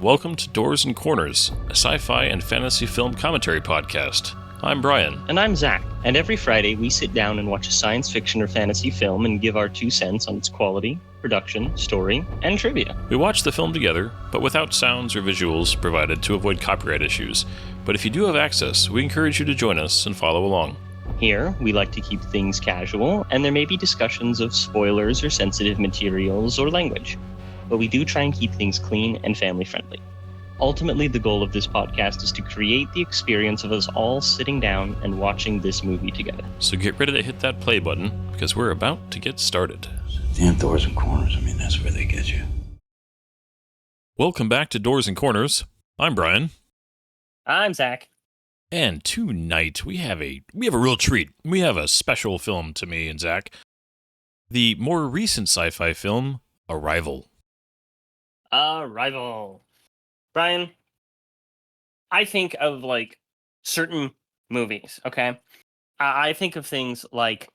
welcome to Doors and Corners, a sci-fi and fantasy film commentary podcast. I'm Brian. And I'm Zach. And every Friday we sit down and watch a science fiction or fantasy film and give our 2 cents on its quality, production, story, and trivia. We watch the film together, but without sounds or visuals provided to avoid copyright issues. But if you do have access, we encourage you to join us and follow along. Here, we like to keep things casual, and there may be discussions of spoilers or sensitive materials or language. But we do try and keep things clean and family-friendly. Ultimately, the goal of this podcast is to create the experience of us all sitting down and watching this movie together. So get ready to hit that play button, because we're about to get started. Damn doors and corners, that's where they get you. Welcome back to Doors and Corners. I'm Brian. I'm Zach. And tonight we have a real treat. We have a special film to me and Zach. The more recent sci-fi film, Arrival. Arrival. Brian, I think of, certain movies, okay? I think of things like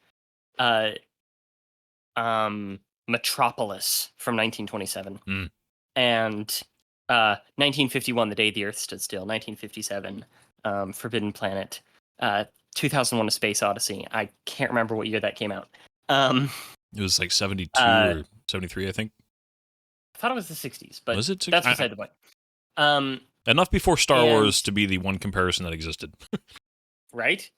Metropolis from 1927 and 1951, The Day the Earth Stood Still, 1957, Forbidden Planet, 2001: A Space Odyssey. I can't remember what year that came out. It was like 72 or 73, I think. I thought it was the 60s, but was it? That's beside the point. Enough before Star Wars to be the one comparison that existed. Right?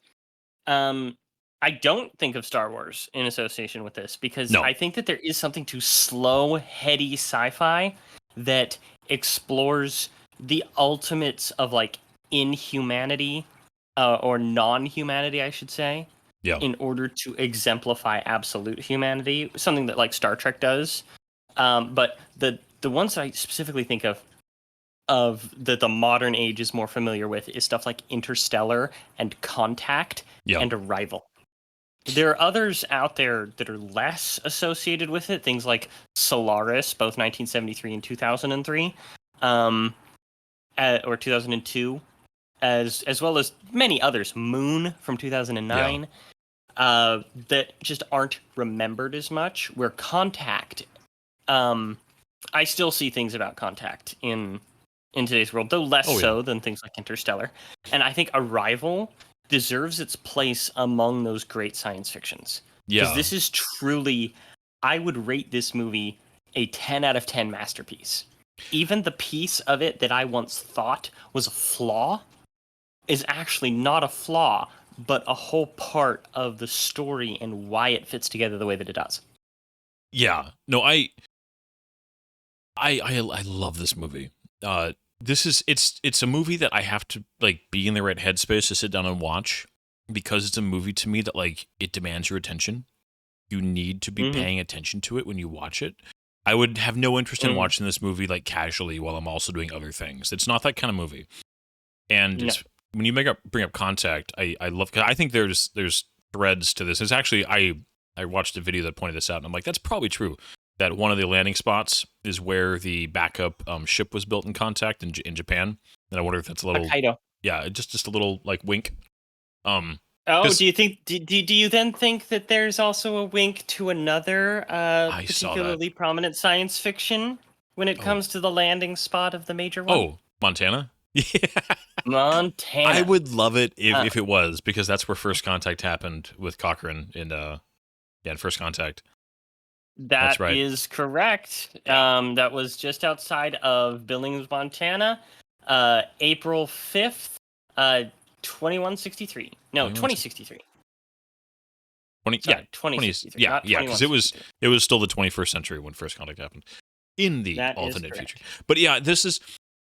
I don't think of Star Wars in association with this because I think that there is something to slow, heady sci-fi that explores the ultimates of inhumanity or non-humanity, I should say. Yeah. In order to exemplify absolute humanity, something that Star Trek does. But the ones that I specifically think of that the modern age is more familiar with is stuff like Interstellar and Contact and Arrival. There are others out there that are less associated with it, things like Solaris, both 1973 and 2003, or 2002, as well as many others, Moon from 2009, that just aren't remembered as much, where Contact... I still see things about Contact in today's world, though less so than things like Interstellar. And I think Arrival deserves its place among those great science fictions. Because this is truly, I would rate this movie a 10 out of 10 masterpiece. Even the piece of it that I once thought was a flaw is actually not a flaw, but a whole part of the story and why it fits together the way that it does. Yeah. No, I love this movie. It's a movie that I have to be in the right headspace to sit down and watch, because it's a movie to me that it demands your attention. You need to be paying attention to it when you watch it. I would have no interest in watching this movie casually while I'm also doing other things. It's not that kind of movie. And when you bring up Contact, I love, cause I think there's threads to this. It's actually I watched a video that pointed this out, and I'm like, that's probably true. That one of the landing spots is where the backup ship was built in Contact in Japan. And I wonder if that's a little Hokkaido. Yeah, just a little wink. Do you think? Do you then think that there's also a wink to another particularly prominent science fiction when it comes to the landing spot of the major one? Oh, Montana. Yeah, Montana. I would love it if it was, because that's where First Contact happened with Cochrane in First Contact. That's right. Is correct. That was just outside of Billings, Montana, April 5th, 2163. No, 2063. 2063. Yeah, because it was still the 21st century when First Contact happened in the alternate future. But yeah, this is,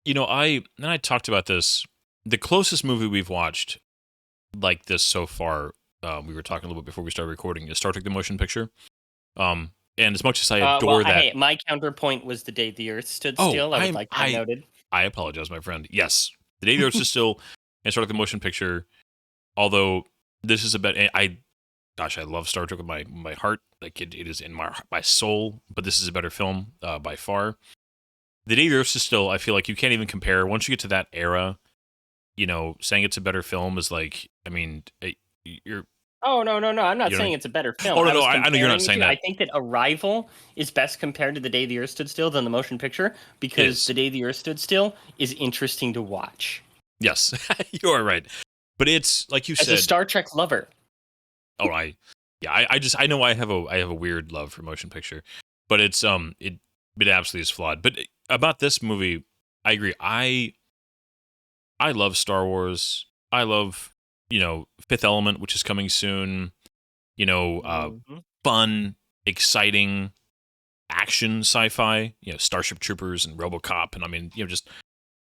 I talked about this. The closest movie we've watched like this so far, we were talking a little bit before we started recording, is Star Trek: The Motion Picture. And as much as I adore that... Hey, my counterpoint was The Day the Earth Stood Still. I would like that noted. I apologize, my friend. Yes, The Day the Earth Stood Still and Star Trek: The Motion Picture. Although this is I love Star Trek with my heart. It is in my soul. But this is a better film by far. The Day the Earth Stood Still, I feel like you can't even compare. Once you get to that era, saying it's a better film is you're Oh, no, no, no. I'm not You know what I saying mean? it's a better film. Oh no, I no, was I know you're not comparing the saying two. I that. think that Arrival is best compared to The Day the Earth Stood Still than the motion picture It because is. The Day the Earth Stood Still is interesting to watch. Yes, you are right. But it's like you As a said. Star Trek lover, Oh, I just I know I have a weird love for motion picture, but it absolutely is flawed. But about this movie, I agree. I love Star Wars. I love Fifth Element, which is coming soon. Mhm. Fun, exciting action sci-fi. Starship Troopers and RoboCop, and I mean just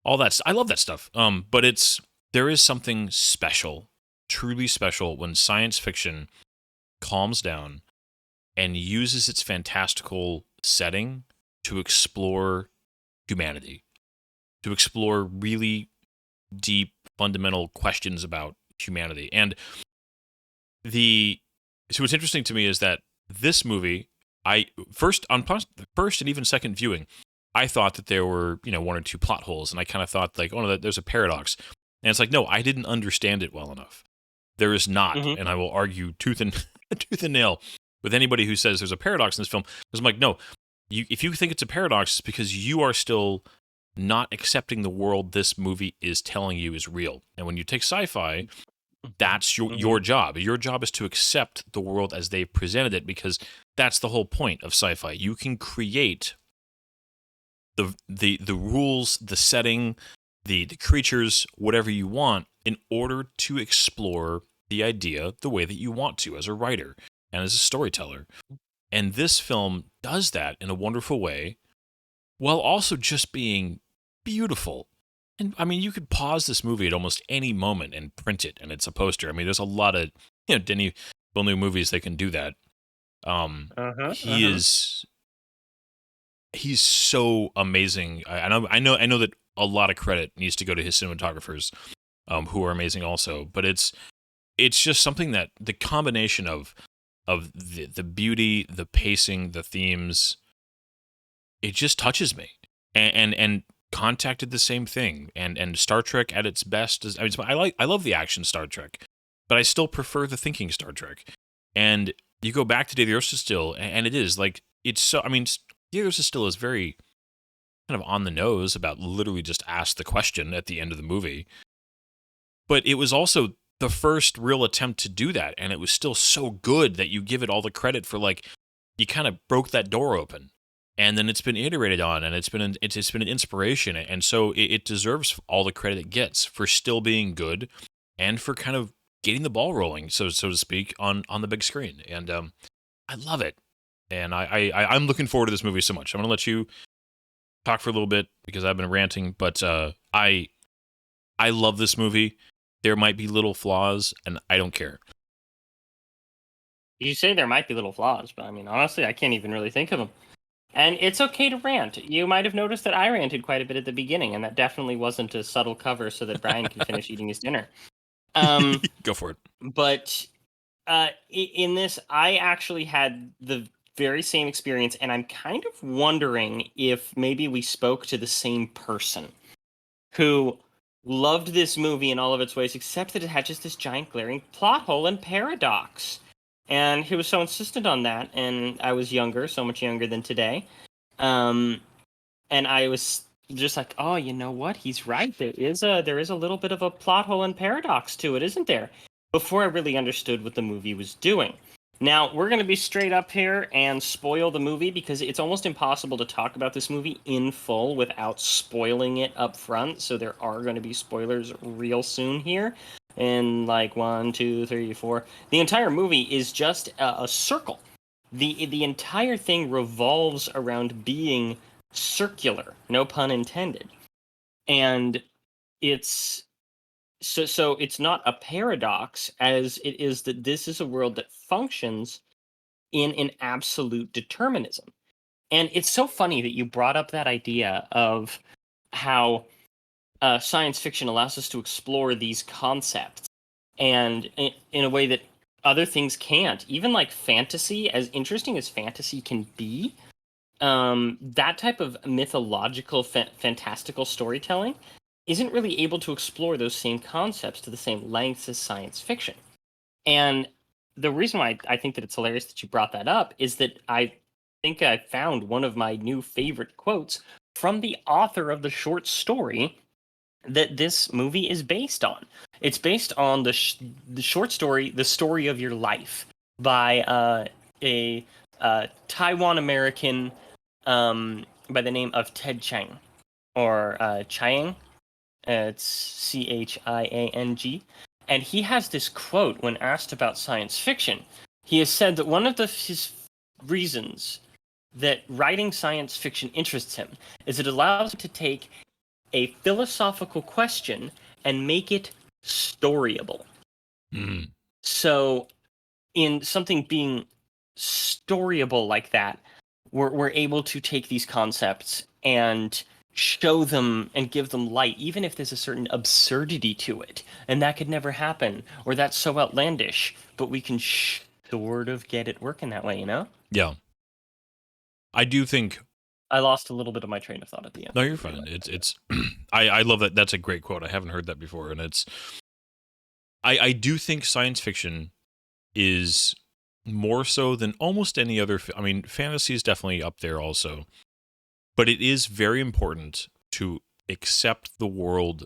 all that. I love that stuff. But there is something special, truly special when science fiction calms down and uses its fantastical setting to explore humanity, to explore really deep, fundamental questions about humanity. And the so what's interesting to me is that this movie, I first and even second viewing, I thought that there were one or two plot holes, and I kind of thought like, oh no, there's a paradox, and it's like, no, I didn't understand it well enough. There is not, Mhm. and I will argue tooth and tooth and nail with anybody who says there's a paradox in this film. Because I'm like, no, if you think it's a paradox, it's because you are still not accepting the world this movie is telling you is real. And when you take sci-fi, that's your Mhm. job. Your job is to accept the world as they've presented it, because that's the whole point of sci-fi. You can create the rules, the setting, the creatures, whatever you want, in order to explore the idea the way that you want to as a writer and as a storyteller. And this film does that in a wonderful way, while also just being beautiful. And I mean, you could pause this movie at almost any moment and print it, and it's a poster. I mean, there's a lot of Denis Villeneuve movies that can do that. Uh-huh. He Uh-huh. is he's so amazing. I know that a lot of credit needs to go to his cinematographers, who are amazing also. But it's just something that the combination of the beauty, the pacing, the themes, it just touches me. And Contact did the same thing, and Star Trek at its best is, I love the action Star Trek, but I still prefer the thinking Star Trek. And you go back to Day of the Earth is Still, and it is like it's so. I mean, Day of the Earth is Still is very kind of on the nose about literally just ask the question at the end of the movie, but it was also the first real attempt to do that, and it was still so good that you give it all the credit for, like, you kind of broke that door open, and then it's been iterated on, and it's been an inspiration, and so it deserves all the credit it gets for still being good and for kind of getting the ball rolling, so to speak, on the big screen. And I love it, and I'm looking forward to this movie so much. I'm gonna let you talk for a little bit because I've been ranting, but I love this movie. There might be little flaws, and I don't care. You say there might be little flaws, but I mean, honestly, I can't even really think of them. And it's okay to rant. You might have noticed that I ranted quite a bit at the beginning, and that definitely wasn't a subtle cover so that Brian can finish eating his dinner. Um, Go for it. but in this, I actually had the very same experience, and I'm kind of wondering if maybe we spoke to the same person who loved this movie in all of its ways, except that it had just this giant glaring plot hole and paradox. And he was so insistent on that, and I was younger, so much younger than today. Um, and I was just like, oh, you know what? He's right. There is a little bit of a plot hole and paradox to it, isn't there? Before I really understood what the movie was doing. Now, we're going to be straight up here and spoil the movie because it's almost impossible to talk about this movie in full without spoiling it up front. So there are going to be spoilers real soon here. In like 1, 2, 3, 4. The entire movie is just a circle. The entire thing revolves around being circular, no pun intended. And it's so it's not a paradox as it is that this is a world that functions in an absolute determinism. And it's so funny that you brought up that idea of how science fiction allows us to explore these concepts and in a way that other things can't. Even like fantasy, as interesting as fantasy can be, that type of mythological, fantastical storytelling isn't really able to explore those same concepts to the same lengths as science fiction. And the reason why I think that it's hilarious that you brought that up is that I think I found one of my new favorite quotes from the author of the short story that this movie is based on. It's based on the short story, The Story of Your Life, by a Taiwan American by the name of Ted Chiang, or Chiang. It's Chiang. And he has this quote when asked about science fiction. He has said that one of his reasons that writing science fiction interests him is it allows him to take a philosophical question and make it storyable. Mm. So, in something being storyable like that, we're able to take these concepts and show them and give them light, even if there's a certain absurdity to it, and that could never happen, or that's so outlandish, but we can sort of get it working that way, you know? Yeah. I do think I lost a little bit of my train of thought at the end. No, you're fine. It's I love that. That's a great quote. I haven't heard that before, and it's I do think science fiction is more so than almost any other. I mean, fantasy is definitely up there also, but it is very important to accept the world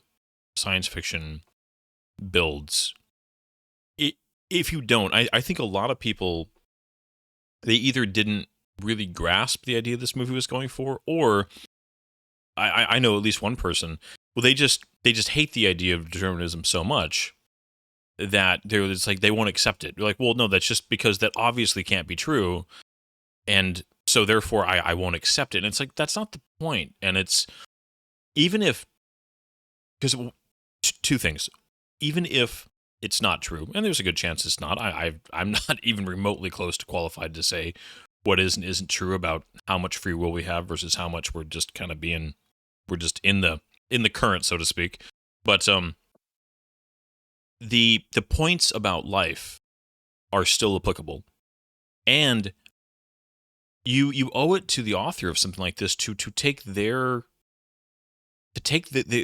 science fiction builds. If you don't, I think a lot of people, they either didn't really grasp the idea this movie was going for, or I know at least one person, well, they just hate the idea of determinism so much that it's like they won't accept it. They're like, well, no, that's just because that obviously can't be true, and so therefore I won't accept it. And it's like, that's not the point. And it's, even if, because two things, even if it's not true, and there's a good chance it's not, I'm not even remotely close to qualified to say what is and isn't true about how much free will we have versus how much we're just kind of we're just in the current, so to speak. But the points about life are still applicable, and you owe it to the author of something like this to take their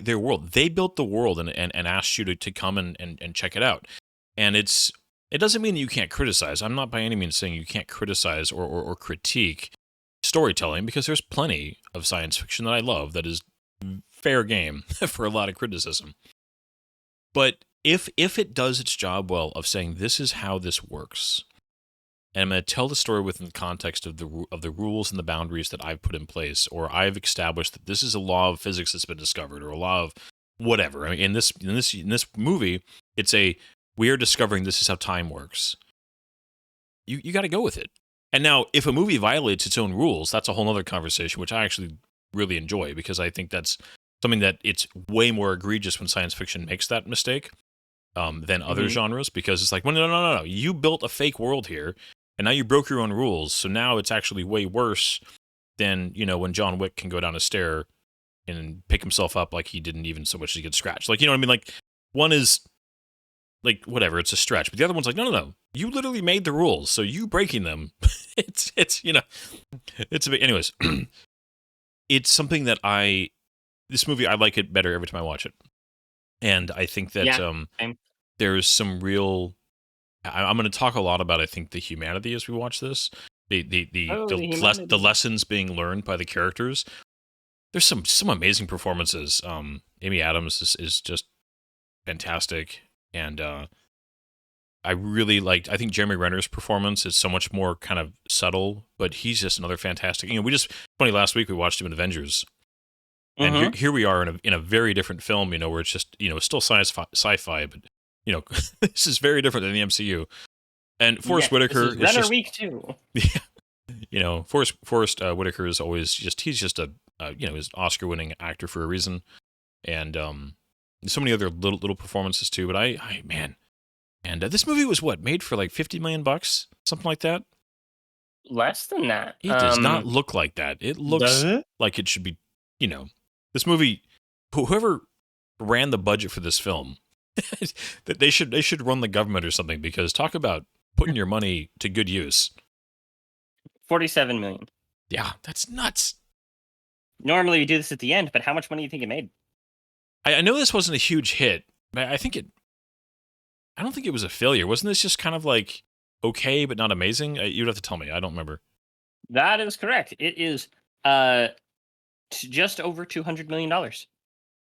world. They built the world and asked you to come and check it out. And it doesn't mean that you can't criticize. I'm not by any means saying you can't criticize or critique storytelling, because there's plenty of science fiction that I love that is fair game for a lot of criticism. But if it does its job well of saying this is how this works, and I'm going to tell the story within the context of the rules and the boundaries that I've put in place, or I've established that this is a law of physics that's been discovered, or a law of whatever. I mean, in this movie, it's we are discovering this is how time works. You got to go with it. And now, if a movie violates its own rules, that's a whole other conversation, which I actually really enjoy, because I think that's something that it's way more egregious when science fiction makes that mistake than other genres, because it's like, well, no. You built a fake world here, and now you broke your own rules, so now it's actually way worse than, when John Wick can go down a stair and pick himself up like he didn't even so much as get scratched. Like, you know what I mean? Like, one is like, whatever, it's a stretch. But the other one's like, no. You literally made the rules, so you breaking them, it's a bit, anyways. It's something that this movie, I like it better every time I watch it. And I think that there's some real, I'm going to talk a lot about, I think, the humanity as we watch this. The lessons being learned by the characters. There's some amazing performances. Amy Adams is just fantastic. And I really I think Jeremy Renner's performance is so much more kind of subtle, but he's just another fantastic. Last week we watched him in Avengers. And here we are in a very different film, where it's just, still sci-fi, but, this is very different than the MCU. And Forrest Whitaker is Renner week too. Yeah. Forrest Whitaker is always he's just a, he's Oscar-winning actor for a reason. And so many other little performances too, but man. And this movie was made for like $50 million, something like that? Less than that. It does not look like that. It looks like it should be, this movie, whoever ran the budget for this film, that they should run the government or something, because talk about putting your money to good use. 47 million. Yeah, that's nuts. Normally we do this at the end, but how much money do you think it made? I know this wasn't a huge hit, but I don't think it was a failure. Wasn't this just kind of like okay, but not amazing. You'd have to tell me. I don't remember. That is correct. It is just over $200 million.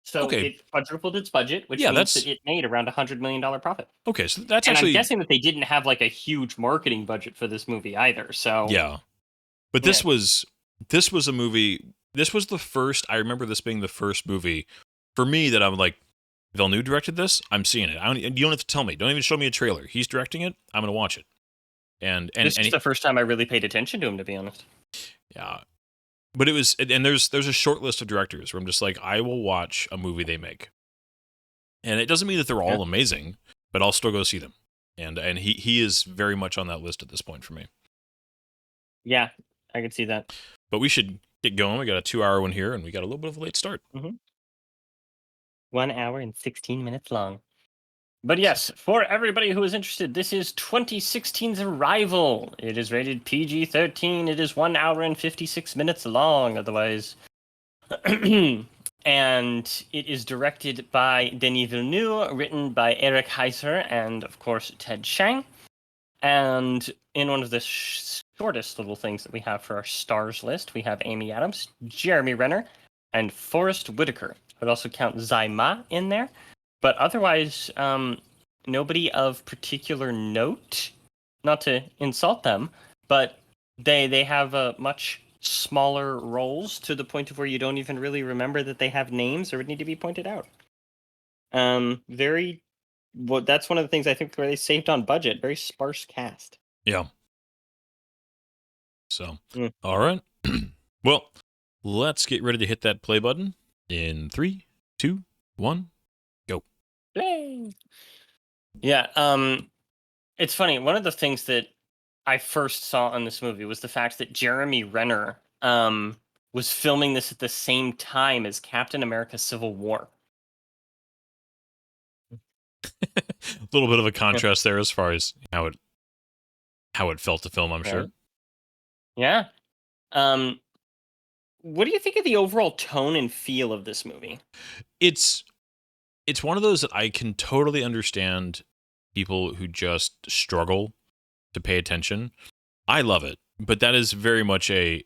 So Okay. it quadrupled its budget, which Yeah, means that's that it made around $100 million profit. okay. So that's And I'm actually guessing that they didn't have like a huge marketing budget for this movie either. So yeah. But Yeah. this was a movie. This was the first. I remember this being the first movie for me that I'm like, Villeneuve directed this. I'm seeing it. You don't have to tell me. Don't even show me a trailer. He's directing it. I'm gonna watch it. And this is the first time I really paid attention to him, to be honest. yeah. But it was, and there's a short list of directors where I'm just like, I will watch a movie they make, and it doesn't mean that they're all amazing, but I'll still go see them. And he is very much on that list at this point for me. Yeah, I could see that. But we should get going. We got a 2-hour one here, and we got a little bit of a late start. 1 hour and 16 minutes long. But yes, for everybody who is interested, this is 2016's Arrival. It is rated PG-13. It is 1 hour and 56 minutes long, otherwise. And it is directed by Denis Villeneuve, written by Eric Heiser, and of course Ted Chiang. And in one of the shortest little things that we have for our stars list, we have Amy Adams, Jeremy Renner, and Forrest Whitaker. I would also count Zai Ma in there. But otherwise, nobody of particular note. Not to insult them, but they have a much smaller roles to the point of where you don't even really remember that they have names or would need to be pointed out. That's one of the things I think where they saved on budget. Very sparse cast. Yeah. So, all right. Well, let's get ready to hit that play button in 3, 2, 1. Yay! Yeah, it's funny. One of the things that I first saw in this movie was the fact that Jeremy Renner was filming this at the same time as Captain America: Civil War. A little bit of a contrast there as far as how it felt to film, I'm sure. Yeah. What do you think of the overall tone and feel of this movie? It's one of those that I can totally understand people who just struggle to pay attention. I love it, but that is very much I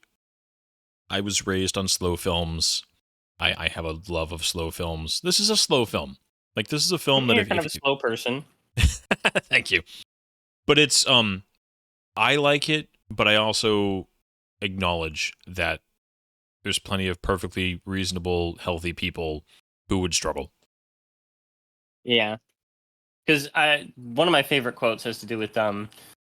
was raised on slow films. I have a love of slow films. This is a slow film. Like, this is a film that You're kind of a slow person. Thank you. But it's I like it, but I also acknowledge that there's plenty of perfectly reasonable, healthy people who would struggle. Yeah, because one of my favorite quotes has to do with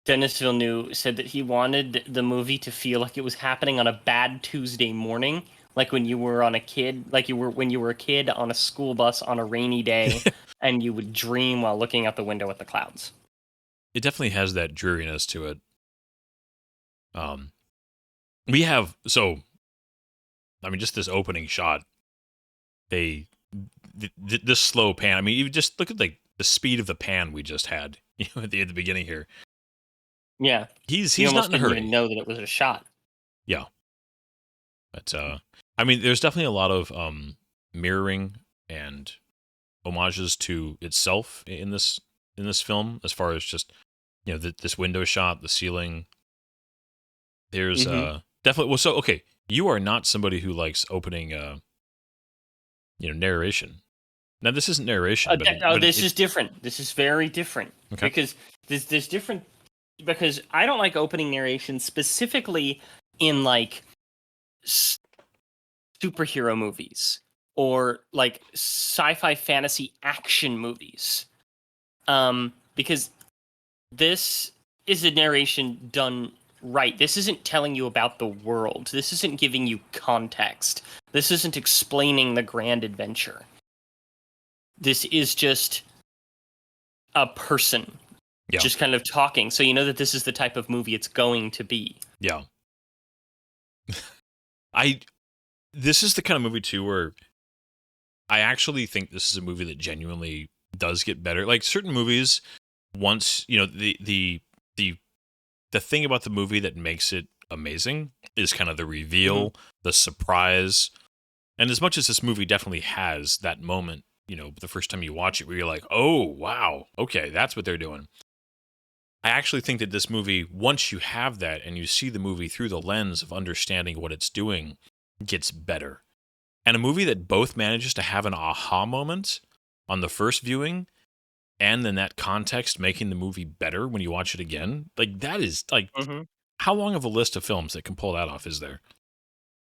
Denis Villeneuve said that he wanted the movie to feel like it was happening on a bad Tuesday morning, like when you were when you were a kid on a school bus on a rainy day, and you would dream while looking out the window at the clouds. It definitely has that dreariness to it. We have just this opening shot. This slow pan. I mean, you just look at like the speed of the pan we just had at the beginning here. Yeah, he's you not in a hurry. Didn't even know that it was a shot. Yeah, but I mean, there's definitely a lot of mirroring and homages to itself in this film, as far as just this window shot, the ceiling. There's definitely well. So okay, you are not somebody who likes opening narration. Now, this isn't narration. This is different. This is very different. Okay. Because there's different. Because I don't like opening narration specifically in like superhero movies or like sci-fi fantasy action movies. Because this is a narration done right. This isn't telling you about the world. This isn't giving you context. This isn't explaining the grand adventure. This is just a person just kind of talking. So you know that this is the type of movie it's going to be. Yeah. This is the kind of movie too where I actually think this is a movie that genuinely does get better. Like certain movies, once, the thing about the movie that makes it amazing is kind of the reveal, the surprise. And as much as this movie definitely has that moment, the first time you watch it where you're like, oh, wow, okay, that's what they're doing. I actually think that this movie, once you have that and you see the movie through the lens of understanding what it's doing, gets better. And a movie that both manages to have an aha moment on the first viewing and then that context making the movie better when you watch it again, like that is like, Hmm. how long of a list of films that can pull that off is there?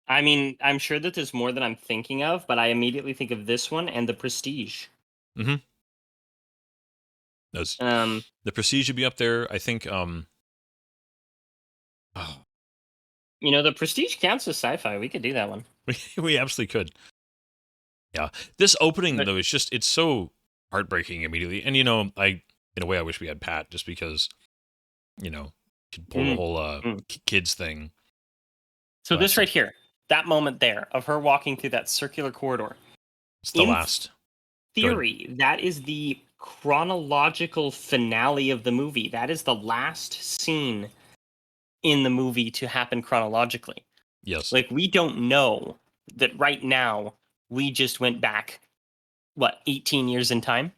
I mean, I'm sure that there's more than I'm thinking of, but I immediately think of this one and The Prestige. Mm-hmm. Those, Um, the Prestige should be up there. I think, The Prestige counts as sci-fi. We could do that one. we absolutely could. Yeah. This opening, But though, it's so heartbreaking immediately. And, in a way, I wish we had Pat just because, could pull the Mm, whole mm. kids thing. So But this right here, that moment there of her walking through that circular corridor, it's the in last. Go ahead. theory, that is the chronological finale of the movie. That is the last scene in the movie to happen chronologically. Yes. Like, we don't know that right now we just went back, 18 years in time?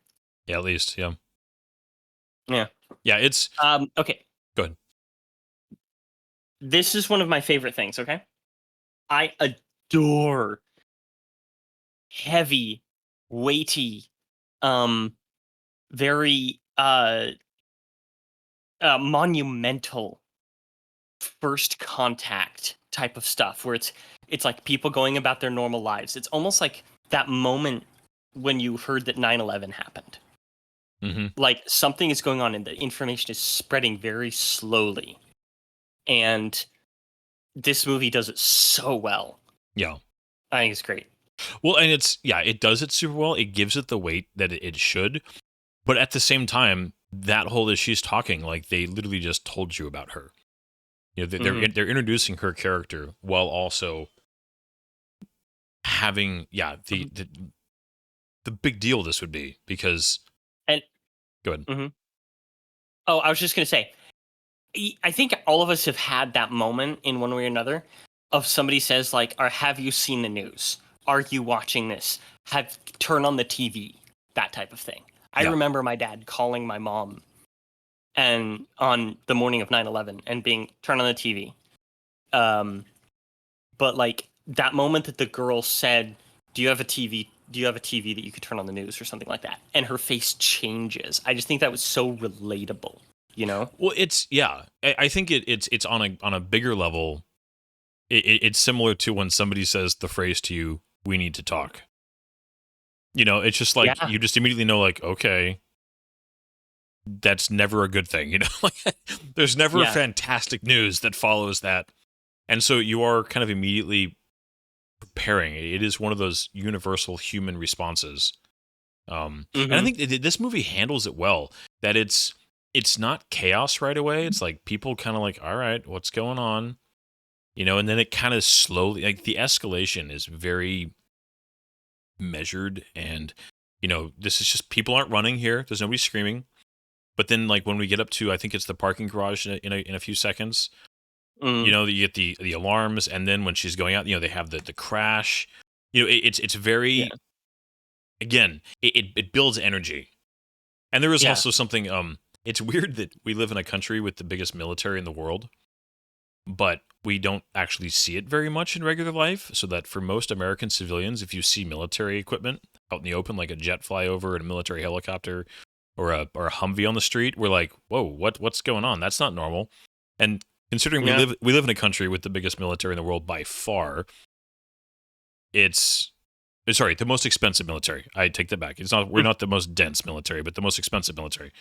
Yeah, at least. Yeah. Yeah. Yeah, it's. Okay. Go ahead. This is one of my favorite things, okay? I adore heavy, weighty, very monumental first contact type of stuff where it's like people going about their normal lives. It's almost like that moment when you heard that 9/11 happened. Mm-hmm. Like something is going on and the information is spreading very slowly. And this movie does it so well. Yeah. I think it's great. Well, and it does it super well. It gives it the weight that it should. But at the same time, that whole as she's talking, like they literally just told you about her. They're introducing her character while also having the big deal this would be because. And Go ahead. Oh, I was just gonna say, I think all of us have had that moment in one way or another of somebody says like, "Or have you seen the news? Are you watching this? Turn on the TV." That type of thing. I Yeah. remember my dad calling my mom and on the morning of 9/11 and being turn on the TV. But like that moment that the girl said, "Do you have a TV? Do you have a TV that you could turn on the news or something like that?" And her face changes. I just think that was so relatable, Well, I think it's on a bigger level. It's similar to when somebody says the phrase to you, "We need to talk." It's just like Yeah. you just immediately know, like, okay, that's never a good thing. Like there's never Yeah. fantastic news that follows that, and so you are kind of immediately preparing. It is one of those universal human responses. And I think this movie handles it well. That it's not chaos right away. It's like people kind of like, all right, what's going on? And then it kind of slowly, like the escalation is very measured, and this is just people aren't running here. There's nobody screaming. But then, like when we get up to, I think it's the parking garage in a few seconds. You get the alarms, and then when she's going out, they have the crash. It's very. Yeah. Again, it builds energy, and there is Yeah. also something. It's weird that we live in a country with the biggest military in the world, but we don't actually see it very much in regular life. So that for most American civilians, if you see military equipment out in the open, like a jet flyover and a military helicopter or a Humvee on the street, we're like, whoa, what's going on? That's not normal. And considering we live in a country with the biggest military in the world by far, the most expensive military. I take that back. We're not the most dense military, but the most expensive military.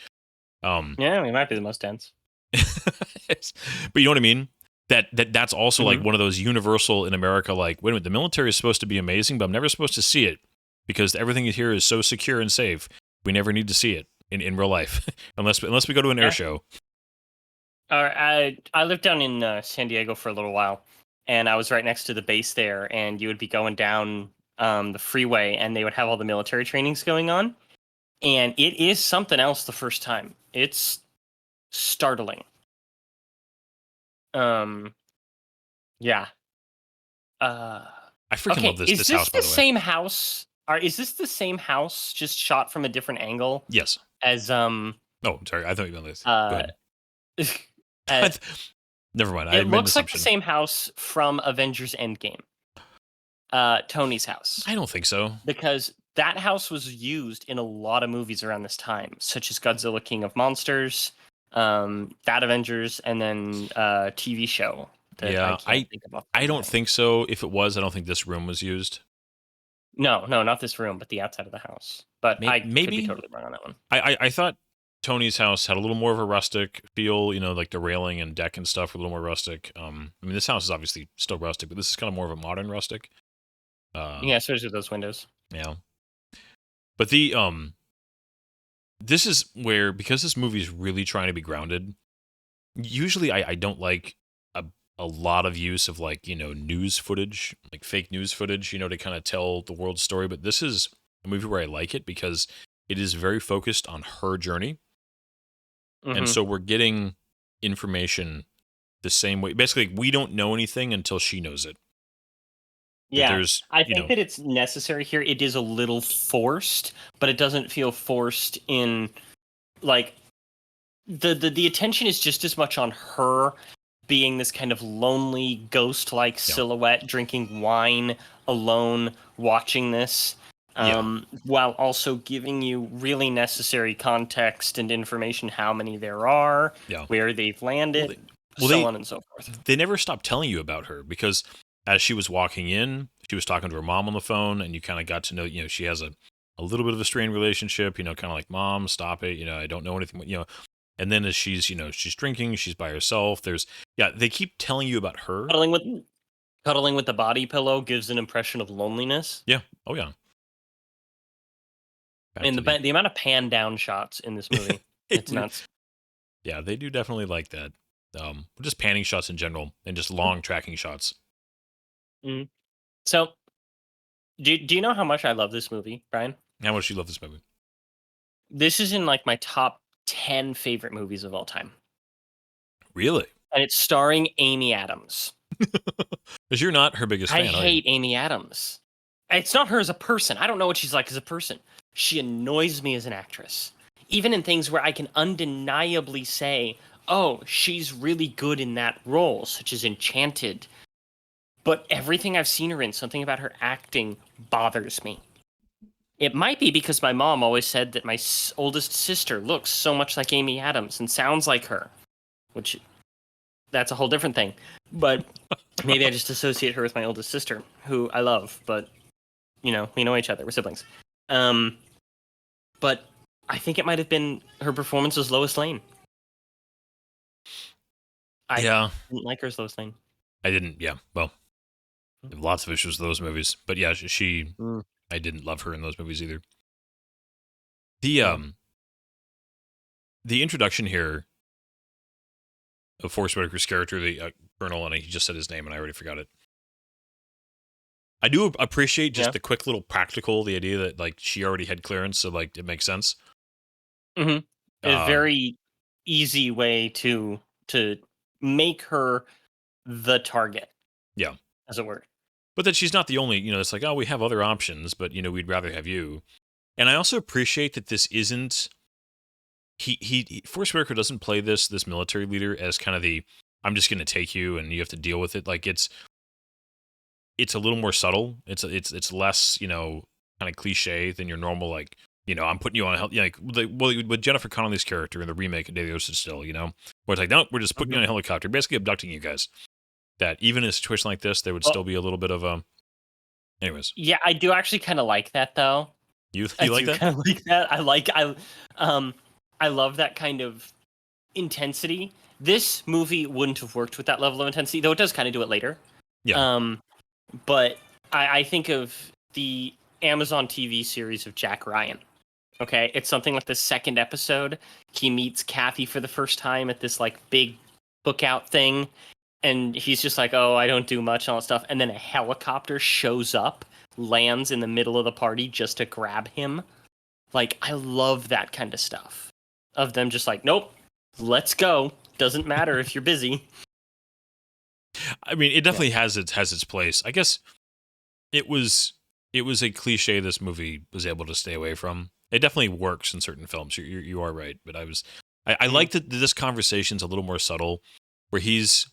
Yeah, we might be the most dense. But you know what I mean? That's also like one of those universal in America, like, wait a minute, the military is supposed to be amazing, but I'm never supposed to see it because everything here is so secure and safe. We never need to see it in real life unless we go to an air show. I lived down in San Diego for a little while, and I was right next to the base there, and you would be going down the freeway, and they would have all the military trainings going on, and it is something else the first time. It's startling. Yeah. I freaking Okay, love is this this house, by the the way. same house? Or is this the same house, just shot from a different angle Yes. as Oh, sorry. I thought you meant this. Go ahead. Uh, Never mind. I it made an looks like the assumption. same house from Avengers Endgame. Tony's house. I don't think so. Because that house was used in a lot of movies around this time, such as Godzilla King of Monsters, that Avengers, and then TV show that I Yeah, can't think of. I don't think so. If it was, I don't think this room was used. No, not this room, but the outside of the house. But I could be Maybe totally wrong on that one. I thought Tony's house had a little more of a rustic feel, like the railing and deck and stuff were a little more rustic. I mean, this house is obviously still rustic, but this is kind of more of a modern rustic. Yeah, especially those windows. Yeah. But this is where, because this movie is really trying to be grounded, usually I don't like a lot of use of news footage, like fake news footage, to kind of tell the world's story. But this is a movie where I like it because it is very focused on her journey. And so we're getting information the same way. Basically, we don't know anything until she knows it. Yeah, I think that it's necessary here. It is a little forced, but it doesn't feel forced in like the attention is just as much on her being this kind of lonely ghost-like silhouette, drinking wine alone, watching this, while also giving you really necessary context and information, how many there are, where they've landed, so on and so forth. They never stop telling you about her, because as she was walking in, she was talking to her mom on the phone, and you kind of got to know, she has a little bit of a strained relationship, kind of like, Mom, stop it, I don't know anything, and then as she's, she's drinking, she's by herself, they keep telling you about her. Cuddling with the body pillow gives an impression of loneliness. Yeah. Oh, yeah. And the amount of pan down shots in this movie, it's nuts. Yeah, they do definitely like that. Just panning shots in general, and just long tracking shots. Mm-hmm. So, do you know how much I love this movie, Brian? How much do you love this movie? This is in like my top 10 favorite movies of all time. Really? And it's starring Amy Adams. Because you're not her biggest fan. I hate Amy Adams. It's not her as a person. I don't know what she's like as a person. She annoys me as an actress. Even in things where I can undeniably say, oh, she's really good in that role, such as Enchanted. But everything I've seen her in, something about her acting bothers me. It might be because my mom always said that my oldest sister looks so much like Amy Adams and sounds like her, which that's a whole different thing. But maybe I just associate her with my oldest sister, who I love, but we know each other. We're siblings. But I think it might have been her performance as Lois Lane. I didn't like her as Lois Lane. I didn't. Yeah. Well, I have lots of issues with those movies, but yeah, I didn't love her in those movies either. The introduction here of Forest Whitaker's character, the Colonel, and he just said his name and I already forgot it. I do appreciate just the quick little practical, the idea that like she already had clearance, so like it makes sense. Mm-hmm. A very easy way to make her the target. Yeah. As it were. But that she's not the only, it's like, oh, we have other options, but we'd rather have you. And I also appreciate that this isn't Forest Whitaker doesn't play this military leader as kind of the, I'm just going to take you and you have to deal with it. Like it's a little more subtle. It's less, kind of cliche than your normal, like, I'm putting you on a like with Jennifer Connelly's character in the remake of Day of the Ocean Still, where it's like, no, we're just putting you on a helicopter, basically abducting you guys. That even in a situation like this, there would still be a little bit of anyways. Yeah, I do actually kind of like that though. You like that? Kind of like that. I love that kind of intensity. This movie wouldn't have worked with that level of intensity, though it does kind of do it later. Yeah. But I think of the Amazon TV series of Jack Ryan. Okay, it's something like the second episode. He meets Kathy for the first time at this like big cookout thing. And he's just like, oh, I don't do much and all that stuff. And then a helicopter shows up, lands in the middle of the party just to grab him. Like, I love that kind of stuff. Of them just like, nope, let's go. Doesn't matter if you're busy. I mean, it definitely has its place. I guess it was a cliche this movie was able to stay away from. It definitely works in certain films. You are right, but I was I like that this conversation's a little more subtle, where he's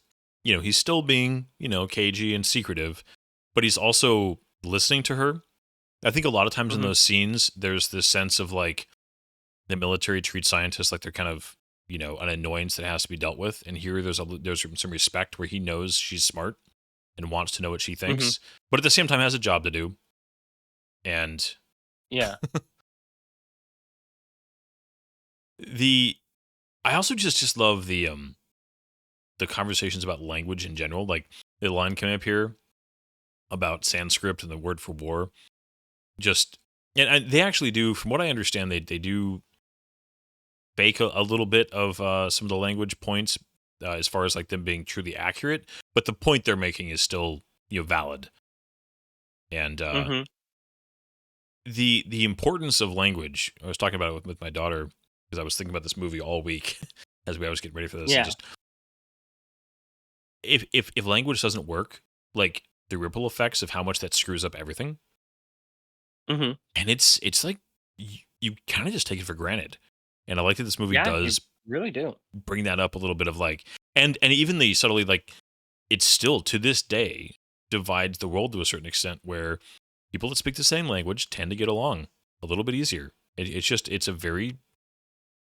still being, cagey and secretive, but he's also listening to her. I think a lot of times in those scenes, there's this sense of like the military treats scientists like they're kind of, an annoyance that has to be dealt with. And here there's some respect where he knows she's smart and wants to know what she thinks, but at the same time has a job to do. And yeah, I also just love the conversations about language in general. Like the line coming up here about Sanskrit and the word for war. And they actually do, from what I understand, they do bake a little bit of some of the language points as far as like them being truly accurate, but the point they're making is still valid. And the importance of language. I was talking about it with my daughter because I was thinking about this movie all week as I was getting ready for this. Yeah. And just if language doesn't work, like the ripple effects of how much that screws up everything. And it's like you kind of just take it for granted. And I like that this movie does really do bring that up a little bit of like, and even the subtly like, it's still to this day divides the world to a certain extent where people that speak the same language tend to get along a little bit easier. It's a very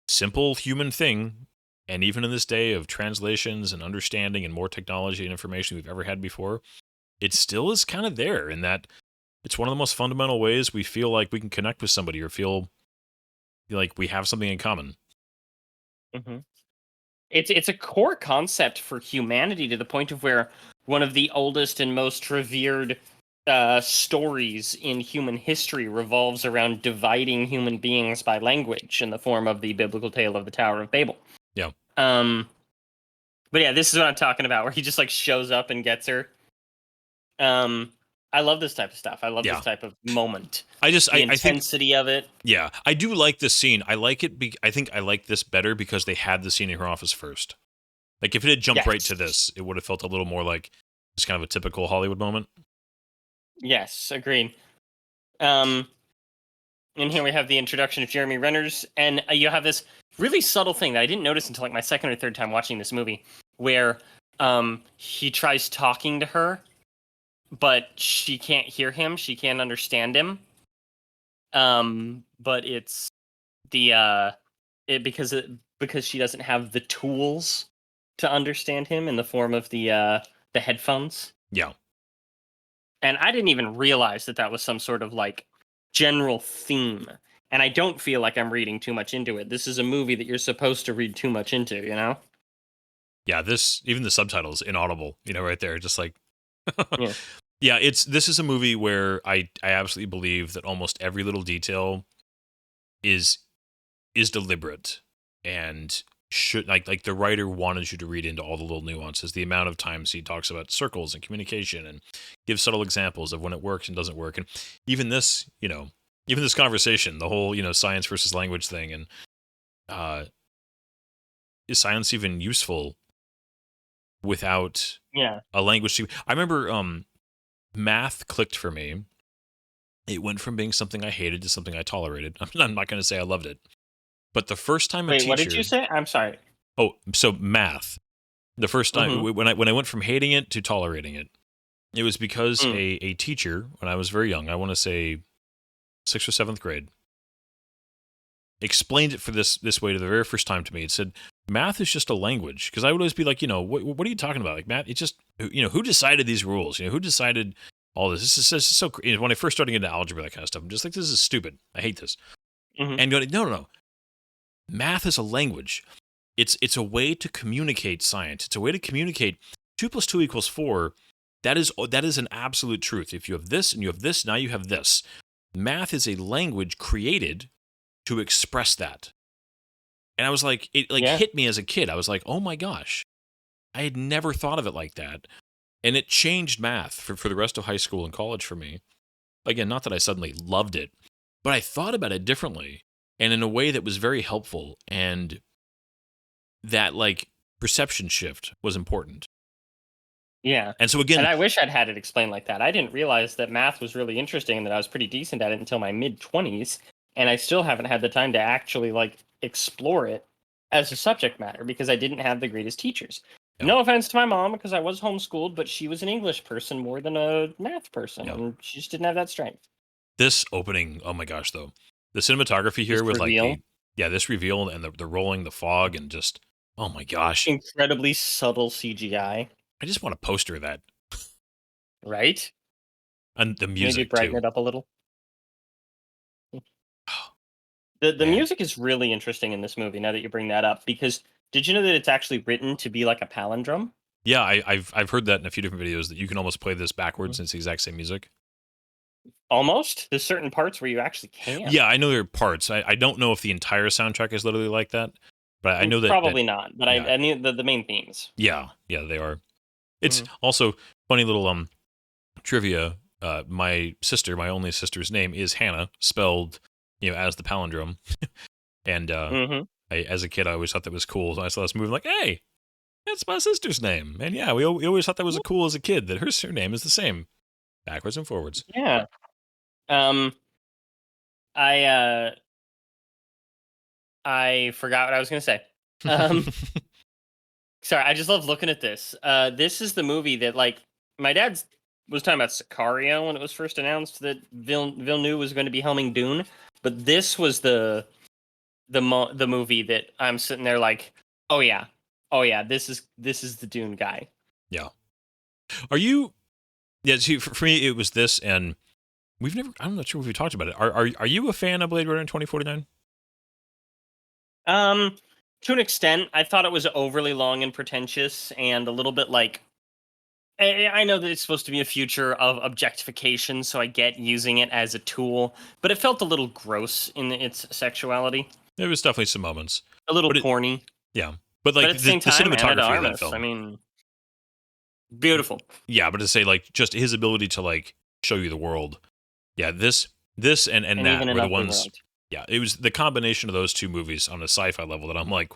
simple human thing. And even in this day of translations and understanding and more technology and information we've ever had before, it still is kind of there in that it's one of the most fundamental ways we feel like we can connect with somebody or feel like we have something in common. It's a core concept for humanity to the point of where one of the oldest and most revered stories in human history revolves around dividing human beings by language in the form of the biblical tale of the Tower of Babel. Yeah. But yeah, this is what I'm talking about, where he just like shows up and gets her. I love this type of stuff. I love this type of moment. The intensity of it. Yeah, I do like this scene. I like it. I think I like this better because they had the scene in her office first. Like if it had jumped right to this, it would have felt a little more like just kind of a typical Hollywood moment. Yes, agreed. And here we have the introduction of Jeremy Renner's, and you have this really subtle thing that I didn't notice until like my second or third time watching this movie, where he tries talking to her, but she can't hear him. She can't understand him. But it's because she doesn't have the tools to understand him in the form of the headphones. Yeah. And I didn't even realize that was some sort of like general theme. And I don't feel like I'm reading too much into it. This is a movie that you're supposed to read too much into, you know? Yeah, even the subtitles inaudible, right there, just like yeah. Yeah, this is a movie where I absolutely believe that almost every little detail is deliberate and should like the writer wanted you to read into all the little nuances, the amount of times he talks about circles and communication and gives subtle examples of when it works and doesn't work. And even this, even this conversation, the whole, science versus language thing, and is science even useful without a language? I remember math clicked for me. It went from being something I hated to something I tolerated. I'm not going to say I loved it. But the first time a teacher... what did you say? I'm sorry. Oh, so math. The first time, when I went from hating it to tolerating it, it was because a teacher, when I was very young, I want to say 6th or 7th grade, explained it for this way to the very first time to me. It said, math is just a language. Because I would always be like, what are you talking about? Like, math, it's just, who decided these rules? Who decided all this? This is so... When I first started getting into algebra, that kind of stuff, I'm just like, this is stupid. I hate this. And going, no. Math is a language. It's a way to communicate science. It's a way to communicate 2 + 2 = 4. That is an absolute truth. If you have this and you have this, now you have this. Math is a language created to express that. And I was like, it hit me as a kid. I was like, oh my gosh, I had never thought of it like that. And it changed math for the rest of high school and college for me. Again, not that I suddenly loved it, but I thought about it differently and in a way that was very helpful. And that like perception shift was important. Yeah. And so again, and I wish I'd had it explained like that. I didn't realize that math was really interesting and that I was pretty decent at it until my mid-20s. And I still haven't had the time to actually like explore it as a subject matter because I didn't have the greatest teachers. Yeah. No offense to my mom because I was homeschooled, but she was an English person more than a math person, Yeah. and she just didn't have that strength. This opening, oh my gosh, though. The cinematography here This with reveal? like this reveal and the rolling, the fog, and just, oh my gosh. Incredibly subtle CGI, I just want a poster of that. right? And the Maybe music, brighten too. it up a little. The Man. music is really interesting in this movie. Now that you bring that up, because did you know that it's actually written to be like a palindrome? Yeah, I've heard that in a few different videos that you can almost play this backwards Mm-hmm. and it's the exact same music. Almost. There's certain parts where you actually can. Yeah, I know there are parts. I don't know if the entire soundtrack is literally like that, but I know that Probably not. But yeah. I knew the main themes. Yeah, they are. It's Mhm. also funny little trivia. My sister, my only sister's name is Hannah, spelled as the palindrome. And as a kid, I always thought that was cool. So I saw this movie, like, hey, that's my sister's name. And yeah, we always thought that was cool as a kid that her name is the same, backwards and forwards. Yeah. I I forgot what I was gonna say. Sorry, I just love looking at this. This is the movie that, like, my dad was talking about Sicario when it was first announced that Villeneuve was going to be helming Dune, but this was the movie that I'm sitting there like, oh yeah, this is the Dune guy. Yeah. Are you? Yeah. See, for me, it was this, and we've never. I'm not sure if we talked about it. Are you a fan of Blade Runner 2049? To an extent, I thought it was overly long and pretentious, and a little bit like. I know that it's supposed to be a future of objectification, so I get using it as a tool, but it felt a little gross in its sexuality. There was definitely some moments. A little But porny. Yeah. But like But at the same time, Ana de cinematography of that Armas, film. I mean, beautiful. Yeah, but to say like just his ability to like show you the world. Yeah, this and And that even were an the ugly ones. world. Yeah, it was the combination of those two movies on a sci-fi level that I'm like,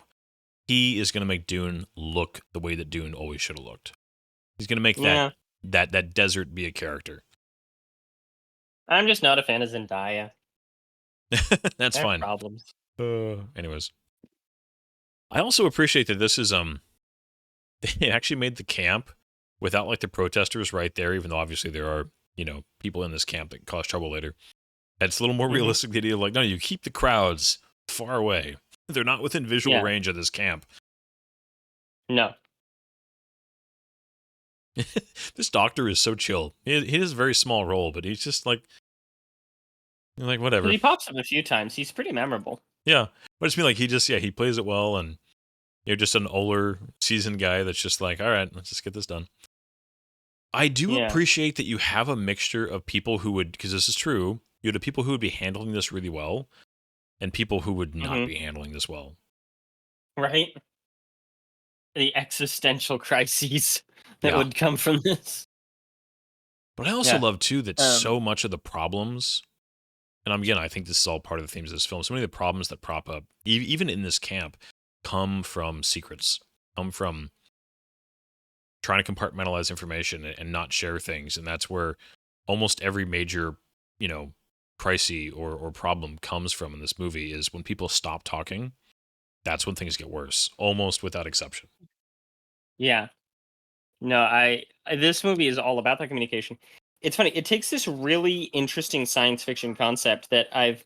he is going to make Dune look the way that Dune always should have looked. He's going to make Yeah. that desert be a character. I'm just not a fan of Zendaya. That's I have fine. problems. Anyways, I also appreciate that this is they actually made the camp without like the protesters right there, even though obviously there are people in this camp that cause trouble later. It's a little more realistic. The idea of like, no, you keep the crowds far away. They're not within visual range of this camp. No. This doctor is so chill. He has a very small role, but he's just like whatever. He pops up a few times. He's pretty memorable. Yeah, but it's been like he plays it well, and you're just an older, seasoned guy that's just like, all right, let's just get this done. I do appreciate that you have a mixture of people who would, because this is true, you have people who would be handling this really well, and people who would not be handling this well. Right? The existential crises that would come from this. But I also love, too, that so much of the problems, and again, I think this is all part of the themes of this film, so many of the problems that prop up, even in this camp, come from secrets, come from trying to compartmentalize information and not share things. And that's where almost every major, crisis or problem comes from in this movie is when people stop talking. That's when things get worse, almost without exception. Yeah. No, this movie is all about that communication. It's funny. It takes this really interesting science fiction concept that I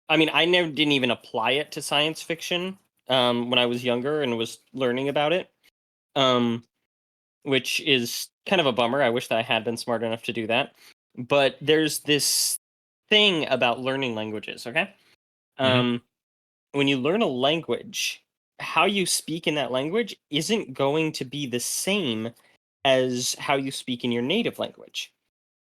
didn't even apply it to science fiction when I was younger and was learning about it, which is kind of a bummer. I wish that I had been smart enough to do that. But there's this thing about learning languages, okay? When you learn a language, how you speak in that language isn't going to be the same as how you speak in your native language.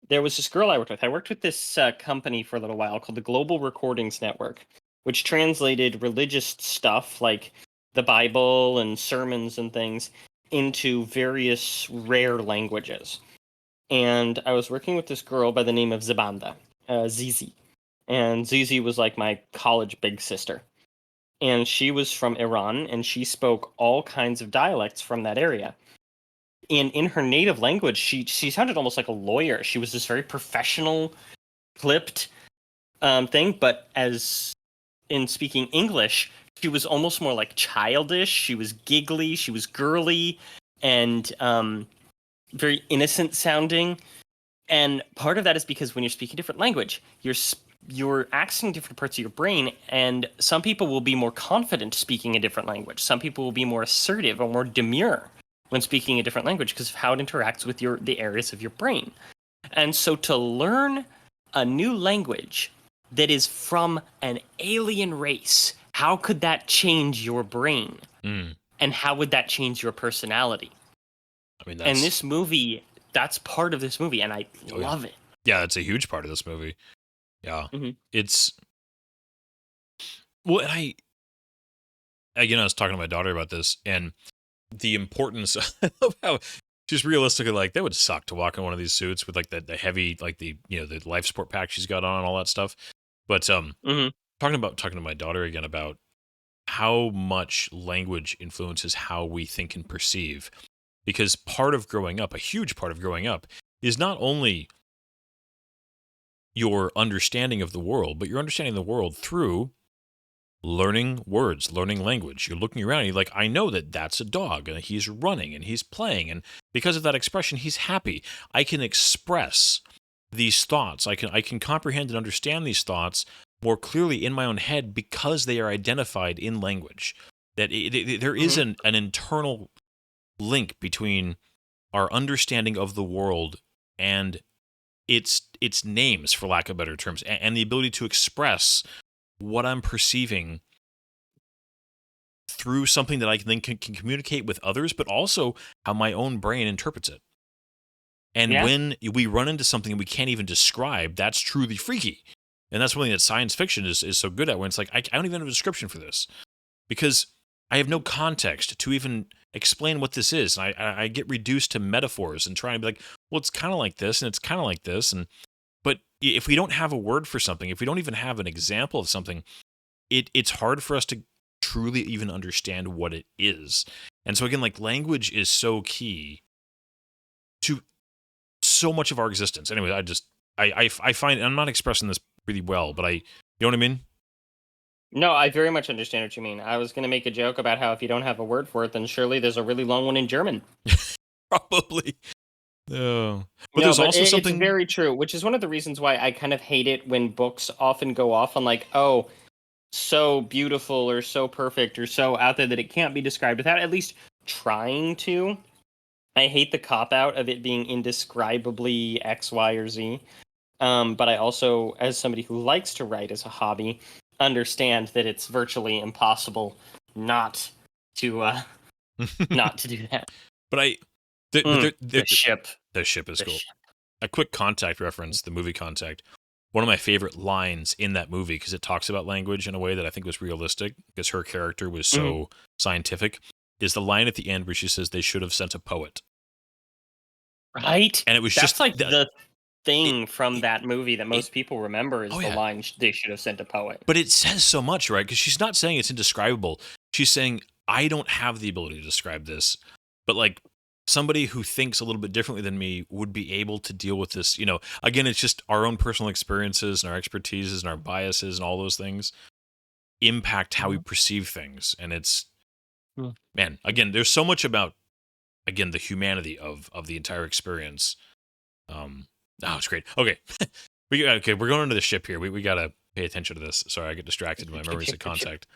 There was this girl I worked with. I worked with this company for a little while called the Global Recordings Network, which translated religious stuff like the Bible and sermons and things into various rare languages. And I was working with this girl by the name of Zabanda, Zizi. And Zizi was like my college big sister. And she was from Iran, and she spoke all kinds of dialects from that area. And in her native language, she sounded almost like a lawyer. She was this very professional, clipped thing, but as in speaking English, she was almost more like childish. She was giggly. She was girly, and very innocent sounding. And part of that is because when you're speaking a different language, you're accessing different parts of your brain, and some people will be more confident speaking a different language. Some people will be more assertive or more demure when speaking a different language because of how it interacts with the areas of your brain. And so to learn a new language that is from an alien race, how could that change your brain? And how would that change your personality? I mean, and this movie, that's part of this movie, and I love it. Yeah, it's a huge part of this movie. Yeah. Mm-hmm. It's... Well, and I was talking to my daughter about this, and the importance of how she's realistically like, that would suck to walk in one of these suits with like the heavy, like the life support pack she's got on and all that stuff. But talking to my daughter again about how much language influences how we think and perceive. Because part of growing up, a huge part of growing up, is not only your understanding of the world, but you're understanding the world through learning words, learning language. You're looking around and you're like, I know that that's a dog and he's running and he's playing. And because of that expression, he's happy. I can express these thoughts. I can comprehend and understand these thoughts more clearly in my own head because they are identified in language. That there is an internal link between our understanding of the world and its names, for lack of better terms, and the ability to express what I'm perceiving through something that I then can communicate with others, but also how my own brain interprets it. And when we run into something we can't even describe, that's truly freaky. And that's one thing that science fiction is so good at, when it's like, I don't even have a description for this because I have no context to even explain what this is. And I get reduced to metaphors and trying to be like, well, it's kind of like this and it's kind of like this. But if we don't have a word for something, if we don't even have an example of something, it's hard for us to truly even understand what it is. And so again, like, language is so key to so much of our existence. Anyway, I find, I'm not expressing this really well, but you know what I mean? No, I very much understand what you mean. I was going to make a joke about how if you don't have a word for it, then surely there's a really long one in German. Probably. Oh. But there's also something... It's very true, which is one of the reasons why I kind of hate it when books often go off on like, oh, so beautiful or so perfect or so out there that it can't be described without at least trying to. I hate the cop-out of it being indescribably X, Y, or Z. But I also, as somebody who likes to write as a hobby, understand that it's virtually impossible not to not to do that. But the ship is cool. A quick Contact reference, the movie Contact. One of my favorite lines in that movie, because it talks about language in a way that I think was realistic, because her character was so scientific, is the line at the end where she says they should have sent a poet. Right? And it was That's just like the thing from that movie that most people remember is the line, they should have sent a poet. But it says so much, right? Because she's not saying it's indescribable. She's saying, I don't have the ability to describe this, but like, somebody who thinks a little bit differently than me would be able to deal with this. You know, again, it's just our own personal experiences and our expertises and our biases and all those things impact how we perceive things. And it's, man, again, there's so much about, again, the humanity of the entire experience. It's great. Okay. We're going into the ship here. We got to pay attention to this. Sorry, I get distracted by memories of Contact.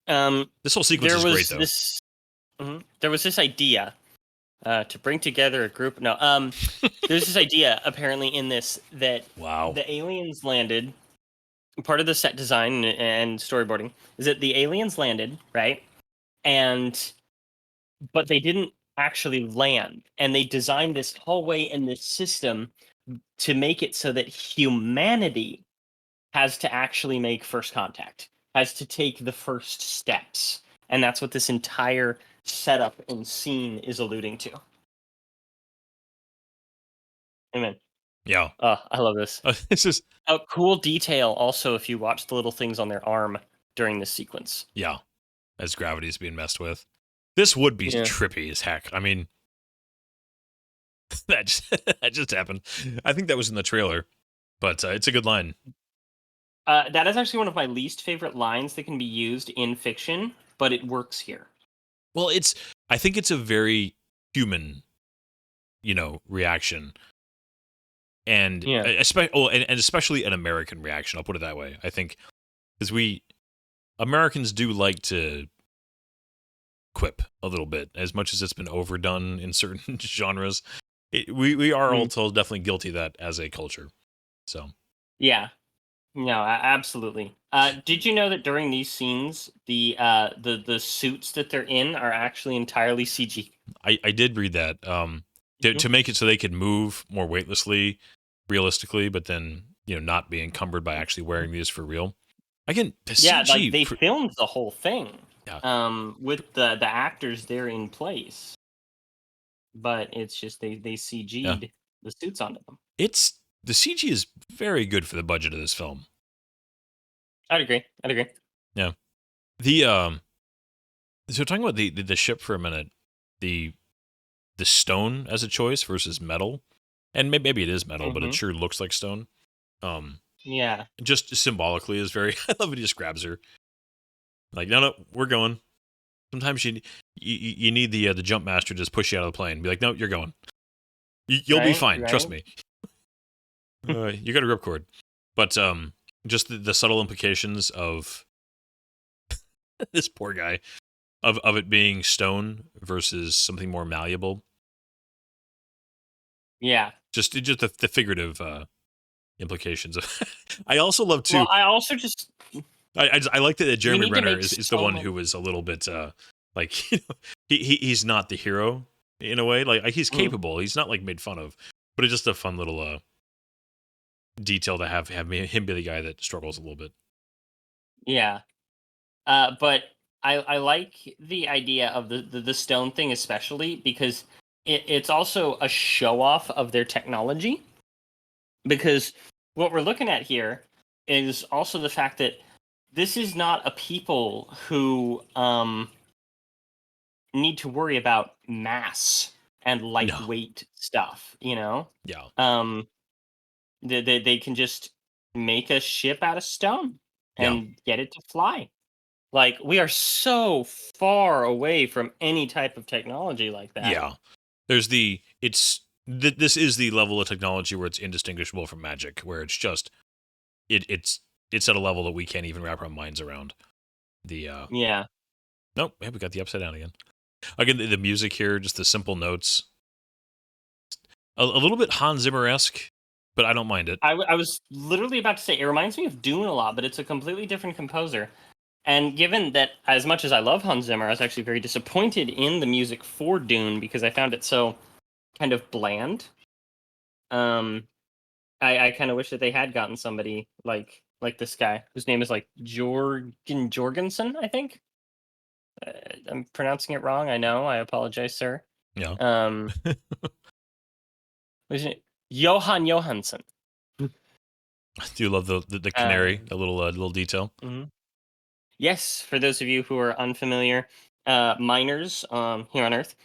This whole sequence is great, though. There was this idea to bring together a group. No, there's this idea apparently in this that the aliens landed. Part of the set design and storyboarding is that the aliens landed, right? But they didn't actually land, and they designed this hallway and this system to make it so that humanity has to actually make first contact, has to take the first steps, and that's what this entire setup and scene is alluding to. Amen. Yeah. I love this. This is a cool detail also if you watch the little things on their arm during this sequence. Yeah. As gravity's being messed with. This would be trippy as heck. I mean, that just happened. I think that was in the trailer, but it's a good line. That is actually one of my least favorite lines that can be used in fiction, but it works here. Well, I think it's a very human, reaction. And Yeah. and especially an American reaction. I'll put it that way. I think because Americans do like to quip a little bit, as much as it's been overdone in certain genres. We are also definitely guilty of that as a culture. So yeah, no, absolutely. Did you know that during these scenes, the suits that they're in are actually entirely CG? I did read that to make it so they could move more weightlessly, realistically, but then not be encumbered by actually wearing these for real. Again, the Yeah, CG, like they filmed the whole thing. Yeah. With the actors there in place, but it's just they CG'd the suits onto them. The CG is very good for the budget of this film. I'd agree. Yeah. The so talking about the ship for a minute, the stone as a choice versus metal, and maybe it is metal, but it sure looks like stone. Yeah. Just symbolically is very. I love it. He just grabs her. Like, no, we're going. Sometimes you need the jump master to just push you out of the plane. Be like, no, you're going. You'll be fine. Right. Trust me. You got a ripcord, but just the subtle implications of this poor guy of it being stone versus something more malleable. Yeah. Just the figurative implications of. I also love too. Well, I also just. I like that Jeremy Renner is the one so who was a little bit like he's not the hero in a way. Like he's capable. He's not like made fun of, but it's just a fun little detail to have him be the guy that struggles a little bit. Yeah. But I like the idea of the stone thing, especially because it's also a show off of their technology. Because what we're looking at here is also the fact that this is not a people who need to worry about mass and lightweight stuff, Yeah. They can just make a ship out of stone and get it to fly. Like, we are so far away from any type of technology like that. Yeah. There's this is the level of technology where it's indistinguishable from magic, where it's just it's at a level that we can't even wrap our minds around. Yeah. Nope, we got the upside down again. Again, the music here, just the simple notes. A little bit Hans Zimmer-esque, but I don't mind it. I was literally about to say, it reminds me of Dune a lot, but it's a completely different composer. And given that, as much as I love Hans Zimmer, I was actually very disappointed in the music for Dune because I found it so kind of bland. I kind of wish that they had gotten somebody like this guy whose name is like Jorgensen, I think. I'm pronouncing it wrong. I know. I apologize, sir. Yeah. Was it Johan Johansson? Do you love the canary? A little detail. Mm-hmm. Yes, for those of you who are unfamiliar, miners here on Earth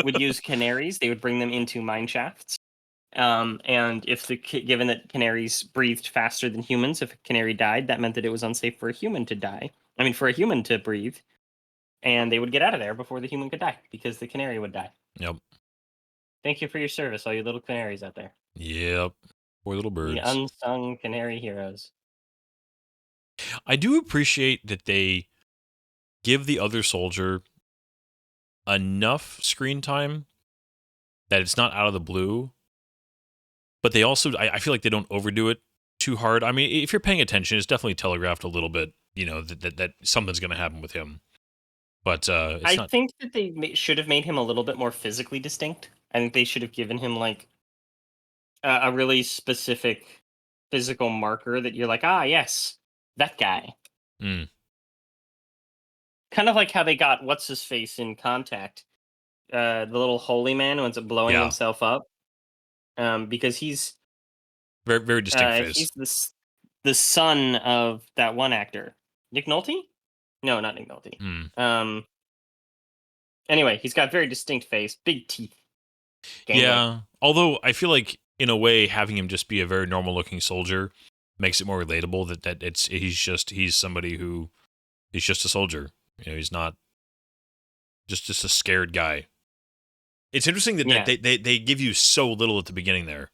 would use canaries. They would bring them into mine shafts. And if given that canaries breathed faster than humans, if a canary died, that meant that it was unsafe for a human to die. I mean, for a human to breathe, and they would get out of there before the human could die because the canary would die. Yep. Thank you for your service, all you little canaries out there. Yep. Poor little birds. The unsung canary heroes. I do appreciate that they give the other soldier enough screen time that it's not out of the blue, but they also, I feel like they don't overdo it too hard. I mean, if you're paying attention, it's definitely telegraphed a little bit, that something's going to happen with him. But I think that they should have made him a little bit more physically distinct. I think they should have given him like a really specific physical marker that you're like, yes, that guy. Mm. Kind of like how they got what's his face in Contact, the little holy man who ends up blowing himself up, because he's very very distinct face. He's the son of that one actor, Nick Nolte. No, not Nick Nolte. Mm. Anyway, he's got very distinct face, big teeth. Yeah, although I feel like in a way having him just be a very normal looking soldier makes it more relatable that he's somebody who he's just a soldier. He's not just a scared guy. It's interesting that, Yeah. they give you so little at the beginning there.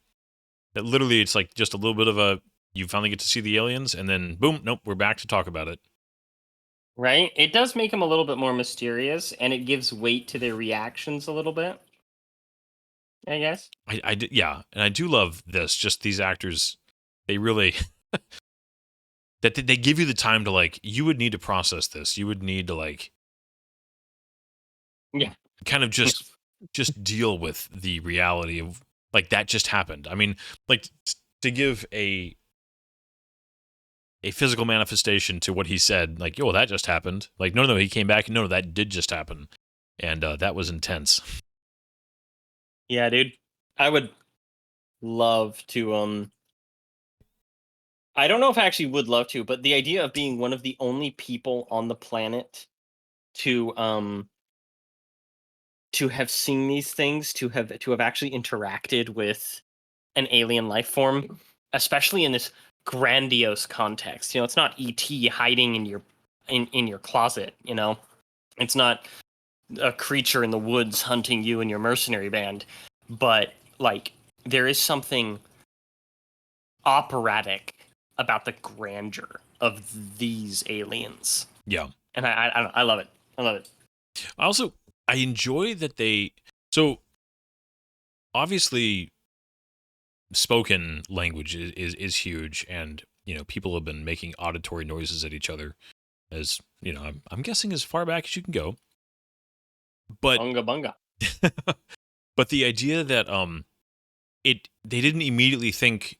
That literally it's like just a little bit of you finally get to see the aliens, and then boom, nope, we're back to talk about it. Right? It does make them a little bit more mysterious, and it gives weight to their reactions a little bit, I guess. Yeah, and I do love this. Just these actors, they really that they give you the time to like. You would need to process this. You would need to like, Yeah. kind of just deal with the reality of like that just happened. I mean, like to give a physical manifestation to what he said, like, yo, that just happened. Like, no, he came back. No, that did just happen. And that was intense. Yeah, dude. I would love to, I don't know if I actually would love to, but the idea of being one of the only people on the planet to have seen these things, to have actually interacted with an alien life form, especially in this grandiose context. It's not ET hiding in your closet, It's not a creature in the woods hunting you and your mercenary band, but like there is something operatic about the grandeur of these aliens. Yeah. And I love it. I love it. I enjoy that so obviously spoken language is huge, and people have been making auditory noises at each other, as I'm guessing as far back as you can go. But Bunga bunga. but the idea that they didn't immediately think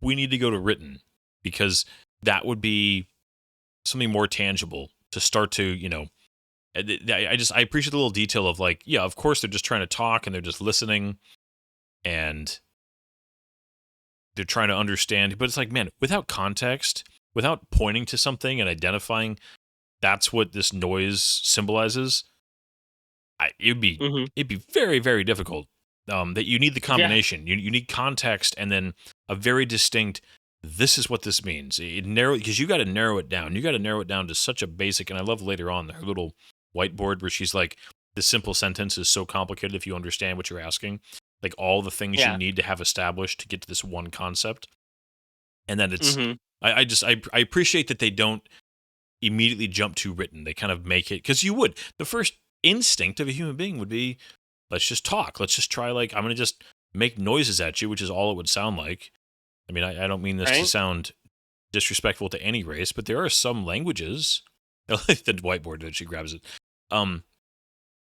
we need to go to written, because that would be something more tangible to start to I appreciate the little detail of like, yeah, of course they're just trying to talk and they're just listening and they're trying to understand, but it's like, man, without context, without pointing to something and identifying that's what this noise symbolizes, it'd be very, very difficult. That you need the combination. Yeah. You need context and then a very distinct, this is what this means. Because you got to narrow it down. You got to narrow it down to such a basic, and I love later on her little whiteboard where she's like, the simple sentence is so complicated if you understand what you're asking. Like all the things you need to have established to get to this one concept. And then it's, I appreciate that they don't immediately jump to written. They kind of make it, because you would. The first instinct of a human being would be, let's just talk. Let's just try, like, I'm going to just make noises at you, which is all it would sound like. I mean, I don't mean this to sound disrespectful to any race, but there are some languages, like the whiteboard that she grabs it.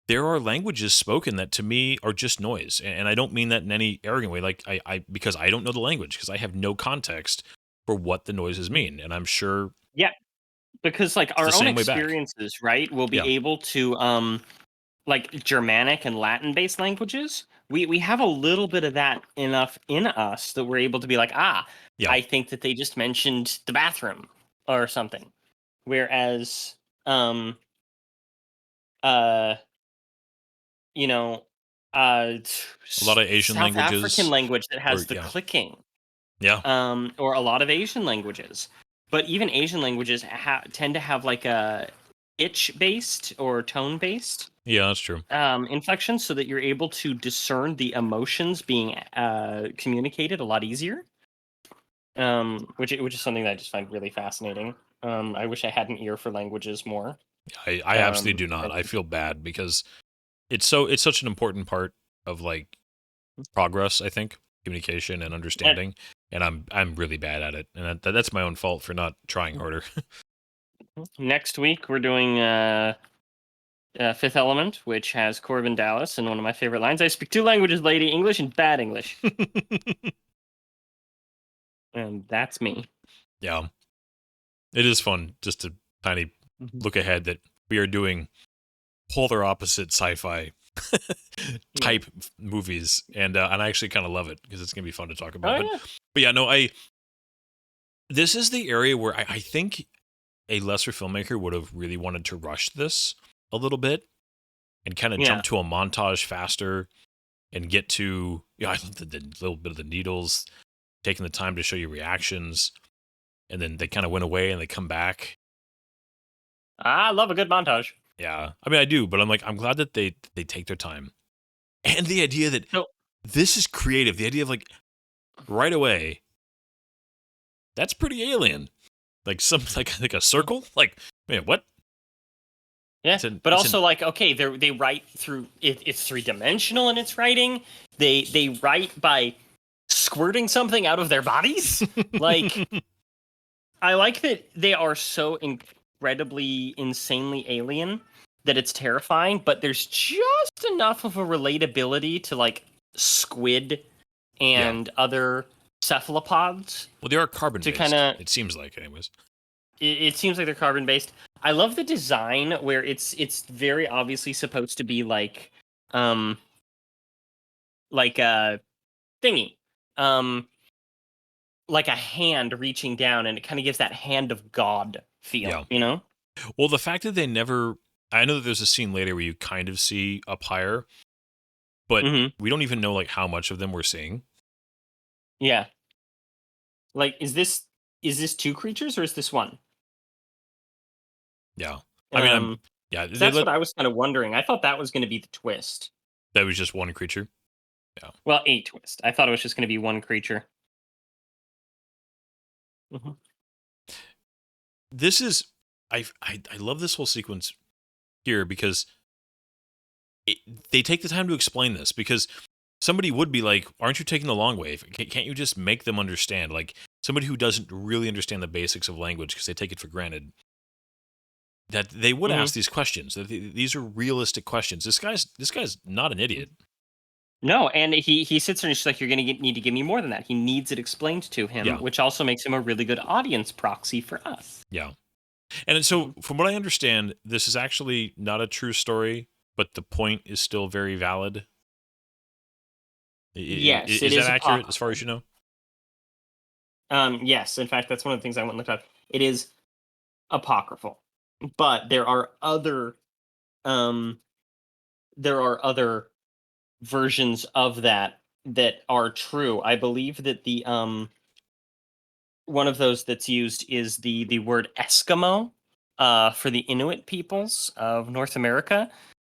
There are languages spoken that to me are just noise. And I don't mean that in any arrogant way. Like because I don't know the language, because I have no context for what the noises mean. And I'm sure. Yeah. Because like our own experiences, right, will be able to, like Germanic and Latin based languages, we have a little bit of that enough in us that we're able to be like, I think that they just mentioned the bathroom or something. Whereas, a lot of Asian South languages, African language that has the clicking. Yeah. Or a lot of Asian languages. But even Asian languages tend to have like a pitch-based or tone-based. Yeah, that's true. Inflections, so that you're able to discern the emotions being communicated a lot easier. Which is something that I just find really fascinating. I wish I had an ear for languages more. I absolutely do not. I feel bad because it's such an important part of like progress, I think, communication and understanding. And I'm really bad at it, and that's my own fault for not trying harder. Next week we're doing Fifth Element, which has Corbin Dallas, and one of my favorite lines: "I speak two languages, lady, English and bad English." And that's me. Yeah, it is fun just to tiny look ahead that we are doing polar opposite sci-fi type movies, and I actually kind of love it because it's gonna be fun to talk about. But yeah, no, this is the area where I think a lesser filmmaker would have really wanted to rush this a little bit and kind of jump to a montage faster and get to I love the little bit of the needles. taking the time to show you reactions, and then they kind of went away and they come back. I love a good montage. Yeah, I mean I do, but I'm glad that they take their time, and the idea that So this is creative. The idea of like right away, that's pretty alien. Like some like a circle. Like man, what? yeah, It's but also like okay, they write through it. It's 3-dimensional in its writing. They write by squirting something out of their bodies. Like I like that they are so incredibly, insanely alien that it's terrifying. But there's just enough of a relatability to like squid and other cephalopods. Well, they are carbon To based. kinda- It seems like, anyways. It seems like they're carbon based. I love the design where it's very obviously supposed to be like a thingy. Like a hand reaching down, and it kind of gives that hand of God feel, Yeah. you know? Well, the fact that they never, I know that there's a scene later where you kind of see up higher, but Mhm. we don't even know like how much of them we're seeing. Yeah. Like, is this 2 creatures or is this 1? Yeah. I mean, yeah, 'Cause that's what I was kind of wondering. I thought that was going to be the twist. that was just one creature. Well, a twist. I thought it was just going to be 1 creature. Mhm. This is, I love this whole sequence here because they take the time to explain this, because somebody would be like, aren't you taking the long way? Can't you just make them understand? Like somebody who doesn't really understand the basics of language because they take it for granted, that they would ask these questions. That these are realistic questions. This guy's not an idiot. No, and he sits there and she's like, you're going to need to give me more than that. He needs it explained to him, Yeah. which also makes him a really good audience proxy for us. Yeah. And so from what I understand, this is actually not a true story, but the point is still very valid. Yes, is it is that accurate apocryphal. as far as you know? Yes, in fact, that's one of the things I went and looked up. It is apocryphal, but there are other versions of that are true. I believe that the one of those that's used is the word Eskimo for the Inuit peoples of North America.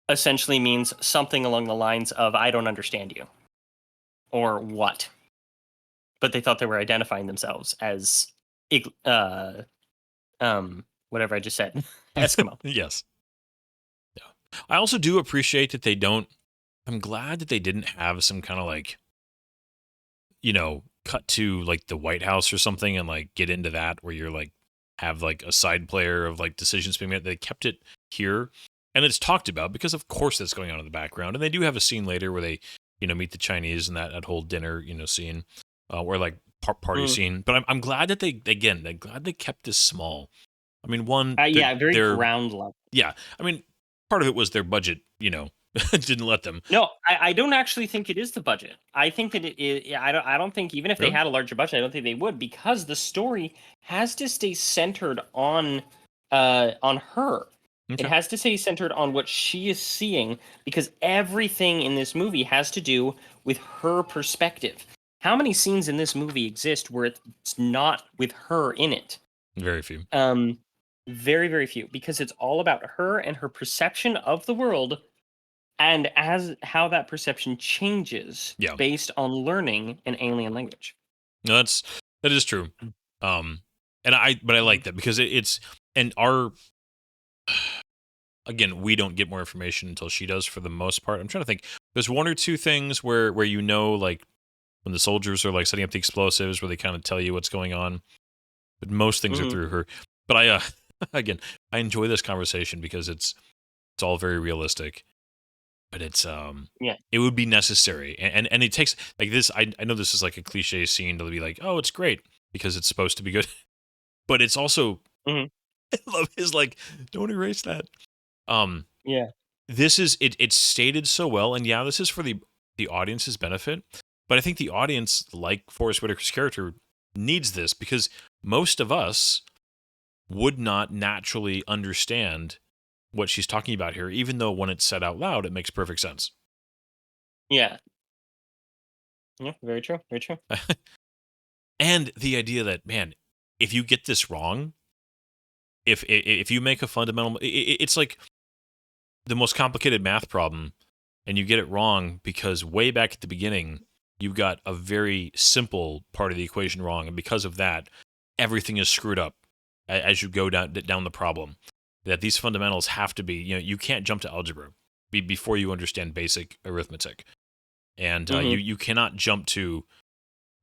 Essentially means something along the lines of "I don't understand you," or what. But they thought they were identifying themselves as whatever I just said, Eskimo. Yes. Yeah. I also do appreciate that they don't. I'm glad that they didn't have some kind of like, cut to like the White House or something and like get into that where you're like have like a side player of like decisions being made. They kept it here, and it's talked about because of course that's going on in the background. And they do have a scene later where they, meet the Chinese and that whole dinner, scene, or like party scene. But I'm glad that they're glad they kept this small. I mean, Very ground level. Yeah, I mean, part of it was their budget, didn't let them. No, I don't actually think it is the budget. I think that I don't think even if they had a larger budget, I don't think they would, because the story has to stay centered on her. Okay. It has to stay centered on what she is seeing, because everything in this movie has to do with her perspective. How many scenes in this movie exist where it's not with her in it? Very few. Very, very few, because it's all about her and her perception of the world, and as how that perception changes based on learning an alien language. No, that is true. But I like that because it's, and again, we don't get more information until she does for the most part. I'm trying to think. There's 1 or 2 things where like when the soldiers are like setting up the explosives, where they kind of tell you what's going on. But most things are through her. But I again, I enjoy this conversation because it's all very realistic. But it's it would be necessary, and it takes like this. I know this is like a cliche scene to be like, oh, it's great because it's supposed to be good, but it's also I love his like, don't erase that. This is it's stated so well, and this is for the audience's benefit, but I think the audience, like Forest Whitaker's character, needs this because most of us would not naturally understand what she's talking about here, even though when it's said out loud, it makes perfect sense. Yeah. Yeah, very true. Very true. And the idea that, man, if you get this wrong, if you make a fundamental, it's like the most complicated math problem, and you get it wrong because way back at the beginning you got a very simple part of the equation wrong, and because of that, everything is screwed up as you go down the problem. That these fundamentals have to be, you can't jump to algebra before you understand basic arithmetic, and you cannot jump to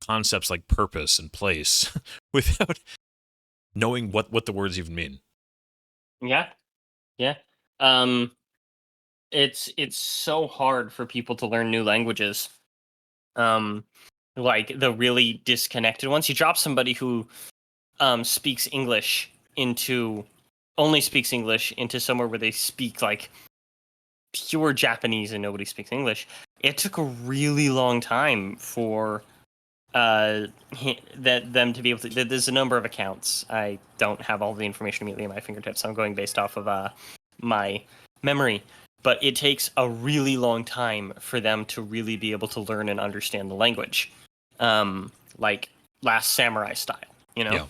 concepts like purpose and place without knowing what the words even mean. Yeah, yeah. Um, it's so hard for people to learn new languages. Like the really disconnected ones. You drop somebody who speaks English into only speaks English into somewhere where they speak like pure Japanese and nobody speaks English. It took a really long time for them to be able to. There's a number of accounts. I don't have all the information immediately at my fingertips. I'm going based off of my memory, but it takes a really long time for them to really be able to learn and understand the language, like Last Samurai style. Yeah.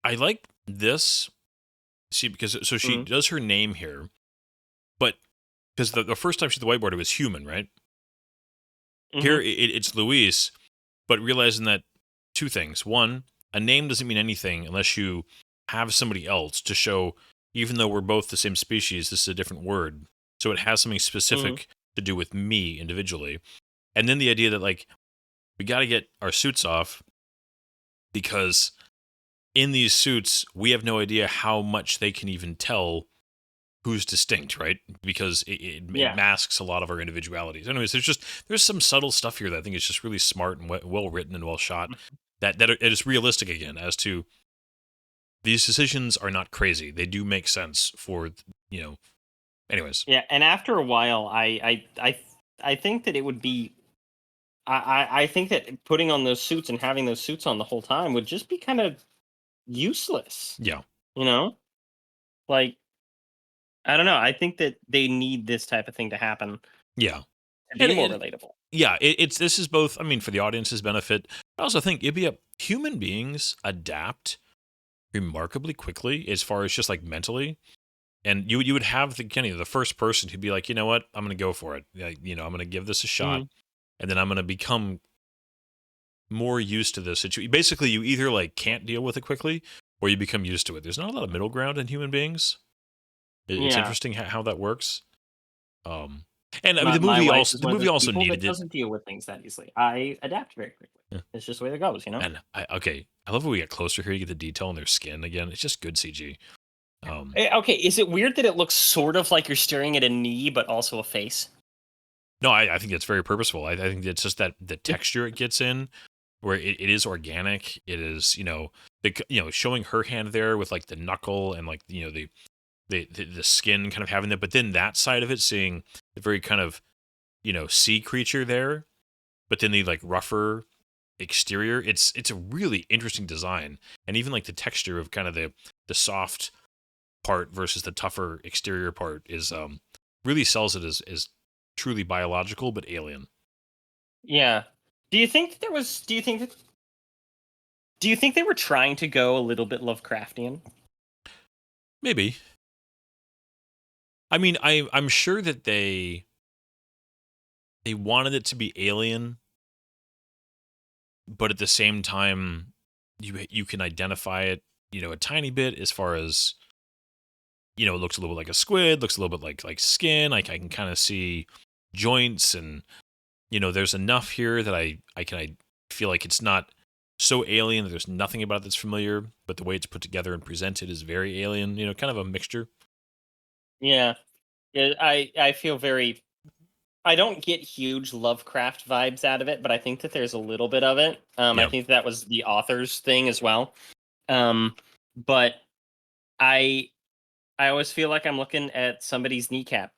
I like this. See, because so she does her name here, but because the first time she's the whiteboard, it was human, right? Here it's Louise, but realizing that two things. One, a name doesn't mean anything unless you have somebody else to show, even though we're both the same species, this is a different word. So it has something specific to do with me individually. And then the idea that, like, we got to get our suits off because in these suits, we have no idea how much they can even tell who's distinct, right? Because it masks a lot of our individualities. Anyways, there's some subtle stuff here that I think is just really smart and well written and well shot. That it is realistic again as to these decisions are not crazy. They do make sense for Anyways. Yeah, and after a while, I think that it would be. I think that putting on those suits and having those suits on the whole time would just be kind of useless. Yeah. Like, I don't know. I think that they need this type of thing to happen. Yeah. To be more relatable. Yeah, this is both, I mean, for the audience's benefit. I also think human beings adapt remarkably quickly as far as just like mentally. And you would have the first person who'd be like, you know what, I'm going to go for it. I'm going to give this a shot. And then I'm going to become more used to this situation. Basically, you either like can't deal with it quickly or you become used to it. There's not a lot of middle ground in human beings. It's interesting how that works. And I mean, the movie also needed it. Doesn't deal with things that easily. I adapt very quickly. Yeah. It's just the way it goes, And I love when we get closer here. You get the detail in their skin again. It's just good CG. Okay, is it weird that it looks sort of like you're staring at a knee, but also a face? No, I think it's very purposeful. I think it's just that the texture it gets in, where it is organic. It is, showing her hand there with like the knuckle and like the skin kind of having that, but then that side of it, seeing the very kind of sea creature there, but then the like rougher exterior. It's a really interesting design, and even like the texture of kind of the soft part versus the tougher exterior part is really sells it as truly biological but alien. Yeah. Do you think they were trying to go a little bit Lovecraftian? Maybe. I mean, I'm sure that they wanted it to be alien, but at the same time, you can identify it, a tiny bit as far as, it looks a little bit like a squid, looks a little bit like skin. Like I can kind of see joints, and there's enough here that I feel like it's not so alien that there's nothing about it that's familiar, but the way it's put together and presented is very alien. Kind of a mixture. Yeah, I feel very. I don't get huge Lovecraft vibes out of it, but I think that there's a little bit of it. I think that was the author's thing as well. But I always feel like I'm looking at somebody's kneecap.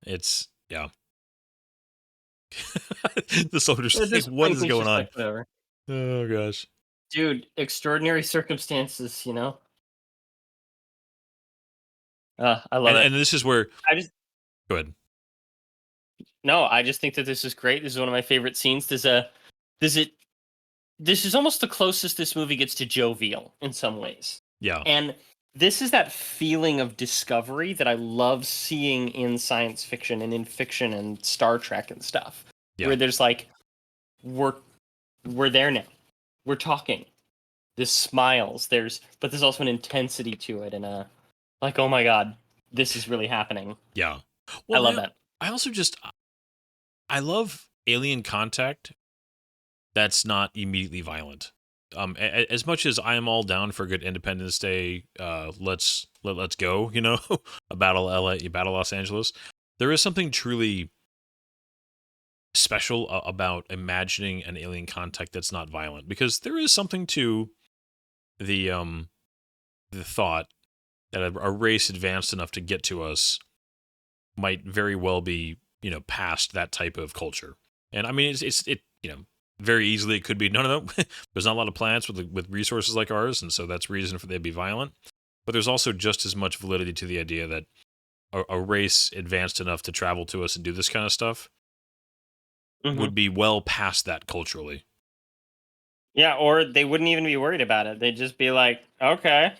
It's the soldiers like, what is going on? Like, oh gosh, dude, extraordinary circumstances, I love it. And this is where Go ahead. No, I just think that this is great. This is one of my favorite scenes. Does it this is almost the closest this movie gets to jovial in some ways. Yeah. And this is that feeling of discovery that I love seeing in science fiction and in fiction and Star Trek and stuff. Yeah. Where there's like we're there now. We're talking. There's smiles. But there's also an intensity to it and a like, oh my god, this is really happening. Yeah. I love that. I also just I love Alien Contact that's not immediately violent. As much as I am all down for a good Independence Day, let's go, you know, a battle Los Angeles. There is something truly special about imagining an alien contact that's not violent, because there is something to the thought that a race advanced enough to get to us might very well be, you know, past that type of culture. And I mean, it you know, very easily it could be no. There's not a lot of planets with resources like ours, and so that's reason for they to be violent. But there's also just as much validity to the idea that a race advanced enough to travel to us and do this kind of stuff would be well past that culturally. Yeah, or they wouldn't even be worried about it. They'd just be like, okay,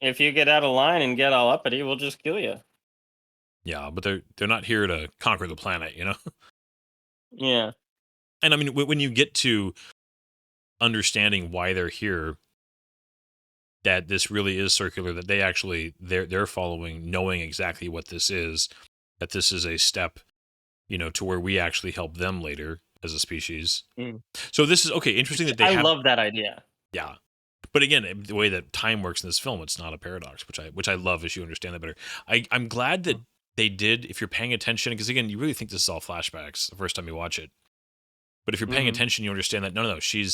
if you get out of line and get all uppity, we'll just kill you. Yeah, but they're not here to conquer the planet, you know? Yeah. And I mean, when you get to understanding why they're here, that this really is circular, that they actually they're following, knowing exactly what this is, that this is a step, you know, to where we actually help them later as a species. So this is okay. Interesting that I love that idea. Yeah, but again, the way that time works in this film, it's not a paradox, which I love as you understand that better. I'm glad that they did. If you're paying attention, because again, you really think this is all flashbacks the first time you watch it. But if you're paying attention, you understand that no, she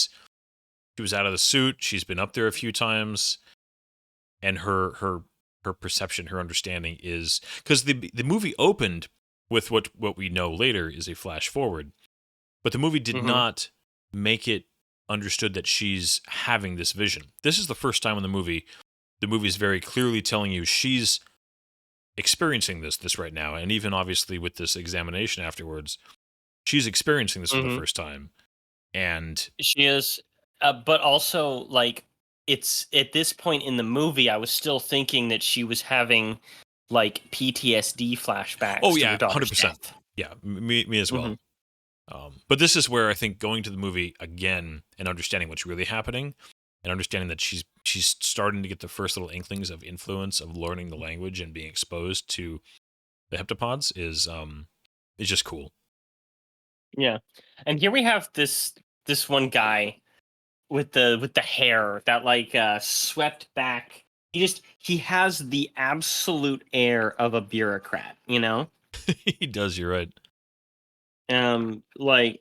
was out of the suit. She's been up there a few times, and her perception, her understanding is because the movie opened with what we know later is a flash forward, but the movie did not make it understood that she's having this vision. This is the first time in the movie is very clearly telling you she's experiencing this right now, and even obviously with this examination afterwards, she's experiencing this for the first time. And she is, but also like it's at this point in the movie, I was still thinking that she was having like PTSD flashbacks. Oh to yeah, her daughter's 100%. death. Yeah, me as well. But this is where I think going to the movie again and understanding what's really happening, and understanding that she's starting to get the first little inklings of influence of learning the language and being exposed to the heptapods is just cool. Yeah, and here we have this one guy with the hair that like swept back. He has the absolute air of a bureaucrat, you know? He does, you're right. Like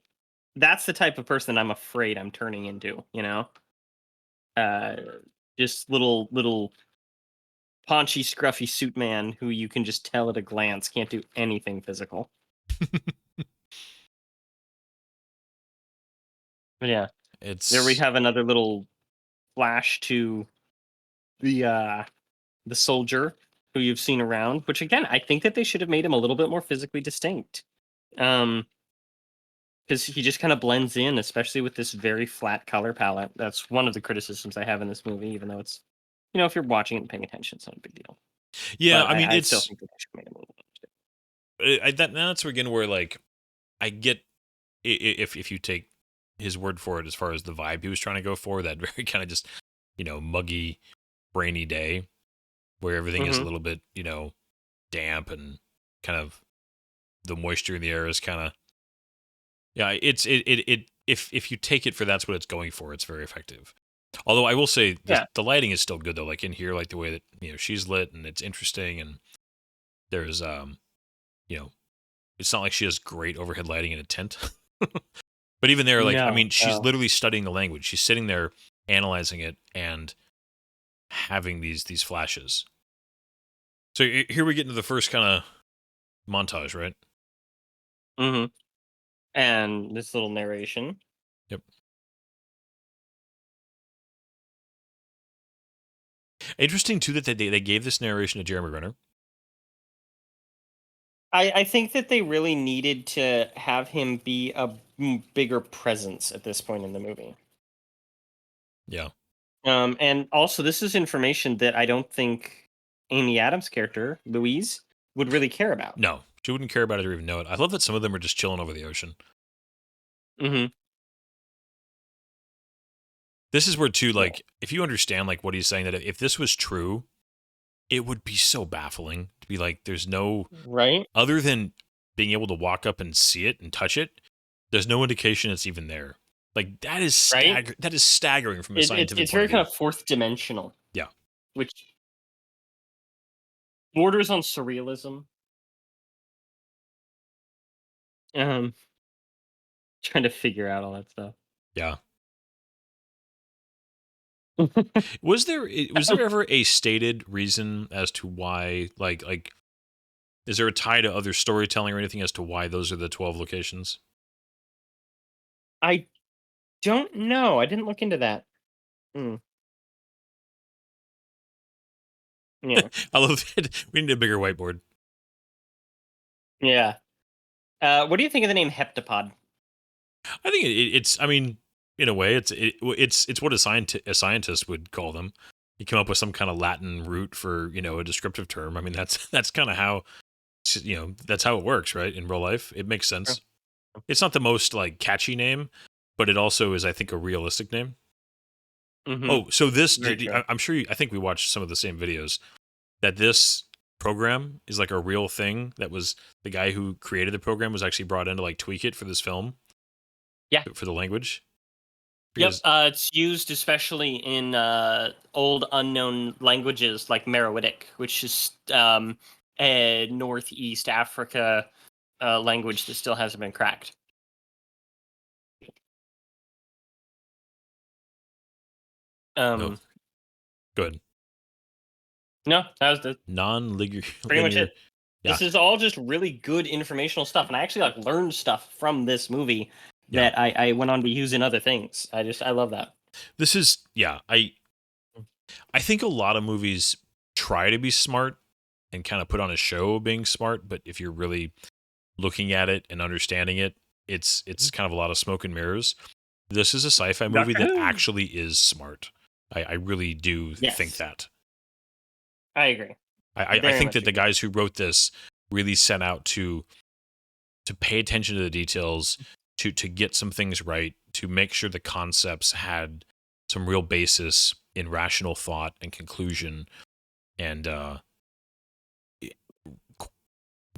that's the type of person I'm afraid I'm turning into, you know? Just little paunchy, scruffy suit man who you can just tell at a glance can't do anything physical. But yeah, there we have another little flash to the soldier who you've seen around. Which again, I think that they should have made him a little bit more physically distinct, because he just kind of blends in, especially with this very flat color palette. That's one of the criticisms I have in this movie, even though it's, you know, if you're watching it and paying attention, it's not a big deal. Yeah, But I mean, I it's still think that they should have made him a little bit. that's again where like I get if you take his word for it as far as the vibe he was trying to go for, that very kind of just, you know, muggy, rainy day where everything is a little bit, you know, damp and kind of the moisture in the air is kind of, yeah, if you take it for that's what it's going for, it's very effective. Although I will say the lighting is still good though, like in here, like the way that, you know, she's lit and it's interesting, and there's you know, it's not like she has great overhead lighting in a tent. But even there, like, I mean, she's literally studying the language. She's sitting there analyzing it and having these flashes. So here we get into the first kind of montage, right? And this little narration. Yep. Interesting too that they gave this narration to Jeremy Renner. I think that they really needed to have him be a bigger presence at this point in the movie. Yeah. And also, this is information that I don't think Amy Adams' character, Louise, would really care about. No, she wouldn't care about it or even know it. I love that some of them are just chilling over the ocean. Mm-hmm. This is where, too, like, if you understand, like, what he's saying, that if this was true, it would be so baffling to be like, there's no, Right? other than being able to walk up and see it and touch it, there's no indication it's even there. Like, that is Right? that is staggering from a scientific It's point very of view. kind of fourth dimensional. Yeah. Which borders on surrealism. Um, Trying to figure out all that stuff. Yeah. Was there ever a stated reason as to why, like is there a tie to other storytelling or anything as to why those are the 12 locations? I don't know. I didn't look into that. Mm. Yeah. I love it. We need a bigger whiteboard. Yeah. What do you think of the name Heptapod? I think it's. I mean, in a way, it's what a scientist would call them. You come up with some kind of Latin root for a descriptive term. I mean, that's kind of how that's how it works, right? In real life, it makes sense. It's not the most like catchy name, but it also is, I think, a realistic name. Mm-hmm. Oh, so Very true. I'm sure I think we watched some of the same videos. That this program is like a real thing. That was the guy who created the program was actually brought in to like tweak it for this film. Yeah. For the language. Yep. Because, It's used especially in old unknown languages like Meroitic, which is a Northeast Africa language that still hasn't been cracked. no. Good. No, that was Non-linear. pretty much it. Yeah. This is all just really good informational stuff, and I actually like learned stuff from this movie Yeah. that I went on to use in other things. I love that. This is I think a lot of movies try to be smart and kind of put on a show of being smart, but if you're really looking at it and understanding it, it's kind of a lot of smoke and mirrors. This is a sci-fi movie Doctor that Who. actually is smart. I really do Yes. think that. I agree. I Very think much that the agree. guys who wrote this really set out to pay attention to the details, to get some things right, to make sure the concepts had some real basis in rational thought and conclusion, and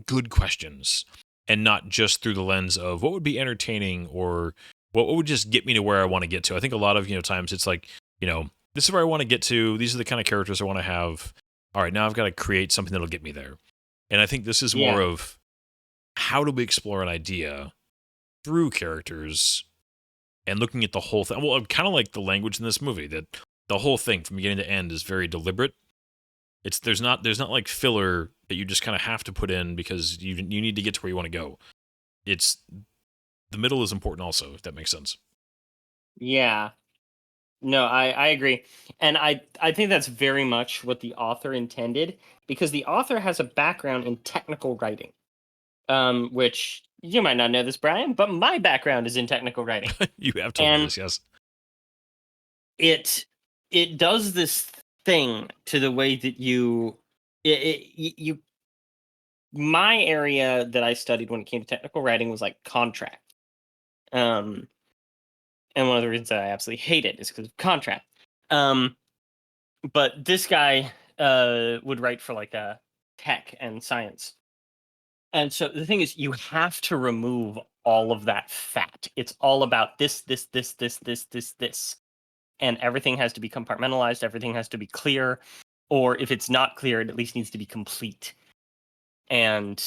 good questions, and not just through the lens of what would be entertaining or what would just get me to where I want to get to. I think a lot of times it's like, this is where I want to get to. These are the kind of characters I want to have. All right, now I've got to create something that'll get me there. And I think this is more of how do we explore an idea through characters and looking at the whole thing. Well, kind of like the language in this movie, that the whole thing from beginning to end is very deliberate. There's not like filler that you just kind of have to put in because you need to get to where you want to go. It's the middle is important also, if that makes sense. Yeah. No, I agree. And I think that's very much what the author intended, because the author has a background in technical writing. Which you might not know this, Brian, but my background is in technical writing. You have told me this, yes. It does this thing to the way that you my area that I studied when it came to technical writing was like contract. And one of the reasons that I absolutely hate it is because of contract. But this guy would write for like tech and science. And so the thing is, you have to remove all of that fat. It's all about this. And everything has to be compartmentalized. Everything has to be clear. Or if it's not clear, it at least needs to be complete. And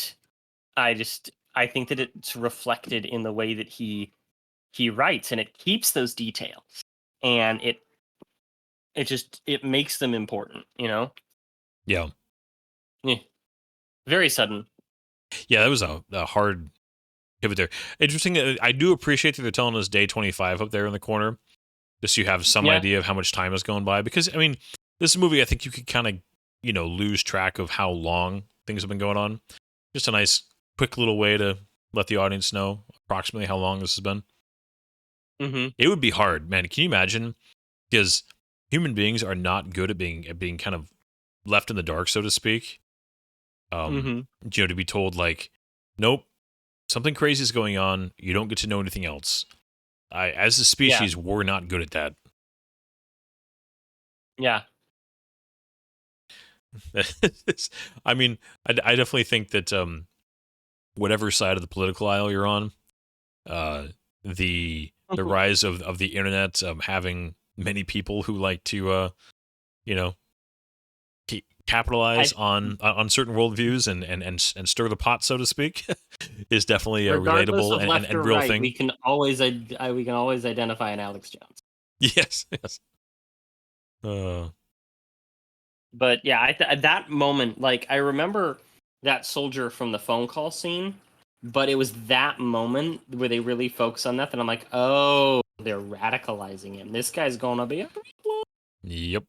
I think that it's reflected in the way that he writes, and it keeps those details. And it makes them important, Yeah. Yeah. Very sudden. Yeah, that was a hard pivot there. Interesting. I do appreciate that they're telling us day 25 up there in the corner, just so you have some idea of how much time has gone by. Because, I mean, this is a movie I think you could kind of, lose track of how long things have been going on. Just a nice quick little way to let the audience know approximately how long this has been? Mm-hmm. It would be hard, man. Can you imagine? Because human beings are not good at being kind of left in the dark, so to speak. Mm-hmm. To be told like, nope, something crazy is going on. You don't get to know anything else. As a species, we're not good at that. Yeah. I mean, I definitely think that whatever side of the political aisle you're on, the rise of the internet, having many people who like to you know capitalize on certain worldviews and stir the pot, so to speak, is definitely a Regardless relatable of left and or real right, thing. we can always identify an Alex Jones. Yes, yes. But yeah, that moment, like I remember that soldier from the phone call scene, but it was that moment where they really focus on that I'm like, oh, they're radicalizing him. This guy's gonna be a problem. Yep.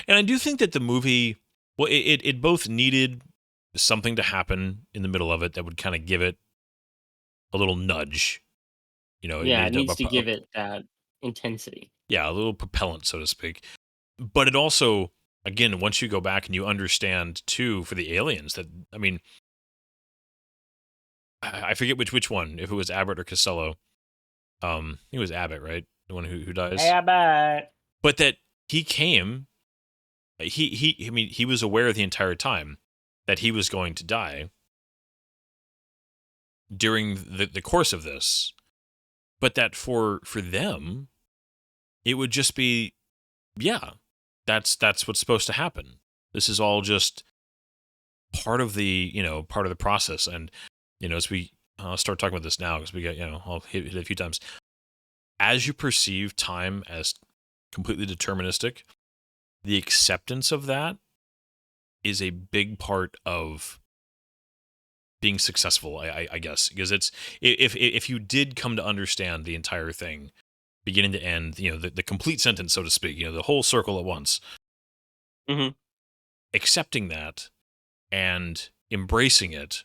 And I do think that the movie, well, it both needed something to happen in the middle of it that would kind of give it a little nudge. It Yeah, it needed needs to give it that intensity. a little propellant, so to speak. But it also, again, once you go back and you understand too, for the aliens, that I mean, I forget which one, if it was Abbott or Costello. I think it was Abbott, right? The one who dies. Abbott. But that he came, I mean, he was aware the entire time that he was going to die during the course of this, but that for them, it would just be, yeah, that's what's supposed to happen. This is all just part of the part of the process. And as we start talking about this now, because we got I'll hit it a few times. As you perceive time as completely deterministic, the acceptance of that is a big part of being successful, I guess, because it's if you did come to understand the entire thing, beginning to end, the complete sentence, so to speak, the whole circle at once, Mm-hmm. accepting that and embracing it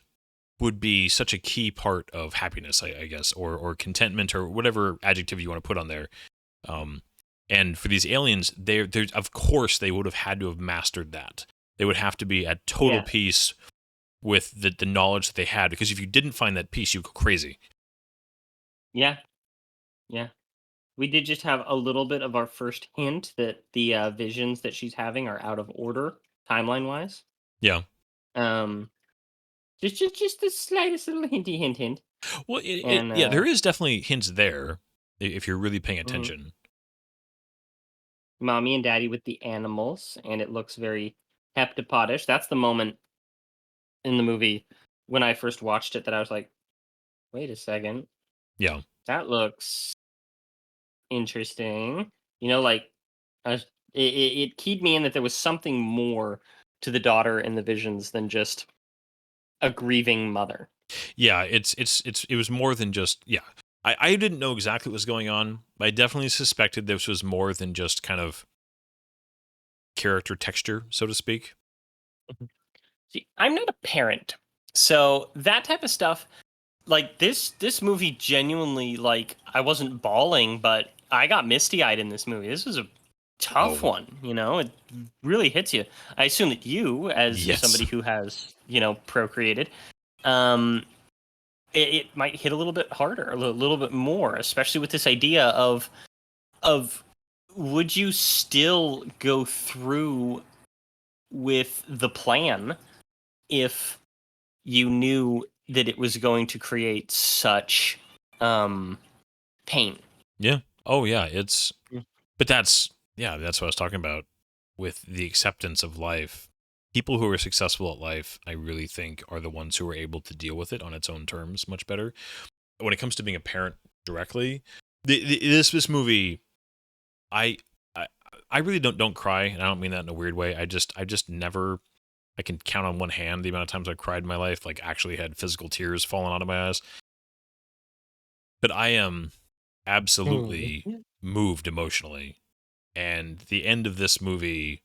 would be such a key part of happiness, I guess, or contentment, or whatever adjective you want to put on there. And for these aliens, they're of course they would have had to have mastered that. They would have to be at total peace with the knowledge that they had, because if you didn't find that peace, you go crazy. Yeah. Yeah. We did just have a little bit of our first hint that the visions that she's having are out of order timeline wise. Yeah. Just the slightest little hint. Well, And there is definitely hints there if you're really paying Mhm. attention. Mommy and Daddy with the animals, and it looks very heptapodish. That's the moment in the movie when I first watched it that I was like, wait a second, Yeah. that looks interesting. Like it keyed me in that there was something more to the daughter in the visions than just a grieving mother. Yeah, it was more than just, yeah. I didn't know exactly what was going on, but I definitely suspected this was more than just kind of character texture, so to speak. See, I'm not a parent, so that type of stuff, like this movie genuinely, like I wasn't bawling, but I got misty eyed in this movie. This was a tough one, it really hits you. I assume that you, as Yes. somebody who has procreated, it might hit a little bit harder, a little bit more, especially with this idea of would you still go through with the plan if you knew that it was going to create such pain? Yeah. Oh yeah, Mm. but that's what I was talking about with the acceptance of life. People who are successful at life, I really think, are the ones who are able to deal with it on its own terms much better. When it comes to being a parent directly, this movie, I really don't cry, and I don't mean that in a weird way. I just never. I can count on one hand the amount of times I've cried in my life, like actually had physical tears falling out of my eyes. But I am absolutely moved emotionally, and the end of this movie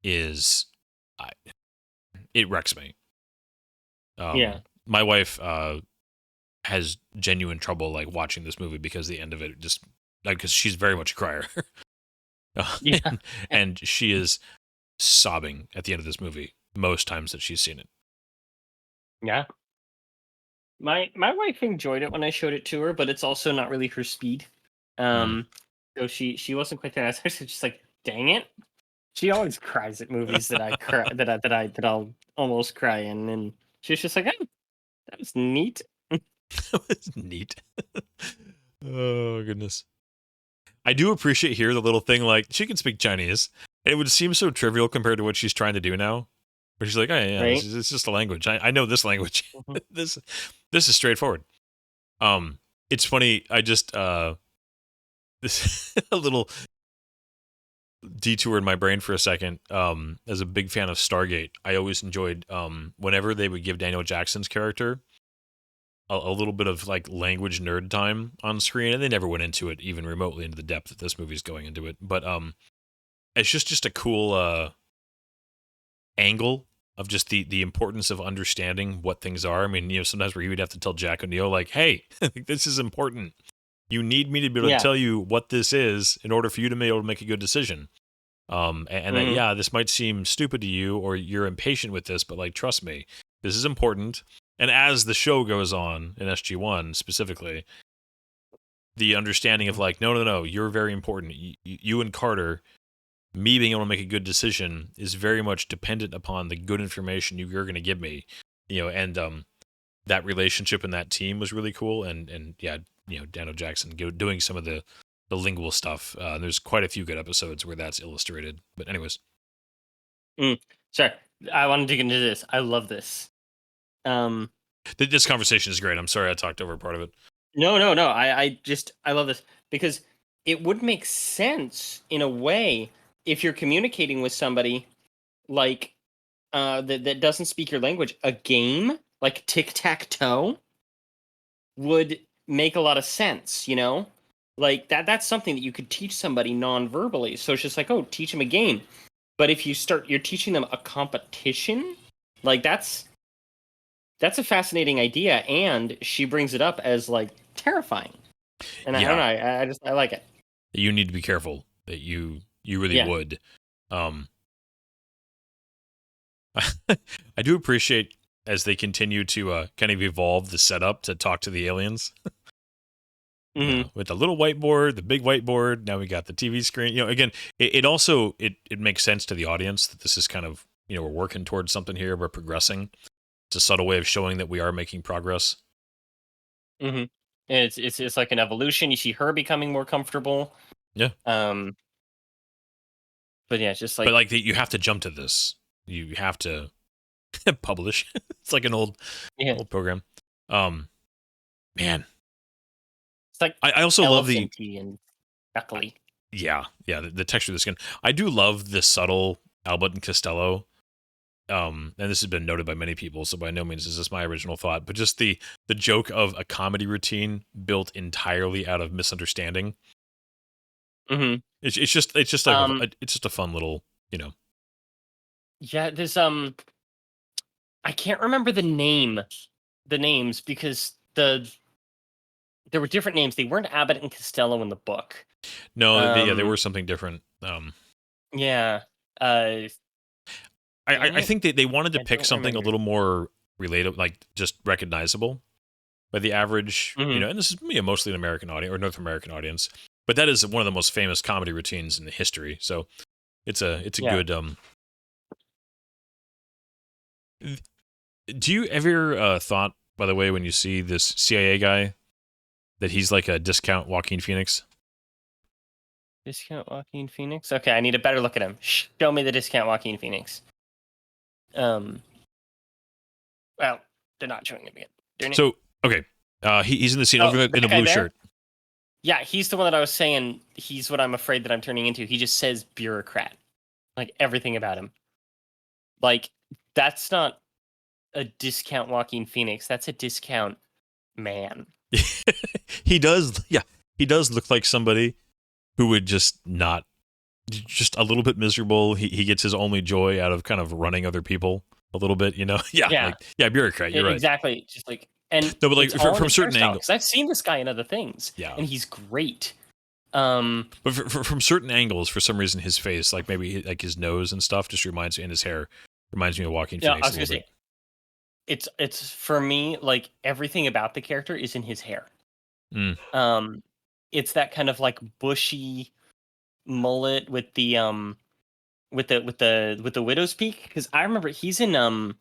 is, it wrecks me. Yeah. my wife has genuine trouble like watching this movie because the end of it just like because she's very much a crier. Yeah. And she is sobbing at the end of this movie most times that she's seen it. Yeah. My wife enjoyed it when I showed it to her, but it's also not really her speed. So she wasn't quite there. So she's just like, dang it. She always cries at movies that I cry that I'll almost cry in, and she's just like, oh, that was neat. It's neat. Oh goodness. I do appreciate here the little thing like she can speak Chinese. It would seem so trivial compared to what she's trying to do now. Where she's like, oh yeah, Right? it's just a language. I know this language. Mhm. this is straightforward. It's funny. I just this a little detour in my brain for a second. As a big fan of Stargate, I always enjoyed whenever they would give Daniel Jackson's character a little bit of like language nerd time on screen, and they never went into it even remotely into the depth that this movie's going into it. But it's just a cool angle of just the importance of understanding what things are. I mean, you know, sometimes where he would have to tell Jack O'Neill like, "Hey, this is important. You need me to be able Yeah. to tell you what this is in order for you to be able to make a good decision." And that, Mhm. yeah, this might seem stupid to you or you're impatient with this, but like, trust me, this is important. And as the show goes on in SG1 specifically, the understanding of like, no, you're very important. You and Carter, me being able to make a good decision is very much dependent upon the good information you're going to give me, you know, and that relationship and that team was really cool. And yeah, you know, Daniel Jackson doing some of the lingual stuff. There's quite a few good episodes where that's illustrated. But anyways, Sorry, I want to dig into this. I love this. this conversation is great. I'm sorry I talked over part of it. No. I love this because it would make sense in a way if you're communicating with somebody like that doesn't speak your language. A game like tic-tac-toe would make a lot of sense, you know? Like that's something that you could teach somebody non-verbally. So it's just like, oh, teach them a game. But if you're teaching them a competition, like that's a fascinating idea, and she brings it up as like terrifying. And I don't know, I like it. You need to be careful that you really Yeah. would. I do appreciate as they continue to kind of evolve the setup to talk to the aliens. Mhm. With the little whiteboard, the big whiteboard, now we got the TV screen. You know, again, it also it makes sense to the audience that this is kind of, you know, we're working towards something here, we're progressing. It's a subtle way of showing that we are making progress. Mhm. It's like an evolution. You see her becoming more comfortable. Yeah. But yeah, it's just like, But like you have to jump to this. You have to publish. It's like an old program. Man, it's like I also love the elephanty and knuckly. yeah the texture of the skin. I do love the subtle Albert and Costello. And this has been noted by many people, so by no means is this my original thought, but just the joke of a comedy routine built entirely out of misunderstanding. Mm-hmm. It's just like it's just a fun little, you know. Yeah, there's I can't remember the names because there were different names. They weren't Abbott and Costello in the book. No, they were something different. Yeah. I think they wanted to I pick don't something remember. a little more relatable, like just recognizable by the average, you know, and this is mostly an American audience or North American audience, but that is one of the most famous comedy routines in history. So it's a good. Do you ever thought, by the way, when you see this CIA guy, that he's like a discount Joaquin Phoenix? Discount Joaquin Phoenix? Okay, I need a better look at him. Show me the discount Joaquin Phoenix. Well, they're not showing him again. So, okay. He's in the scene over in the blue shirt. Yeah, he's the one that I was saying. He's what I'm afraid that I'm turning into. He just says bureaucrat. Like, everything about him. Like, that's not a discount Joaquin Phoenix. That's a discount man. He does look like somebody who would just a little bit miserable. He gets his only joy out of kind of running other people a little bit, you know? Yeah, Yeah. like bureaucrat. You're right. Exactly. Just like, and No, but like it's all in from his certain hairstyle angles, because I've seen this guy in other things, yeah. and he's great. But from certain angles, for some reason, his face, like maybe like his nose and stuff, just reminds me, and his hair reminds me of Joaquin Yeah, Phoenix I was a gonna little say, it's for me like everything about the character is in his hair. bit. It's that kind of like bushy mullet with the with the widow's peak, because I remember he's in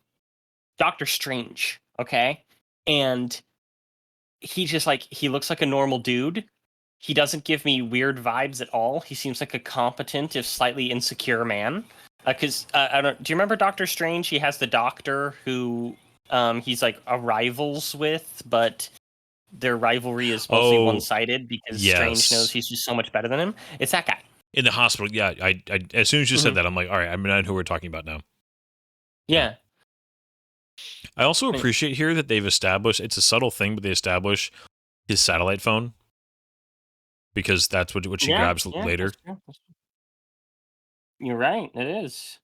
Doctor Strange, okay, and he just like he looks like a normal dude. He doesn't give me weird vibes at all. He seems like a competent, if slightly insecure man. Because I don't. Do you remember Doctor Strange? He has the Doctor who he's like a rivals with, but their rivalry is mostly Oh, one-sided because Strange knows yes. he's just so much better than him. It's that guy. In the hospital, yeah. I as soon as you said Mhm. that, I'm like, all right, I know who we're talking about now. Yeah. I also Right. appreciate here that they've established, it's a subtle thing, but they establish his satellite phone because that's what she grabs later. That's true. That's true. You're right. It is.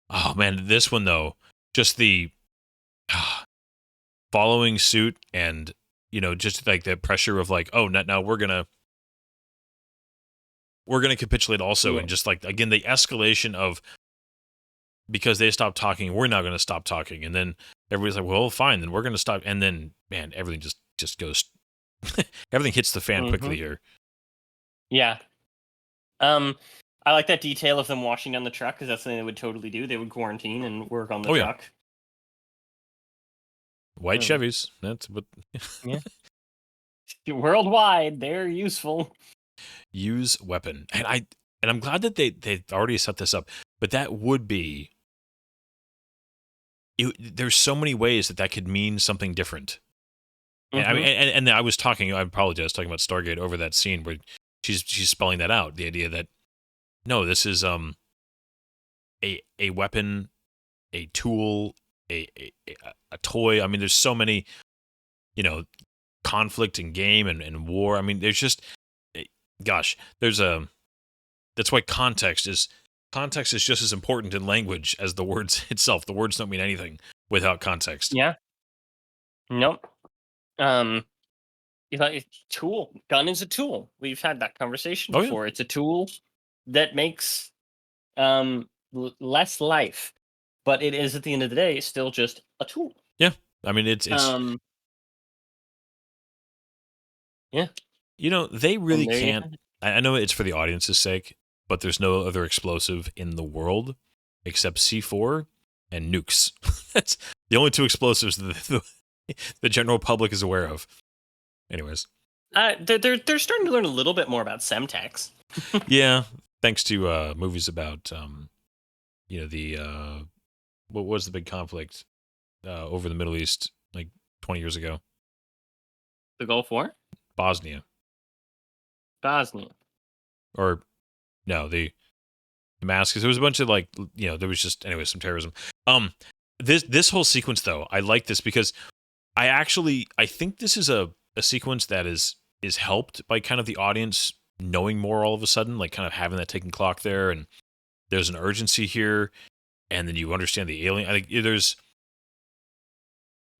Oh man, this one though, just the following suit and just like the pressure of like, oh, now we're gonna capitulate also, Yeah. and just like again the escalation of because they stopped talking, we're now gonna stop talking, and then everybody's like, well, fine, then we're gonna stop, and then man, everything just goes, everything hits the fan quickly here. Yeah. I like that detail of them washing down the truck because that's something they would totally do. They would quarantine and work on the Oh, yeah. truck. White Hmm. Chevys, that's what. Worldwide, they're useful. Use weapon, and I'm glad that they already set this up, but that would be. There's so many ways that could mean something different. And I mean, and I was talking. I apologize, talking about Stargate over that scene where she's spelling that out. The idea that no, this is a weapon, a tool, a toy. I mean, there's so many, conflict and game and war. I mean, there's just, gosh, there's that's why context is just as important in language as the words itself. The words don't mean anything without context. Yeah. Nope. Tool. Gun is a tool. We've had that conversation before. It's a tool that makes less life, but it is at the end of the day still just a tool. Yeah, I mean it's yeah. They really can't. I know it's for the audience's sake, but there's no other explosive in the world except C4 and nukes. That's the only two explosives that the general public is aware of. Anyways, they're starting to learn a little bit more about Semtex. Yeah, thanks to movies about the what was the big conflict over the Middle East like 20 years ago? The Gulf War? Bosnia. Or no, the Damascus. There was a bunch of like, there was just anyway some terrorism. This whole sequence though, I like this because I think this is a sequence that is helped by kind of the audience knowing more all of a sudden, like kind of having that ticking clock there, and there's an urgency here, and then you understand the alien. I think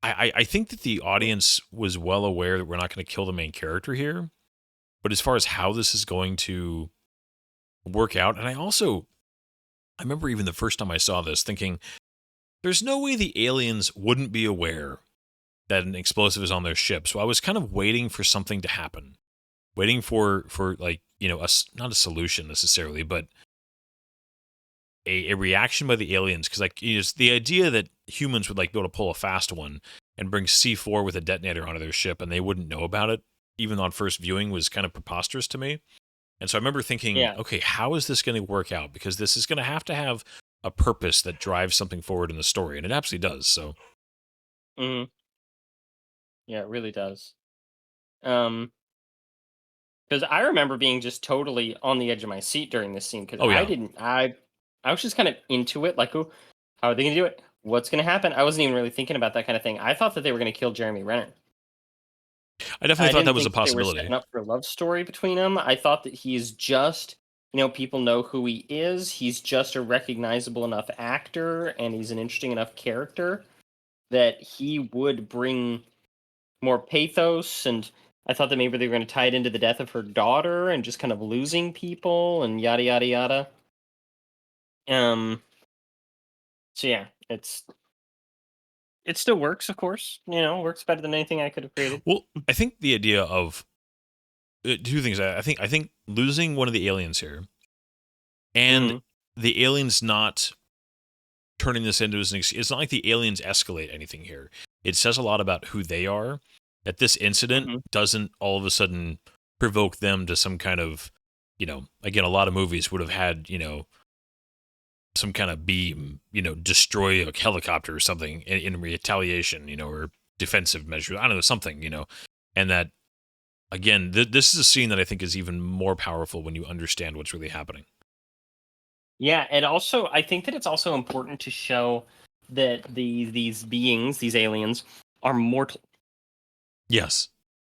I think that the audience was well aware that we're not going to kill the main character here, but as far as how this is going to work out, and I remember even the first time I saw this thinking, there's no way the aliens wouldn't be aware that an explosive is on their ship. So I was kind of waiting for something to happen, waiting for like, not a solution necessarily, but a reaction by the aliens. Because like, it's the idea that humans would like be able to pull a fast one and bring C4 with a detonator onto their ship and they wouldn't know about it, even on first viewing, was kind of preposterous to me. And so I remember thinking, okay, how is this going to work out? Because this is going to have a purpose that drives something forward in the story, and it absolutely does. So, yeah, it really does. Because I remember being just totally on the edge of my seat during this scene because I was just kind of into it, like, oh, how are they going to do it? What's going to happen? I wasn't even really thinking about that kind of thing. I thought that they were going to kill Jeremy Renner. I definitely thought that was a possibility. They were setting up for a love story between them. I thought that he is just people know who he is. He's just a recognizable enough actor, and he's an interesting enough character that he would bring more pathos. And I thought that maybe they were going to tie it into the death of her daughter and just kind of losing people and yada yada yada. So yeah, it still works, of course. Works better than anything I could have created. Well, I think the idea of two things. I think losing one of the aliens here, and the aliens not turning this into it's not like the aliens escalate anything here. It says a lot about who they are. That this incident doesn't all of a sudden provoke them to some kind of, again, a lot of movies would have had, some kind of beam, destroy a helicopter or something in retaliation, or defensive measure. I don't know, something, and that, again, this is a scene that I think is even more powerful when you understand what's really happening. Yeah, and also I think that it's also important to show that these beings, these aliens, are mortal. Yes.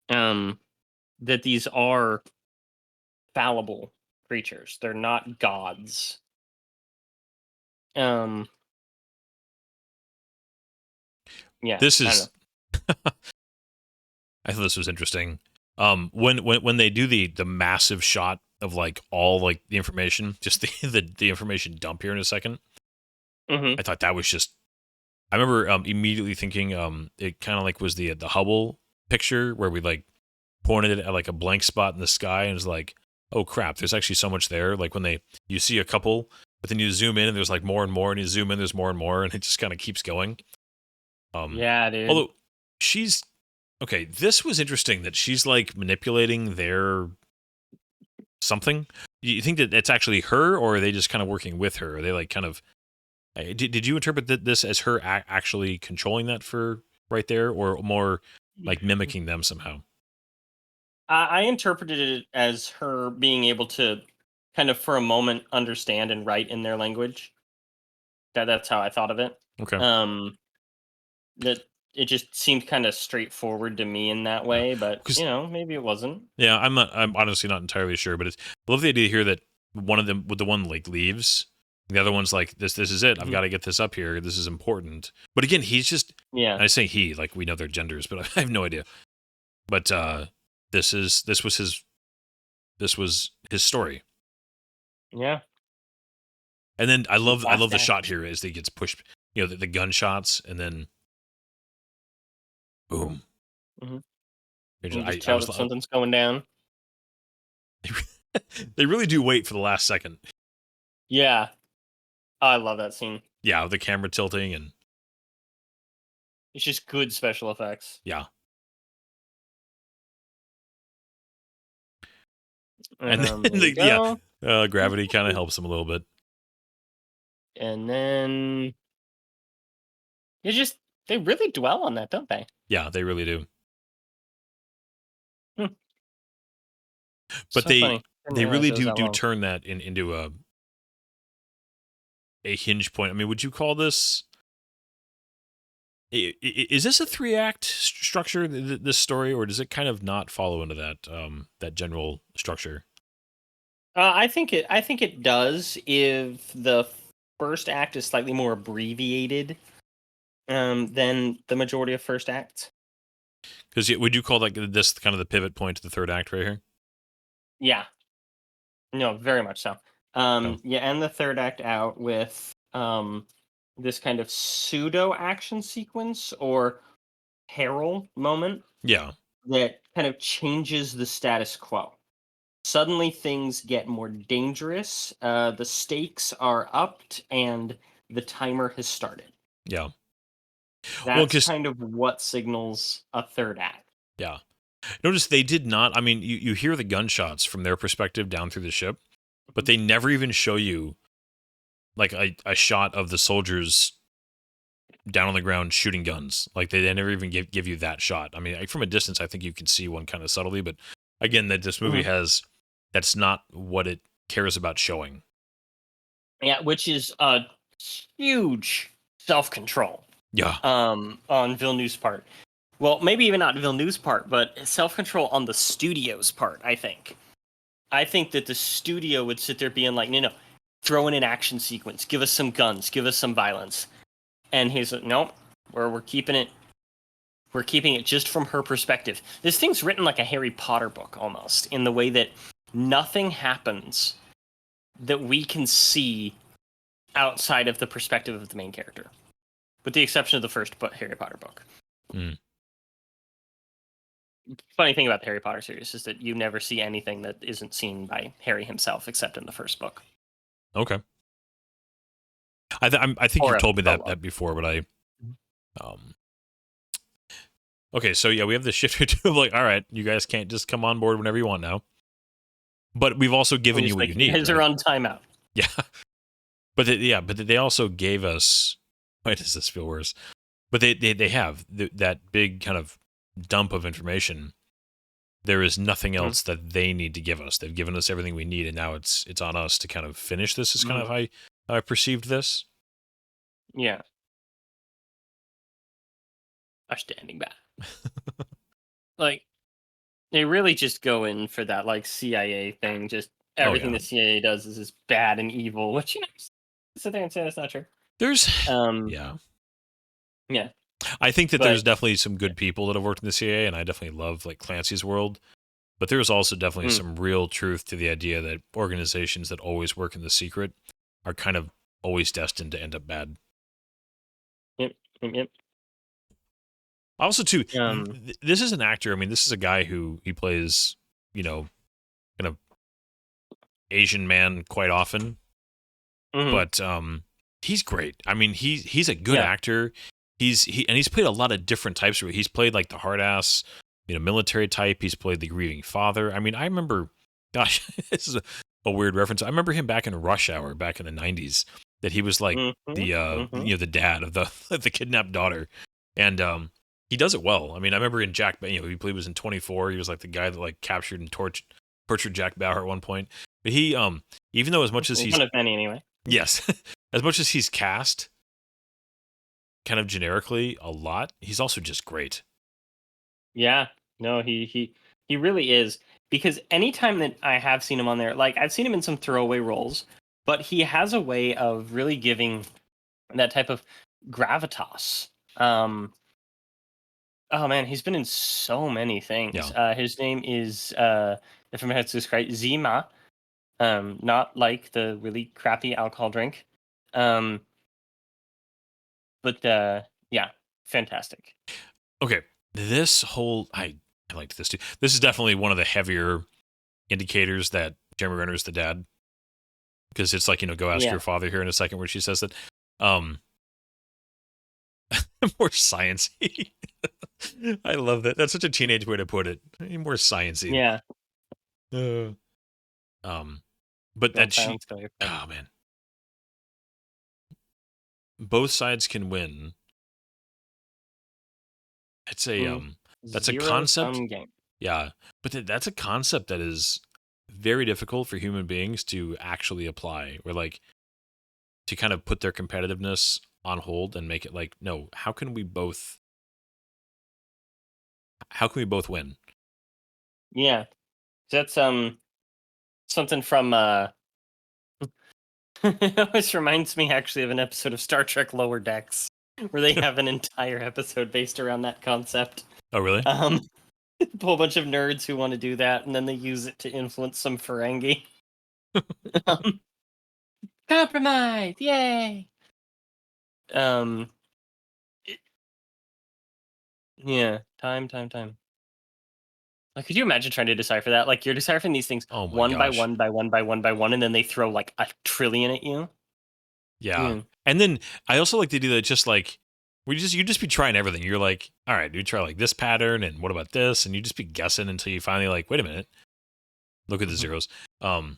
That these are fallible creatures. They're not gods. Yeah. This is I thought this was interesting. When they do the massive shot of like all like the information, just the information dump here in a second. I thought that was just. I remember immediately thinking it kind of like was the Hubble picture where we like pointed it at like a blank spot in the sky and was like, oh crap, there's actually so much there. Like when you see a couple, but then you zoom in and there's like more and more, and you zoom in, there's more and more, and it just kind of keeps going. Yeah, dude. Although she's okay, this was interesting that she's like manipulating their something. You think that it's actually her, or are they just kind of working with her? Are they like kind of? Did you interpret this as her actually controlling that for right there, or more like mimicking them somehow? I interpreted it as her being able to kind of for a moment understand and write in their language. That's how I thought of it. Okay. That it just seemed kind of straightforward to me in that way, but maybe it wasn't. Yeah, I'm honestly not entirely sure, but I love the idea here that one of them, with the one like leaves, the other one's like, this is it. I've got to get this up here. This is important. But again, he's just, I say he, like we know their genders, but I have no idea. But this was his story. Yeah. And then I love the shot here as he gets pushed, the gunshots, and then boom. You just tell that something's going down. They really do wait for the last second. Yeah. I love that scene. Yeah, the camera tilting, and it's just good special effects. Yeah. And then gravity kind of helps him a little bit. And then they really dwell on that, don't they? Yeah, they really do. But So they really do long. turn that into a hinge point. I mean, would you call this? Is this a 3-act structure, this story, or does it kind of not follow into that general structure? I think it does. If the first act is slightly more abbreviated than the majority of first acts. Because would you call like this kind of the pivot point to the third act right here? Yeah. No, very much so. Yeah, and the third act out with this kind of pseudo action sequence or peril moment. Yeah. That kind of changes the status quo. Suddenly things get more dangerous. The stakes are upped, and the timer has started. Yeah. That's kind of what signals a third act. Yeah. Notice they did not. I mean, you hear the gunshots from their perspective down through the ship, but they never even show you like a shot of the soldiers down on the ground shooting guns. Like they never even give you that shot. I mean, from a distance, I think you can see one kind of subtly, but again, that this movie has, that's not what it cares about showing. Yeah, which is a huge self-control. Yeah. On Villeneuve's part. Well, maybe even not Villeneuve's part, but self-control on the studio's part, I think. I think that the studio would sit there being like, no, throw in an action sequence, give us some guns, give us some violence, and he's like, nope, we're keeping it. We're keeping it just from her perspective. This thing's written like a Harry Potter book almost, in the way that nothing happens that we can see outside of the perspective of the main character, with the exception of the first Harry Potter book. Mm. Funny thing about the Harry Potter series is that you never see anything that isn't seen by Harry himself, except in the first book. Okay. I think you've told me that before, but okay, so yeah, we have this shift to like, all right, you guys can't just come on board whenever you want now. But we've also given you what you need. You guys are on timeout. Yeah. But they also gave us, why does this feel worse? But they have that big kind of dump of information. There is nothing else that they need to give us. They've given us everything we need, and now it's on us to kind of finish this. Is kind of how I perceived this. Yeah. I'm standing back. Like, they really just go in for that, like, CIA thing. Just everything the CIA does is just bad and evil, which, sit there and say that's not true. There's, yeah. I think that there's definitely some good people that have worked in the CIA, and I definitely love, like, Clancy's world. But there's also definitely some real truth to the idea that organizations that always work in the secret are kind of always destined to end up bad. Yep. Also, too, this is an actor. I mean, this is a guy who he plays, kind of Asian man quite often. But he's great. I mean, he's a good actor. He's played a lot of different types. He's played like the hard ass, military type. He's played the grieving father. I mean, I remember, gosh, this is a weird reference. I remember him back in Rush Hour back in the 90s. That he was like the dad of the kidnapped daughter, and he does it well. I mean, I remember in Jack, he was in 24. He was like the guy that like captured and tortured Jack Bauer at one point. But he, even though as much as he's one of many anyway. Yes, as much as he's cast kind of generically a lot, he's also just great. Yeah, no, he really is, because anytime that I have seen him on there, like I've seen him in some throwaway roles, but he has a way of really giving that type of gravitas. Oh man, he's been in so many things. Yeah. His name is, if I'm going to describe, Zima. Not like the really crappy alcohol drink. But yeah, fantastic. Okay, this whole I liked this too. This is definitely one of the heavier indicators that Jeremy Renner is the dad, because it's like, go ask your father here in a second, where she says that more sciencey. I love that. That's such a teenage way to put it. More sciencey. Yeah. But that she, oh man, both sides can win. It's a that's a concept. Game. Yeah, but that's a concept that is very difficult for human beings to actually apply, or like to kind of put their competitiveness on hold and make it like, no, how can we both win? Yeah, that's something from it always reminds me actually of an episode of Star Trek Lower Decks, where they have an entire episode based around that concept. Oh, really? A whole bunch of nerds who want to do that, and then they use it to influence some Ferengi. Compromise, yay! Yeah, time. Like, could you imagine trying to decipher that? Like, you're deciphering these things one by one, and then they throw like a trillion at you. Yeah. And then I also like to do that, just like you just be trying everything. You're like, all right, you try like this pattern, and what about this? And you just be guessing until you finally like, wait a minute, look at the zeros. I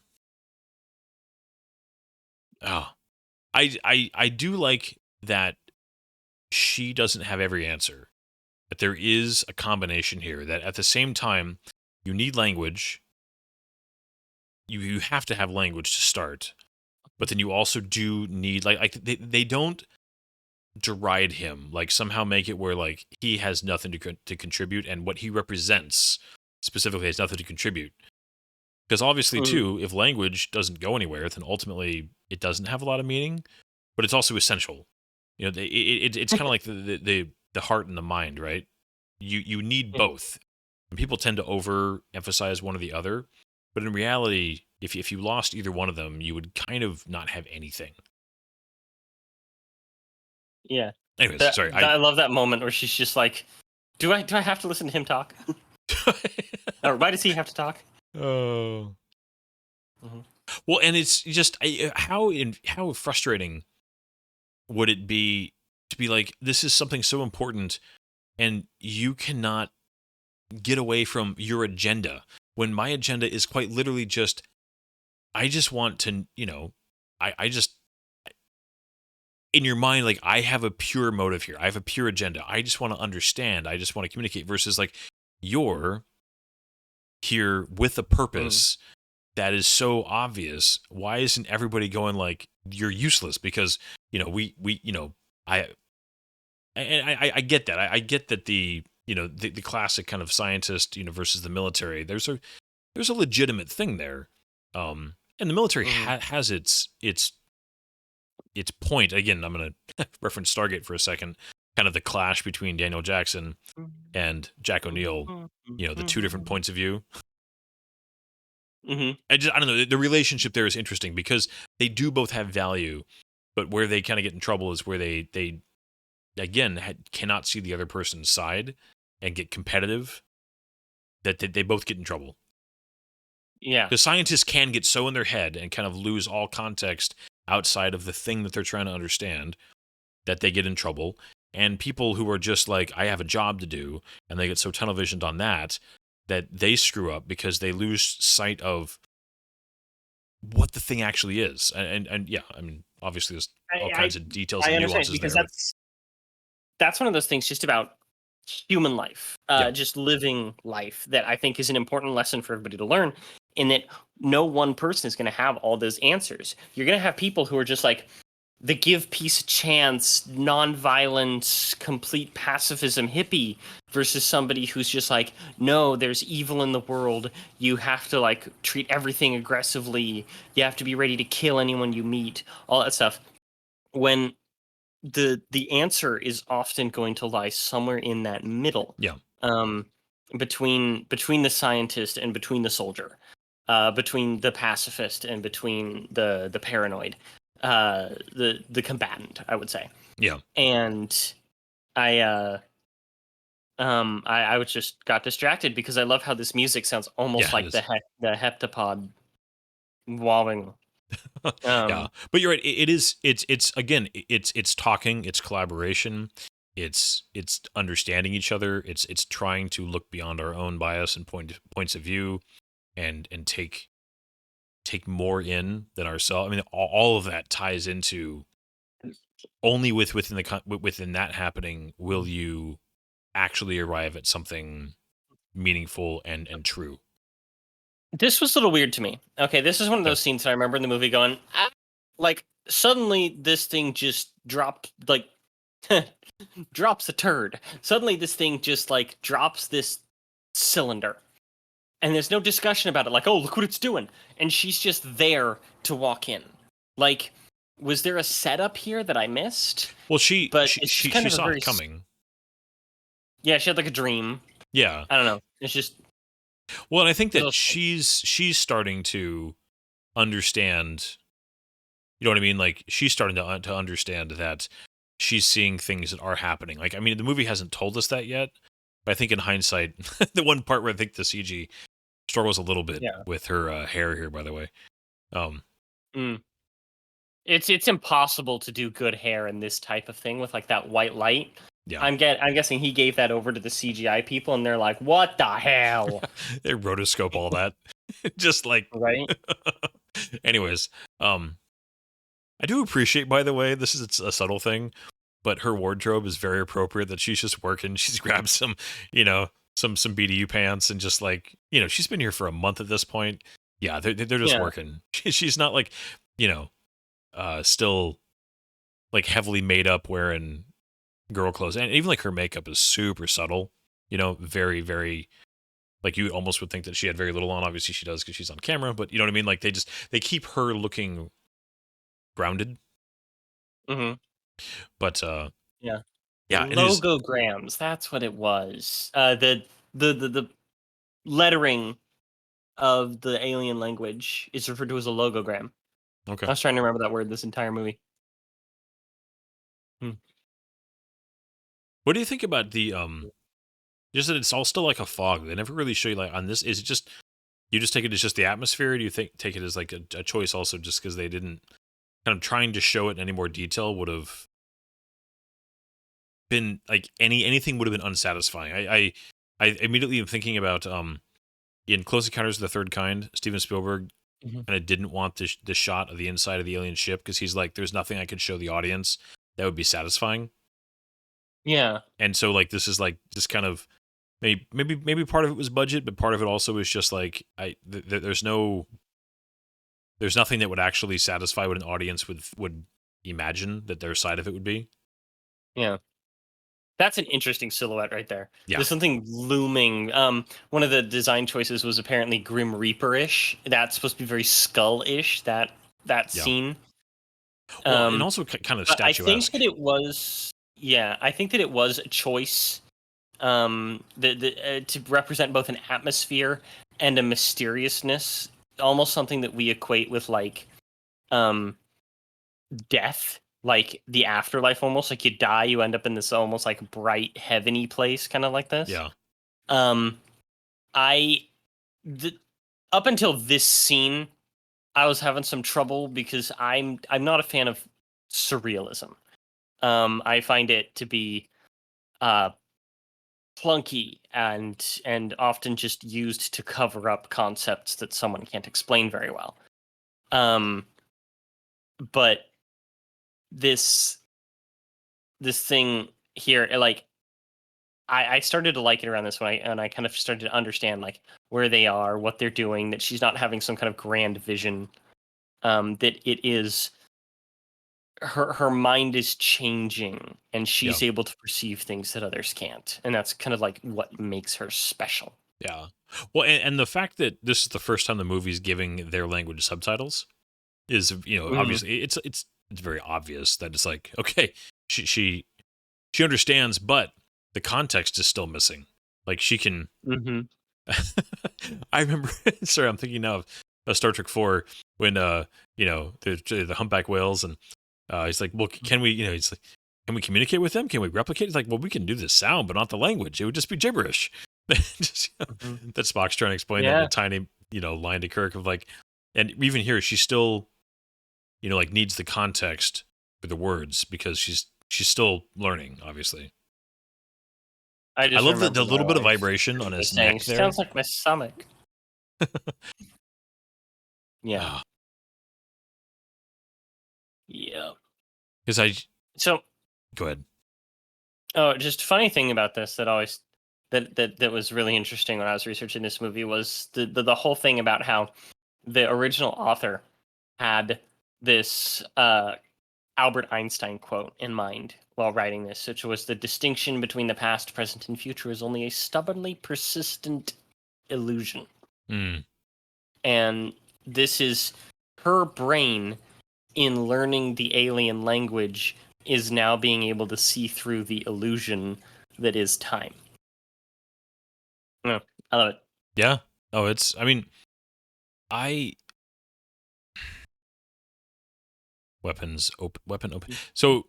do like that she doesn't have every answer. But there is a combination here that at the same time, you need language. You have to have language to start. But then you also do need, like they don't deride him, like somehow make it where like he has nothing to contribute, and what he represents specifically has nothing to contribute. Because obviously, Mhm. too, if language doesn't go anywhere, then ultimately it doesn't have a lot of meaning, but it's also essential. It's kind of like the heart and the mind, right? You need Yeah. both. And people tend to overemphasize one or the other, but in reality, if you lost either one of them, you would kind of not have anything. Yeah. Anyways, sorry. I love that moment where she's just like, do I have to listen to him talk? Or why does he have to talk? Oh. Mhm. Well, and it's just how frustrating would it be to be like, this is something so important, and you cannot get away from your agenda when my agenda is quite literally just, I just want to, I just, in your mind, like, I have a pure motive here. I have a pure agenda. I just want to understand. I just want to communicate versus like, you're here with a purpose that is so obvious. Why isn't everybody going like, you're useless? Because, I, and I get that. I get that the classic kind of scientist, versus the military. There's a legitimate thing there, and the military Mhm. has its point. Again, I'm going to reference Stargate for a second. Kind of the clash between Daniel Jackson and Jack O'Neill. The two different points of view. Mhm. I don't know. The relationship there is interesting because they do both have value, but where they kind of get in trouble is where they again cannot see the other person's side and get competitive. That they both get in trouble. Yeah. Because scientists can get so in their head and kind of lose all context outside of the thing that they're trying to understand that they get in trouble. And people who are just like, I have a job to do, and they get so tunnel visioned on that they screw up because they lose sight of what the thing actually is. And yeah, I mean, obviously there's all I kinds of details I and understand nuances because there, but that's one of those things just about human life, yeah, just living life that I think is an important lesson for everybody to learn. In that no one person is going to have all those answers. You're going to have people who are just like the give peace a chance, non-violent, complete pacifism hippie versus somebody who's just like, no, there's evil in the world. You have to like treat everything aggressively. You have to be ready to kill anyone you meet. All that stuff. When the answer is often going to lie somewhere in that middle, yeah, um, between the scientist and between the soldier, between the pacifist and between the paranoid, the combatant, I would say. yeah, And I I was just got distracted because I love how this music sounds almost yeah, it like is. the heptapod wallowing. Yeah, Um, but you're right. It is. It's again. It's talking. It's collaboration. It's understanding each other. It's trying to look beyond our own bias and points of view, and take more in than ourselves. I mean, all of that ties into only within that happening will you actually arrive at something meaningful and true. This was a little weird to me. Okay, this is one of Yeah. those scenes that I remember in the movie going, like suddenly this thing just dropped, like drops a turd. Suddenly this thing just like drops this cylinder, and there's no discussion about it. Like, oh, look what it's doing, and she's just there to walk in. Like, was there a setup here that I missed? Well, she But she it's just she kind she of a saw very it coming. yeah. She had like a dream. Yeah. I don't know. It's just Well, and I think it's that all strange. she's starting to understand. You know what I mean? Like she's starting to understand that she's seeing things that are happening. Like I mean, the movie hasn't told us that yet, but I think in hindsight, the one part where I think the CG struggles a little bit Yeah. with her hair here. By the way, um, Mm. It's impossible to do good hair in this type of thing with like that white light. yeah, I'm guessing he gave that over to the CGI people, and they're like, "What the hell?" they rotoscope all that, just like. Right? Anyways, I do appreciate, by the way, this is a subtle thing, but her wardrobe is very appropriate. That she's just working. She's grabbed some, some BDU pants and just like, she's been here for a month at this point. Yeah, they're just Yeah. working. She's not like, you know, still like heavily made up wearing girl clothes, and even like her makeup is super subtle. Very very. Like you almost would think that she had very little on. Obviously, she does because she's on camera. But you know what I mean? Like they keep her looking grounded. Mm-hmm. But Yeah. yeah, and his Logograms. That's what it was. The lettering of the alien language is referred to as a logogram. okay. I was trying to remember that word this entire movie. What do you think about the just that it's all still like a fog? They never really show you like on this. Is it just you just take it as just the atmosphere? Or do you take it as like a choice also just because they didn't kind of trying to show it in any more detail would have been like anything would have been unsatisfying. I immediately am thinking about in Close Encounters of the Third Kind, Steven Spielberg Mm-hmm. kind of didn't want the shot of the inside of the alien ship because he's like, there's nothing I could show the audience that would be satisfying. Yeah. And so like this is like this kind of maybe part of it was budget, but part of it also was just like there's nothing that would actually satisfy what an audience would imagine that their side of it would be. Yeah. That's an interesting silhouette right there. Yeah. There's something looming. One of the design choices was apparently Grim Reaper-ish. That's supposed to be very Skull-ish, that scene. Well, and also kind of But I think statuesque. that it was, I think that it was a choice to represent both an atmosphere and a mysteriousness, almost something that we equate with like death, like the afterlife, almost like you die, you end up in this almost like bright heavenly place, kind of like this. Yeah. Up until this scene, I was having some trouble because I'm not a fan of surrealism. I find it to be clunky and often just used to cover up concepts that someone can't explain very well. But this thing here, like I started to like it around this one, and I kind of started to understand like where they are, what they're doing, that she's not having some kind of grand vision, that it is her mind is changing and she's able to perceive things that others can't, and that's kind of like what makes her special. Yeah. Well, and the fact that this is the first time the movie's giving their language subtitles is, obviously it's very obvious that it's like, okay, she understands, but the context is still missing. Like she can. Mm-hmm. I remember. Sorry, I'm thinking now of Star Trek 4 when the humpback whales and he's like, well, can we? He's like, can we communicate with them? Can we replicate? It's like, well, we can do the sound, but not the language. It would just be gibberish. Just, that Spock's trying to explain that in a tiny, line to Kirk of like, and even here she's still, like needs the context for the words because she's still learning, obviously. I love the little bit of vibration on his neck there. Sounds like my stomach. Yeah. Yeah. Because So go ahead. Oh, just funny thing about this that always that was really interesting when I was researching this movie was the whole thing about how the original author had this Albert Einstein quote in mind while writing this, which was the distinction between the past, present, and future is only a stubbornly persistent illusion. Mm. And this is her brain in learning the alien language is now being able to see through the illusion that is time. No, I love it. Yeah. Oh, weapon open. So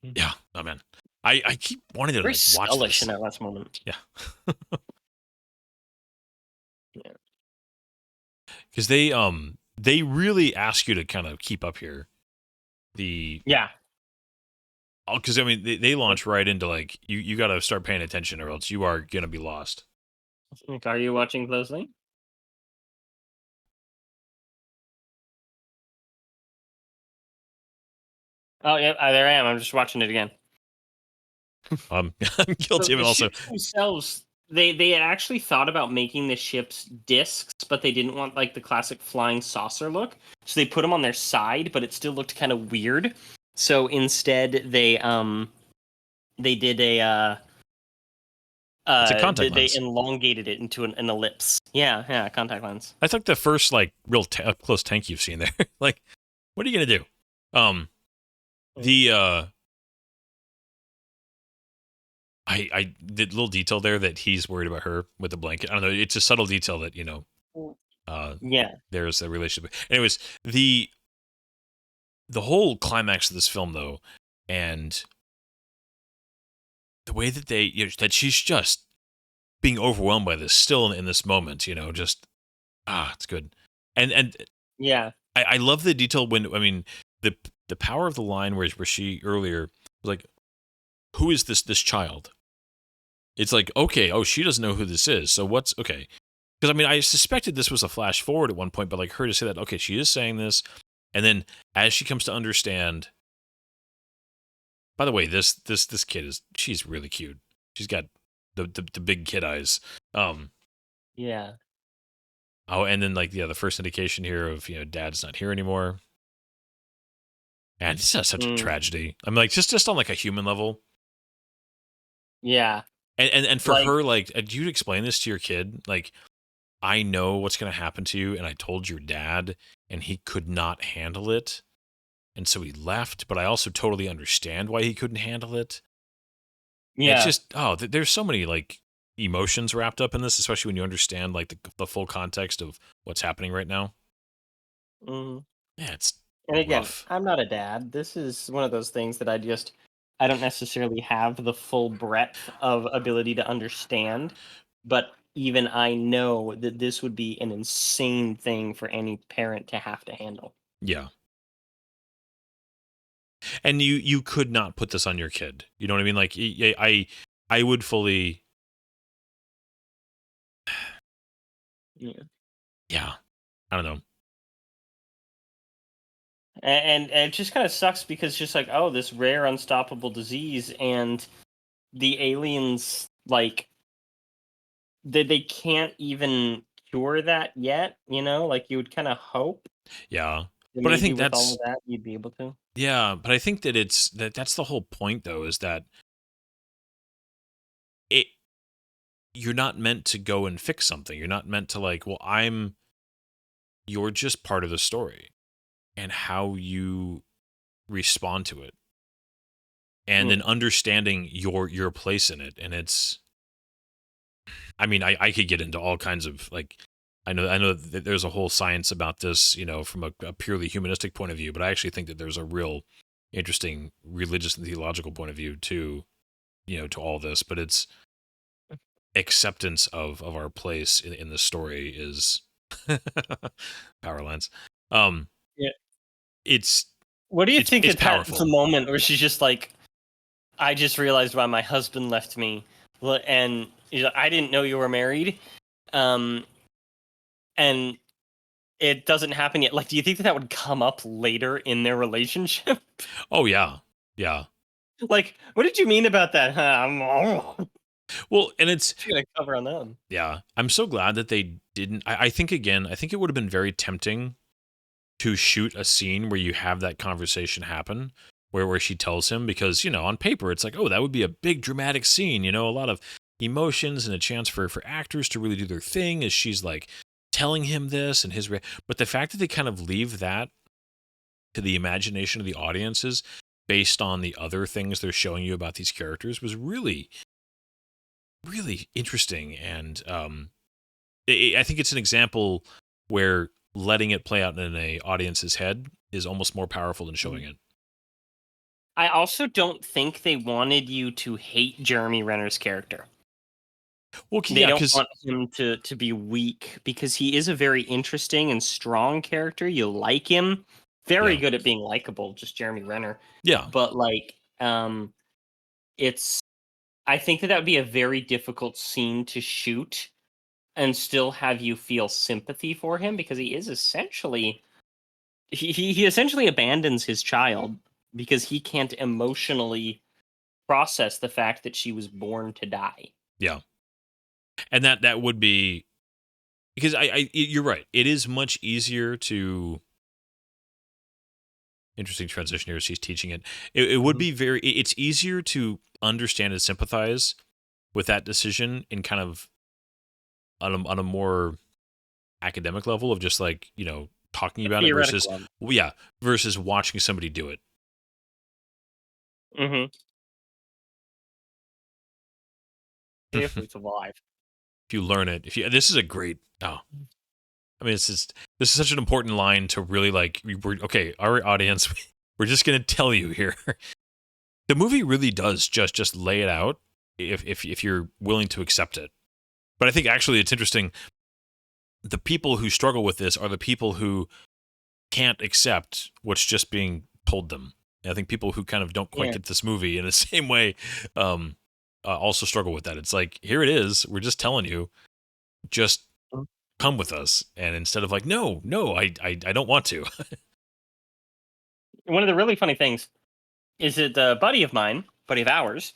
yeah, oh man. I keep wanting to very watch this in that last moment. Yeah. Yeah. Because they really ask you to kind of keep up here. Because I mean they launch right into like you got to start paying attention or else you are gonna be lost. Are you watching closely? Oh yeah, there I am. I'm just watching it again. I'm guilty of it also. Themselves, they had actually thought about making the ships discs, but they didn't want like the classic flying saucer look, so they put them on their side, but it still looked kind of weird. So instead, they did It's a contact They lens. elongated it into an ellipse. Yeah, contact lens. That's like the first like real up close tank you've seen there. Like, what are you gonna do? The the little detail there that he's worried about her with the blanket. I don't know. It's a subtle detail that Yeah, there's a relationship. Anyways, the whole climax of this film though, and the way that that she's just being overwhelmed by this still in this moment, just it's good. And yeah, I love the detail when the power of the line where she earlier was like, who is this child? It's like, okay, she doesn't know who this is. So what's okay? Because I suspected this was a flash forward at one point, but like her to say that, okay, she is saying this, and then as she comes to understand. By the way, this kid she's really cute. She's got the big kid eyes. yeah. Oh, and then like the first indication here of dad's not here anymore. And it's just such a tragedy. I'm like just on like a human level. Yeah. And for Like- her, like, do you explain this to your kid? Like, I know what's going to happen to you, and I told your dad, and he could not handle it, and so he left. But I also totally understand why he couldn't handle it. Yeah. It's just there's so many like emotions wrapped up in this, especially when you understand like the full context of what's happening right now. Mhm. Yeah, it's And again, rough. I'm not a dad. This is one of those things that I don't necessarily have the full breadth of ability to understand, but even I know that this would be an insane thing for any parent to have to handle. Yeah. And you could not put this on your kid. You know what I mean? Like I would fully. Yeah. I don't know. And it just kind of sucks because it's just like, oh, this rare unstoppable disease, and the aliens, like, they can't even cure that yet, like you would kind of hope Yeah. that But I maybe think with all that's of that you'd be able to. yeah, but I think that that's the whole point though, is that it you're not meant to go and fix something. You're not meant to like, well, you're just part of the story and how you respond to it. And then understanding your place in it. And it's I could get into all kinds of like I know that there's a whole science about this, from a purely humanistic point of view, but I actually think that there's a real interesting religious and theological point of view to all this, but it's acceptance of our place in the story is power lines. Yeah. It's What do you it's- think it's at that powerful. the moment where she's just like, I just realized why my husband left me, and she's like, I didn't know you were married, and it doesn't happen yet. Like, do you think that would come up later in their relationship? Oh yeah. Yeah. Like, what did you mean about that? I'm Well, and it's gonna cover on them. yeah. I'm so glad that they didn't. I think it would have been very tempting to shoot a scene where you have that conversation happen, where she tells him, because on paper it's like, oh, that would be a big dramatic scene, a lot of emotions and a chance for actors to really do their thing as she's like telling him this and but the fact that they kind of leave that to the imagination of the audiences based on the other things they're showing you about these characters was really, really interesting. And I think it's an example where letting it play out in an audience's head is almost more powerful than showing it. I also don't think they wanted you to hate Jeremy Renner's character. Well, They yeah, don't 'cause- want him to be weak, because he is a very interesting and strong character. You like him. Very Yeah. good at being likable, just Jeremy Renner. yeah, But like, it's I think that would be a very difficult scene to shoot and still have you feel sympathy for him, because he is essentially he essentially abandons his child because he can't emotionally process the fact that she was born to die. yeah, and that would be because you're right. It is much easier to. Interesting transition here as he's teaching it. It would be it's easier to understand and sympathize with that decision in kind of on a more academic level of just like, talking about it versus, versus watching somebody do it. Mm-hmm. If it's alive. If you learn it, this is a great, I mean, this is such an important line to really like, okay, our audience, we're just going to tell you here. The movie really does just lay it out if you're willing to accept it. But I think actually it's interesting. The people who struggle with this are the people who can't accept what's just being told them. And I think people who kind of don't quite get this movie in the same way also struggle with that. It's like, here it is. We're just telling you, just come with us. And instead of like, no, I don't want to. One of the really funny things is that a buddy of ours,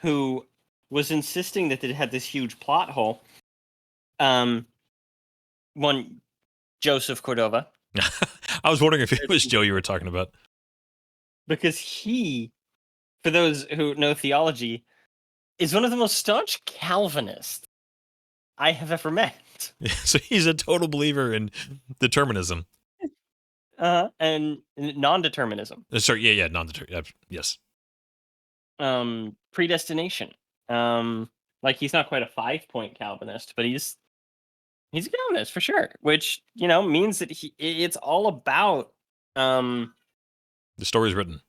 who was insisting that it had this huge plot hole. One, Joseph Cordova. I was wondering if it was Joe you were talking about. Because he, for those who know theology, is one of the most staunch Calvinists I have ever met. So he's a total believer in determinism. And non-determinism. Sorry, non-determinism. Yes. Predestination. Like he's not quite a 5-point Calvinist, but he's a Calvinist for sure. Which means that it's all about the story's written.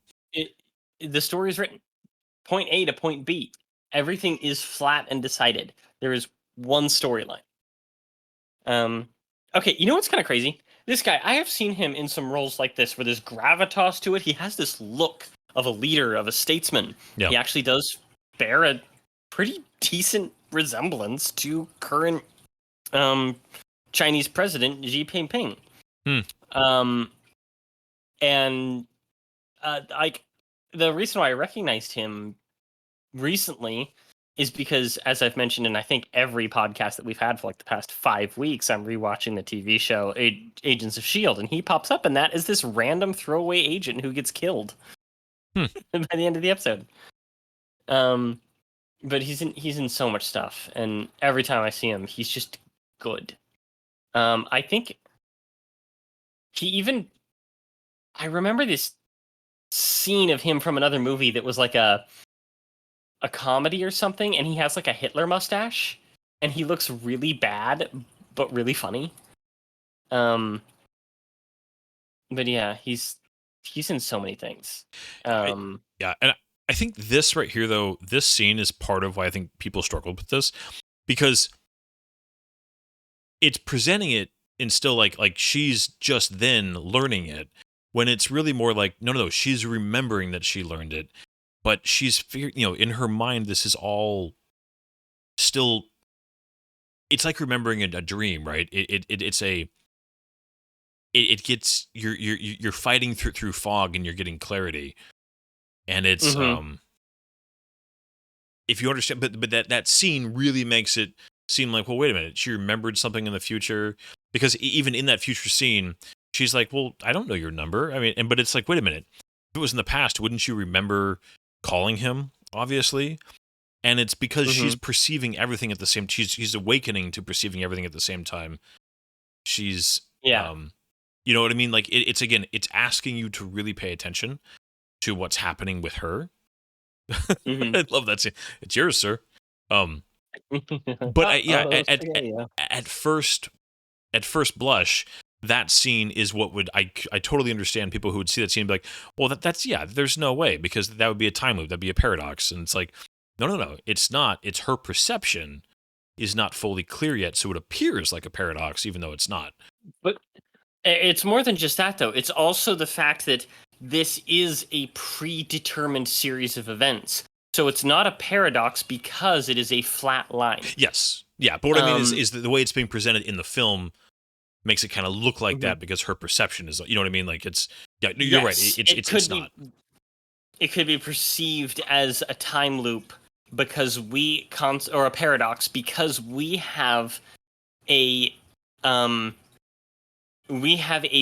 The story's written. Point A to point B. Everything is flat and decided. There is one storyline. Okay, you know what's kind of crazy? This guy, I have seen him in some roles like this where there's gravitas to it. He has this look of a leader, of a statesman. Yeah. He actually does bear a pretty decent resemblance to current Chinese president Xi Jinping. And like the reason why I recognized him recently is because, as I've mentioned in I think every podcast that we've had for like the past 5 weeks, I'm rewatching the TV show Agents of S.H.I.E.L.D. and he pops up in that as this random throwaway agent who gets killed by the end of the episode. But he's in so much stuff, and every time I see him, he's just good. I think I remember this scene of him from another movie that was like a comedy or something, and he has like a Hitler mustache, and he looks really bad but really funny. But yeah, he's in so many things. And I think this right here, though, this scene is part of why I think people struggled with this, because it's presenting it in still like she's just then learning it, when it's really more like no, she's remembering that she learned it. But she's, in her mind, this is all still. It's like remembering a dream, right? It gets you're fighting through fog and you're getting clarity, and it's if you understand, but that scene really makes it seem like, well, wait a minute, she remembered something in the future, because even in that future scene, she's like, well, I don't know your number. I mean, but it's like, wait a minute, if it was in the past, wouldn't you remember calling him, obviously? And it's because she's perceiving everything at the same. She's awakening to perceiving everything at the same time. She's you know what I mean? Like it's asking you to really pay attention to what's happening with her. I love that scene. It's yours, sir. But at first blush, that scene is what would I totally understand people who would see that scene and be like, well, that's there's no way, because that would be a time loop, that'd be a paradox. And it's like, no, it's not. It's her perception is not fully clear yet, so it appears like a paradox, even though it's not. But it's more than just that, though. It's also the fact that this is a predetermined series of events. So it's not a paradox because it is a flat line. Yes. Yeah, but what I mean is the way it's being presented in the film makes it kind of look like that, because her perception is, you know what I mean? Like it's, you're right. It's not. It could be perceived as a time loop because or a paradox, because we have a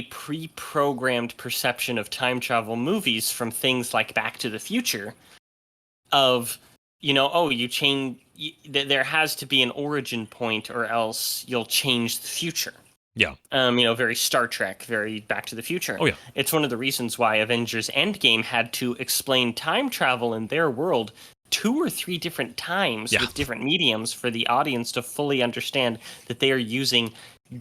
pre-programmed perception of time travel movies from things like Back to the Future, of you change. There has to be an origin point, or else you'll change the future. Yeah. Very Star Trek, very Back to the Future. Oh, yeah. It's one of the reasons why Avengers Endgame had to explain time travel in their world 2 or 3 different times with different mediums for the audience to fully understand that they are using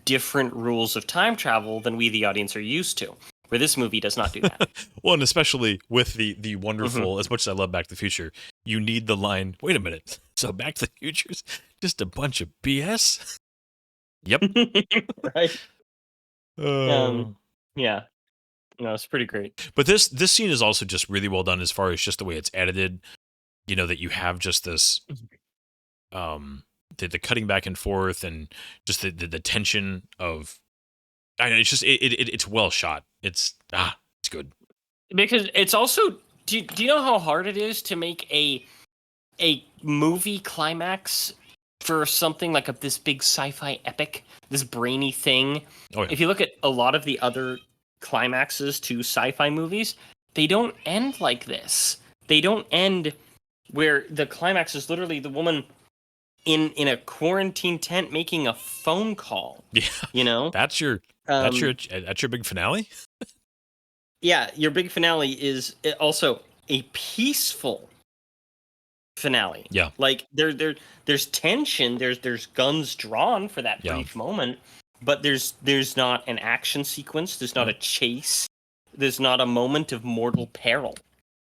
different rules of time travel than we, the audience, are used to. Where this movie does not do that. Well, and especially with the wonderful, as much as I love Back to the Future, you need the line, wait a minute, so Back to the Future's just a bunch of BS? Yep. Right? Yeah. No, it's pretty great. But this scene is also just really well done as far as just the way it's edited. That you have just this, the cutting back and forth and just the tension of, I know, it's just, it's well shot. It's good. Because it's also, do you know how hard it is to make a movie climax for something like this big sci-fi epic, this brainy thing? Oh, yeah. If you look at a lot of the other climaxes to sci-fi movies, they don't end like this. They don't end where the climax is literally the woman in a quarantine tent making a phone call. Yeah. That's your big finale? Yeah, your big finale is also a peaceful finale. Yeah. Like there's tension, there's guns drawn for that brief moment, but there's not an action sequence, there's not a chase, there's not a moment of mortal peril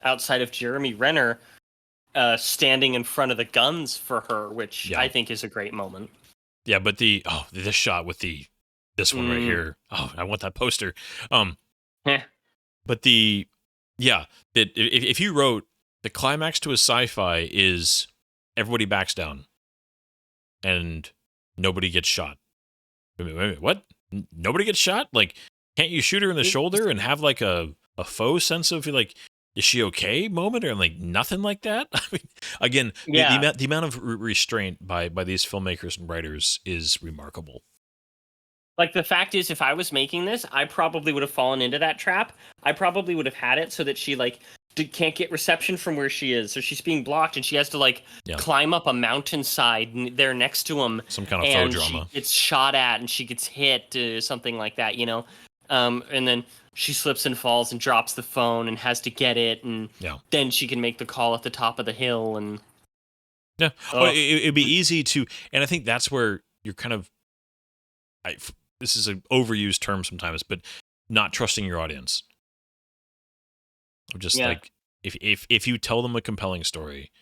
outside of Jeremy Renner standing in front of the guns for her, which I think is a great moment. Yeah, but this shot with this one right here. Oh, I want that poster. But if you wrote the climax to a sci-fi is everybody backs down and nobody gets shot. Wait, what? Nobody gets shot? Like, can't you shoot her in the shoulder and have like a faux sense of like, is she okay moment, or like nothing like that? I mean, again, the amount of restraint by these filmmakers and writers is remarkable. Like, the fact is, if I was making this, I probably would have fallen into that trap. I probably would have had it so that she, like, can't get reception from where she is. So she's being blocked, and she has to, like, climb up a mountainside there next to him. Some kind of faux drama. She gets shot at, and she gets hit, something like that, And then she slips and falls and drops the phone and has to get it, and then she can make the call at the top of the hill. And it'd be easy to... And I think that's where you're kind of... this is an overused term sometimes, but not trusting your audience. Just like, if you tell them a compelling story,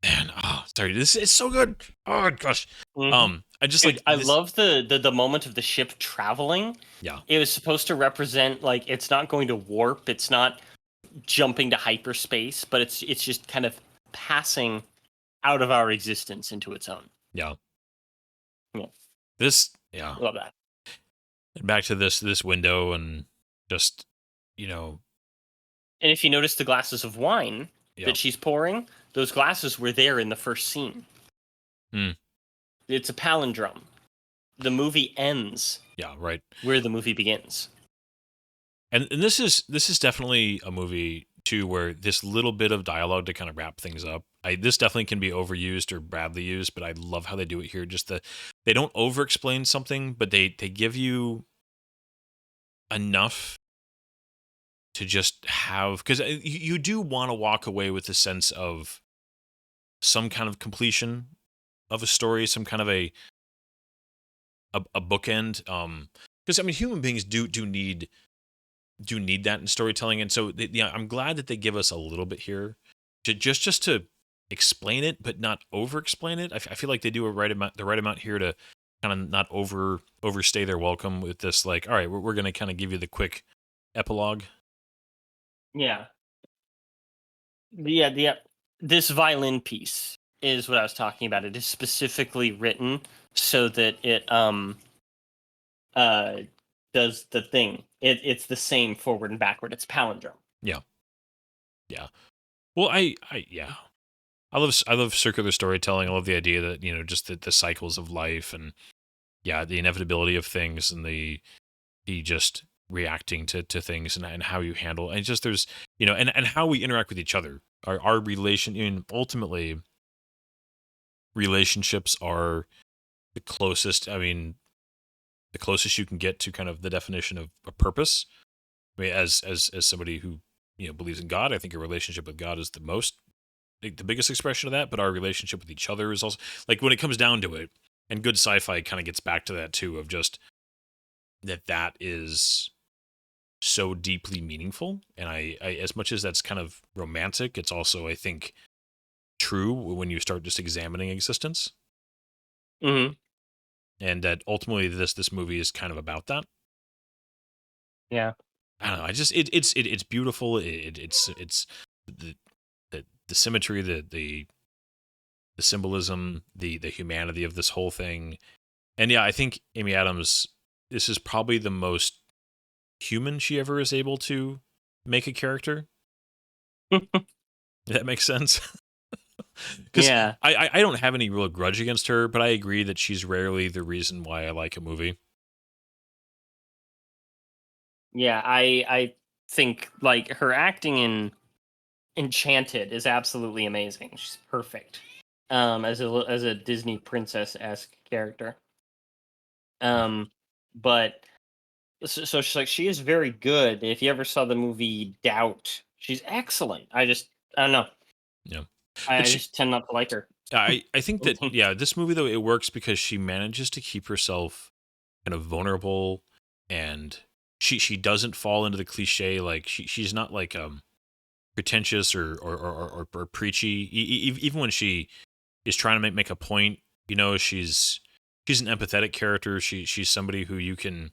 man, this is so good. Oh gosh. I love the moment of the ship traveling. Yeah. It was supposed to represent, like, it's not going to warp, it's not jumping to hyperspace, but it's just kind of passing out of our existence into its own. Yeah. Love that. And back to this window, and just, And if you notice the glasses of wine that she's pouring, those glasses were there in the first scene. It's a palindrome. The movie ends. Yeah, right. Where the movie begins. And this is definitely a movie too where this little bit of dialogue to kind of wrap things up. This definitely can be overused or badly used, but I love how they do it here. Just they don't over-explain something, but they give you enough to just have, because you do want to walk away with a sense of some kind of completion of a story, some kind of a bookend. Because I mean, human beings do need that in storytelling, and so I'm glad that they give us a little bit here, just to explain it, but not over-explain it. I feel like they do the right amount here to kind of not overstay their welcome with this. Like, all right, we're going to kind of give you the quick epilogue. Yeah. This violin piece is what I was talking about. It is specifically written so that it does the thing. It's the same forward and backward. It's palindrome. Yeah. Well, I love circular storytelling. I love the idea that, just the cycles of life, and the inevitability of things, and the just reacting to things, and how you handle, and just there's and how we interact with each other our relation. I mean, ultimately, relationships are the closest. I mean, the closest you can get to kind of the definition of a purpose. I mean, as somebody who believes in God, I think a relationship with God is the biggest expression of that. But our relationship with each other is also like when it comes down to it. And good sci-fi kind of gets back to that too, of just that is so deeply meaningful. And I as much as that's kind of romantic, it's also, I think, true when you start just examining existence. Mm-hmm. And that ultimately this movie is kind of about that. Yeah. I don't know. I just it's beautiful. It's the symmetry, the symbolism, the humanity of this whole thing. And yeah, I think Amy Adams, this is probably the most human she ever is able to make a character. That makes sense. Because Yeah. I don't have any real grudge against her, but I agree that she's rarely the reason why I like a movie. Yeah. I think like her acting in Enchanted is absolutely amazing. She's perfect. As a Disney princess-esque character. But so she's like, she is very good. If you ever saw the movie Doubt, she's excellent. I don't know. Yeah. I But just tend not to like her. I think that, yeah, this movie, though, it works because she manages to keep herself kind of vulnerable, and she doesn't fall into the cliche. Like she's not like pretentious or preachy. Even when she is trying to make a point, she's an empathetic character. She's somebody who you can.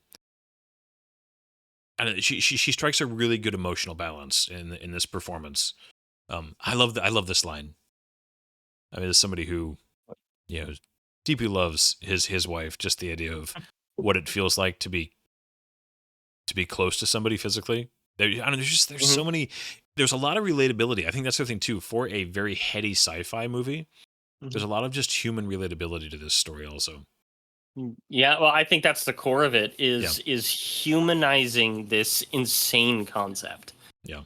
And she strikes a really good emotional balance in this performance. I love this line. I mean, as somebody who, deeply loves his wife, just the idea of what it feels like to be close to somebody physically. I don't know, there's so many. There's a lot of relatability. I think that's the thing too. For a very heady sci-fi movie, there's a lot of just human relatability to this story also. Yeah, well, I think that's the core of it is humanizing this insane concept. Yeah.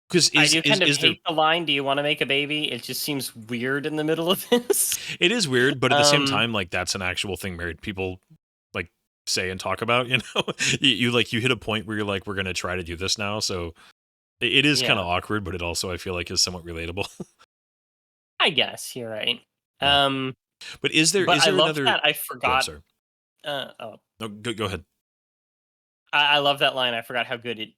Because I do kind of hate the line, "Do you want to make a baby?" It just seems weird in the middle of this. It is weird, but at the same time, like that's an actual thing married people like say and talk about. You hit a point where you're like, we're gonna try to do this now. So it is kind of awkward, but it also, I feel like, is somewhat relatable. I guess you're right. Yeah. But is there I love another? that I forgot. No, go ahead. I love that line. I forgot how good it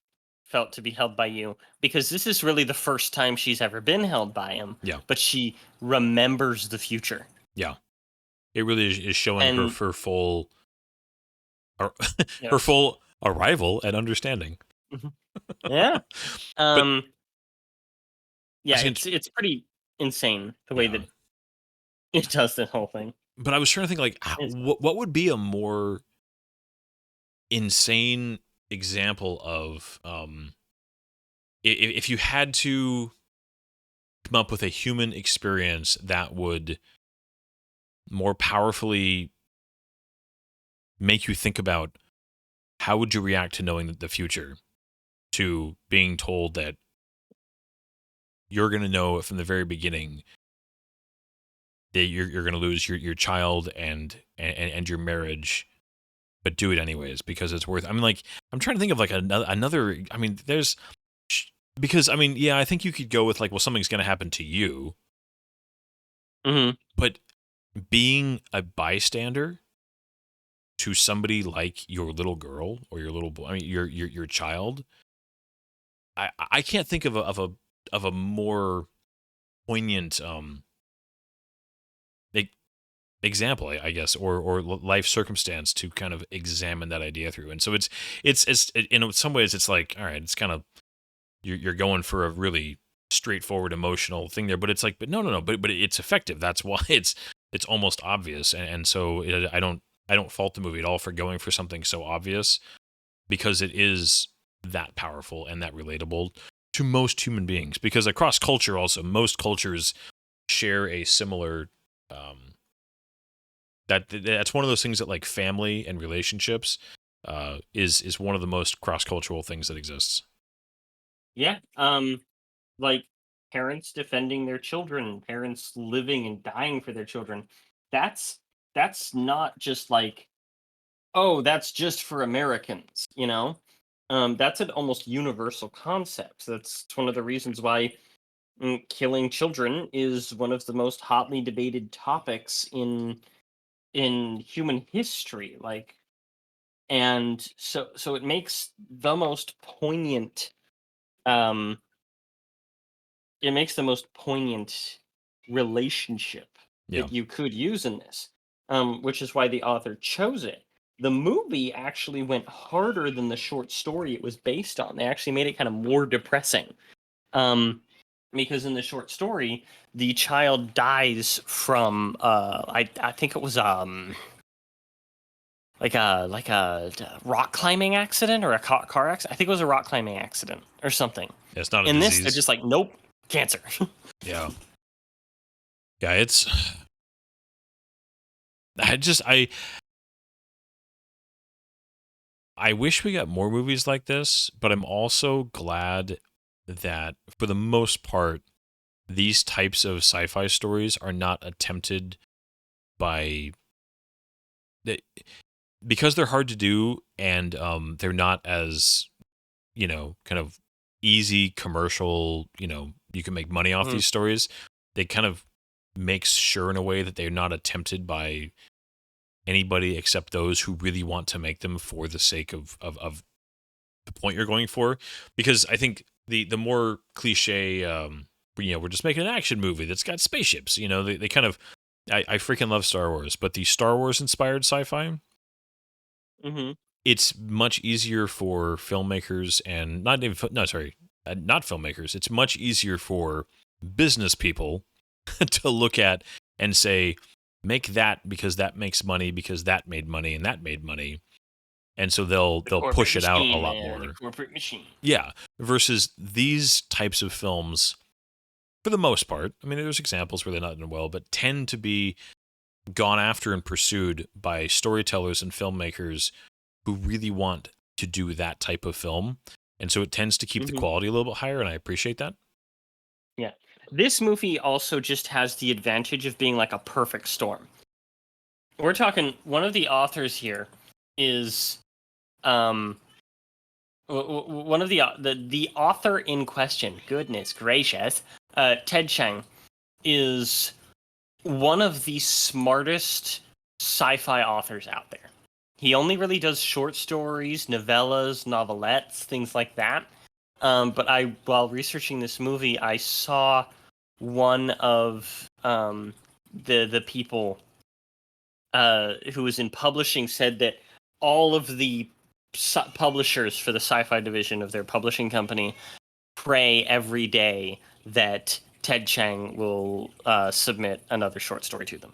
felt to be held by you, because this is really the first time she's ever been held by him. Yeah. But she remembers the future. Yeah. It really is showing her full her full arrival and understanding. Yeah. Yeah, it's pretty insane the way that it does the whole thing. But I was trying to think, like, what would be a more insane example of if you had to come up with a human experience that would more powerfully make you think about how would you react to knowing the future, to being told that you're going to know from the very beginning that you're going to lose your child and your marriage, but do it anyways because it's worth. I mean, like, I'm trying to think of like another. I mean, because I mean, yeah, I think you could go with like, well, something's going to happen to you, but being a bystander to somebody like your little girl or your little boy, I mean, your child. I can't think of a more poignant example, I guess, or life circumstance to kind of examine that idea through. And so it's in some ways it's like, all right, it's kind of you're going for a really straightforward emotional thing there, but it's like, but no, but it's effective. That's why it's almost obvious, and so I don't fault the movie at all for going for something so obvious, because it is that powerful and that relatable to most human beings. Because across culture, also most cultures share a similar. That's one of those things that, like, family and relationships is one of the most cross-cultural things that exists. Yeah. like parents defending their children, parents living and dying for their children. That's that's not just like, oh, that's just for Americans, you know? That's an almost universal concept. That's one of the reasons why killing children is one of the most hotly debated topics in human history. Like, and so it makes the most poignant um it makes the most poignant relationship Yeah. that you could use in this, which is why the author chose it. The movie actually went harder than the short story it was based on. They actually made it kind of more depressing, um, because in the short story, the child dies from I think it was like a rock climbing accident or a car accident. I think it was a rock climbing accident or something. It's not a In this, they're disease. just like, nope, cancer. Yeah. Yeah, it's I wish we got more movies like this, but I'm also glad that for the most part these types of sci-fi stories are not attempted by they- because they're hard to do and they're not as, kind of easy commercial, you can make money off Mhm. these stories. They kind of makes sure in a way that they're not attempted by anybody except those who really want to make them for the sake of the point you're going for. Because I think the more cliche, we're just making an action movie that's got spaceships. They kind of, I freaking love Star Wars, but the Star Wars inspired sci-fi, Mhm. it's much easier for filmmakers and not even no sorry not filmmakers. It's much easier for business people to look at and say, make that because that makes money because that made money and that made money, and so they'll The they'll corporate push it out a machine, lot man. The more. corporate machine. Yeah, versus these types of films, for the most part, I mean, there's examples where they're not done well, but tend to be gone after and pursued by storytellers and filmmakers who really want to do that type of film. And so it tends to keep the Mhm. quality a little bit higher, and I appreciate that. Yeah. This movie also just has the advantage of being like a perfect storm. We're talking one of the authors here is um one of the author in question, goodness gracious, Ted Chiang is one of the smartest sci-fi authors out there. He only really does short stories, novellas, novelettes, things like that. But while researching this movie, I saw one of the people who was in publishing said that all of the publishers for the sci-fi division of their publishing company pray every day that Ted Chiang will submit another short story to them.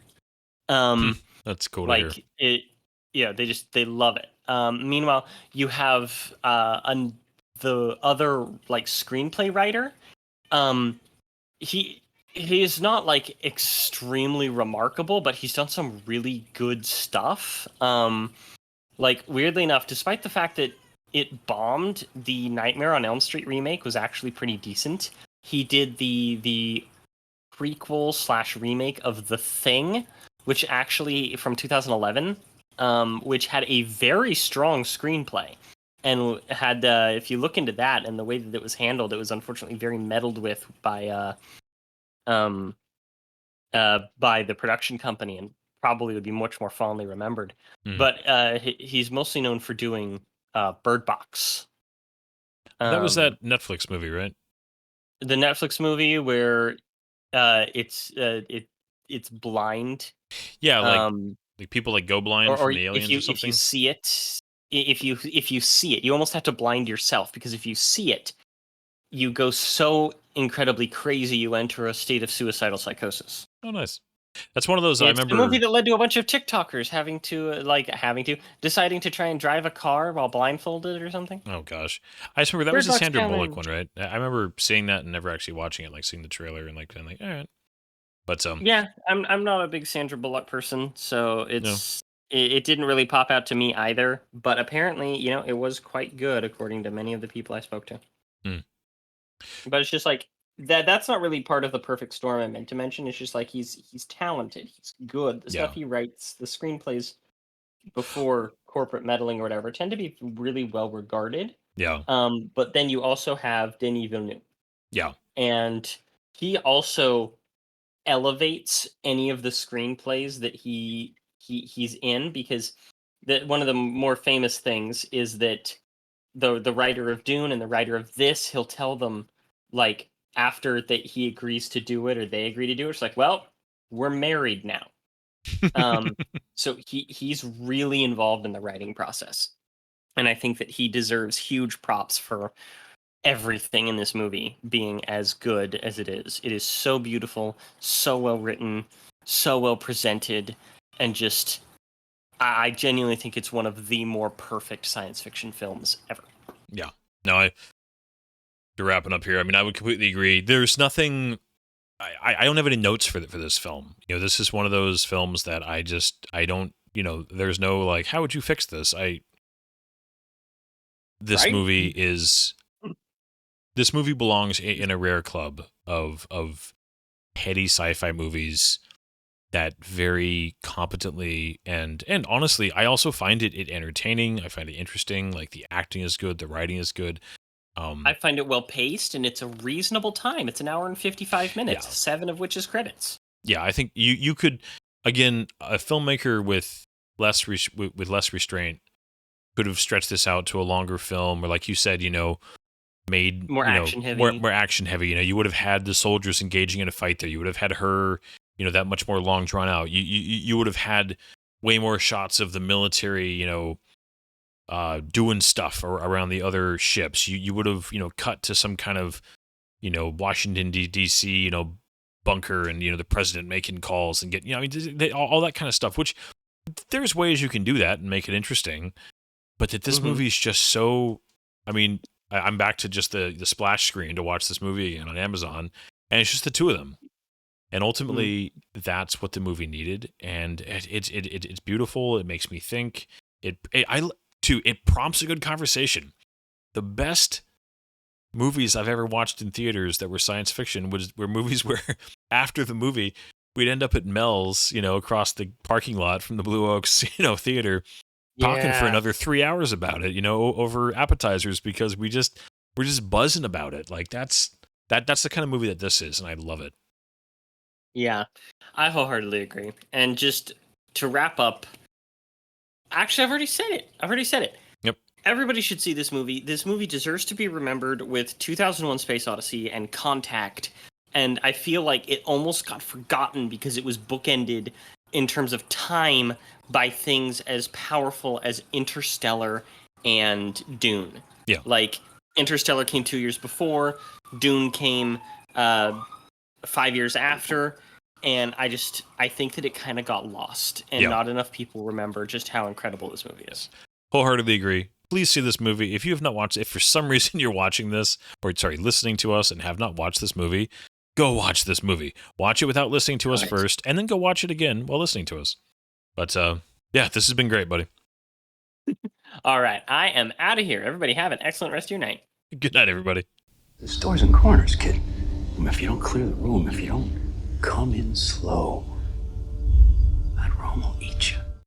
That's cool to hear. Like it, yeah, they love it. Meanwhile, you have the other like screenplay writer. Um, he he is not like extremely remarkable, but he's done some really good stuff. Like weirdly enough, despite the fact that it bombed, the Nightmare on Elm Street remake was actually pretty decent. He did the prequel slash remake of The Thing, which actually from 2011, which had a very strong screenplay, and had if you look into that and the way that it was handled, it was unfortunately very meddled with um, by the production company, and probably would be much more fondly remembered. Mm. But he's mostly known for doing Bird Box, That was um, that Netflix movie, right? the Netflix movie where it's blind. Yeah, Um, like people like go blind or from the if aliens or you something. see it, if you see it, you almost have to blind yourself, because if you see it, you go so incredibly crazy you enter a state of suicidal psychosis. Oh, nice. That's one of those I It's the movie remember. that led to a bunch of TikTokers deciding to try and drive a car while blindfolded or something. Oh gosh, I just remember that was Bird the Box Sandra Bullock coming. one, right? I remember seeing that and never actually watching it, like seeing the trailer and like kind of like, all right. But Yeah, I'm not a big Sandra Bullock person, so no, it didn't really pop out to me either. But apparently, it was quite good according to many of the people I spoke to. Hmm. But it's just like that's not really part of the perfect storm I meant to mention. It's just like he's talented, he's good. The stuff Yeah. he writes, the screenplays before corporate meddling or whatever tend to be really well regarded. Yeah. But then you also have Denis Villeneuve, Yeah. and he also elevates any of the screenplays that he's in, because one of the more famous things is that the writer of Dune and the writer of this, he'll tell them, like, after that he agrees to do it or they agree to do it, it's like, well, we're married now. So he's really involved in the writing process, and I think that he deserves huge props for everything in this movie being as good as it is. It is so beautiful, so well written, so well presented, and just I genuinely think it's one of the more perfect science fiction films ever. Yeah. No, to wrapping up here, I mean, I would completely agree. There's nothing. I don't have any notes for this film. You know, this is one of those films that I don't. You know, there's no like, how would you fix this? This Right? movie is. This movie belongs in a rare club of heady sci-fi movies that very competently and honestly, I also find it entertaining. I find it interesting. Like, the acting is good, the writing is good. I find it well paced, and it's a reasonable time. It's an hour and 55 minutes, Yeah. 7 of which is credits. Yeah, I think you could, again, a filmmaker with less restraint could have stretched this out to a longer film, or like you said, you know, made More you know, action heavy. more action heavy. You know, you would have had the soldiers engaging in a fight there. You would have had her, you know, that much more long drawn out. You would have had way more shots of the military, you know, doing stuff around the other ships. You would have, you know, cut to some kind of, you know, Washington D.C., you know, bunker, and, you know, the president making calls and getting, you know, I mean, all that kind of stuff. Which there's ways you can do that and make it interesting, but that this movie is just so. I mean, I'm back to just the splash screen to watch this movie again on Amazon, and it's just the two of them. And ultimately, that's what the movie needed, and it's beautiful. It makes me think. It prompts a good conversation. The best movies I've ever watched in theaters that were science fiction were movies where after the movie we'd end up at Mel's, you know, across the parking lot from the Blue Oaks, you know, theater, talking for another 3 hours about it, you know, over appetizers, because we're just buzzing about it. Like, that's the kind of movie that this is, and I love it. Yeah, I wholeheartedly agree. And just to wrap up, actually, I've already said it. Yep. Everybody should see this movie. This movie deserves to be remembered with 2001: Space Odyssey and Contact. And I feel like it almost got forgotten because it was bookended in terms of time by things as powerful as Interstellar and Dune. Yeah. Like, Interstellar came 2 years before, Dune came 5 years after, and I think that it kind of got lost, and not enough people remember just how incredible this movie is. Wholeheartedly agree. Please see this movie. If you have not watched it, if for some reason you're watching this, or listening to us and have not watched this movie, go watch this movie. Watch it without listening to us first, and then go watch it again while listening to us. But yeah, this has been great, buddy. All right, I am out of here. Everybody have an excellent rest of your night. Good night, everybody. There's doors and corners, kid. If you don't clear the room, if you don't come in slow, that room will eat you.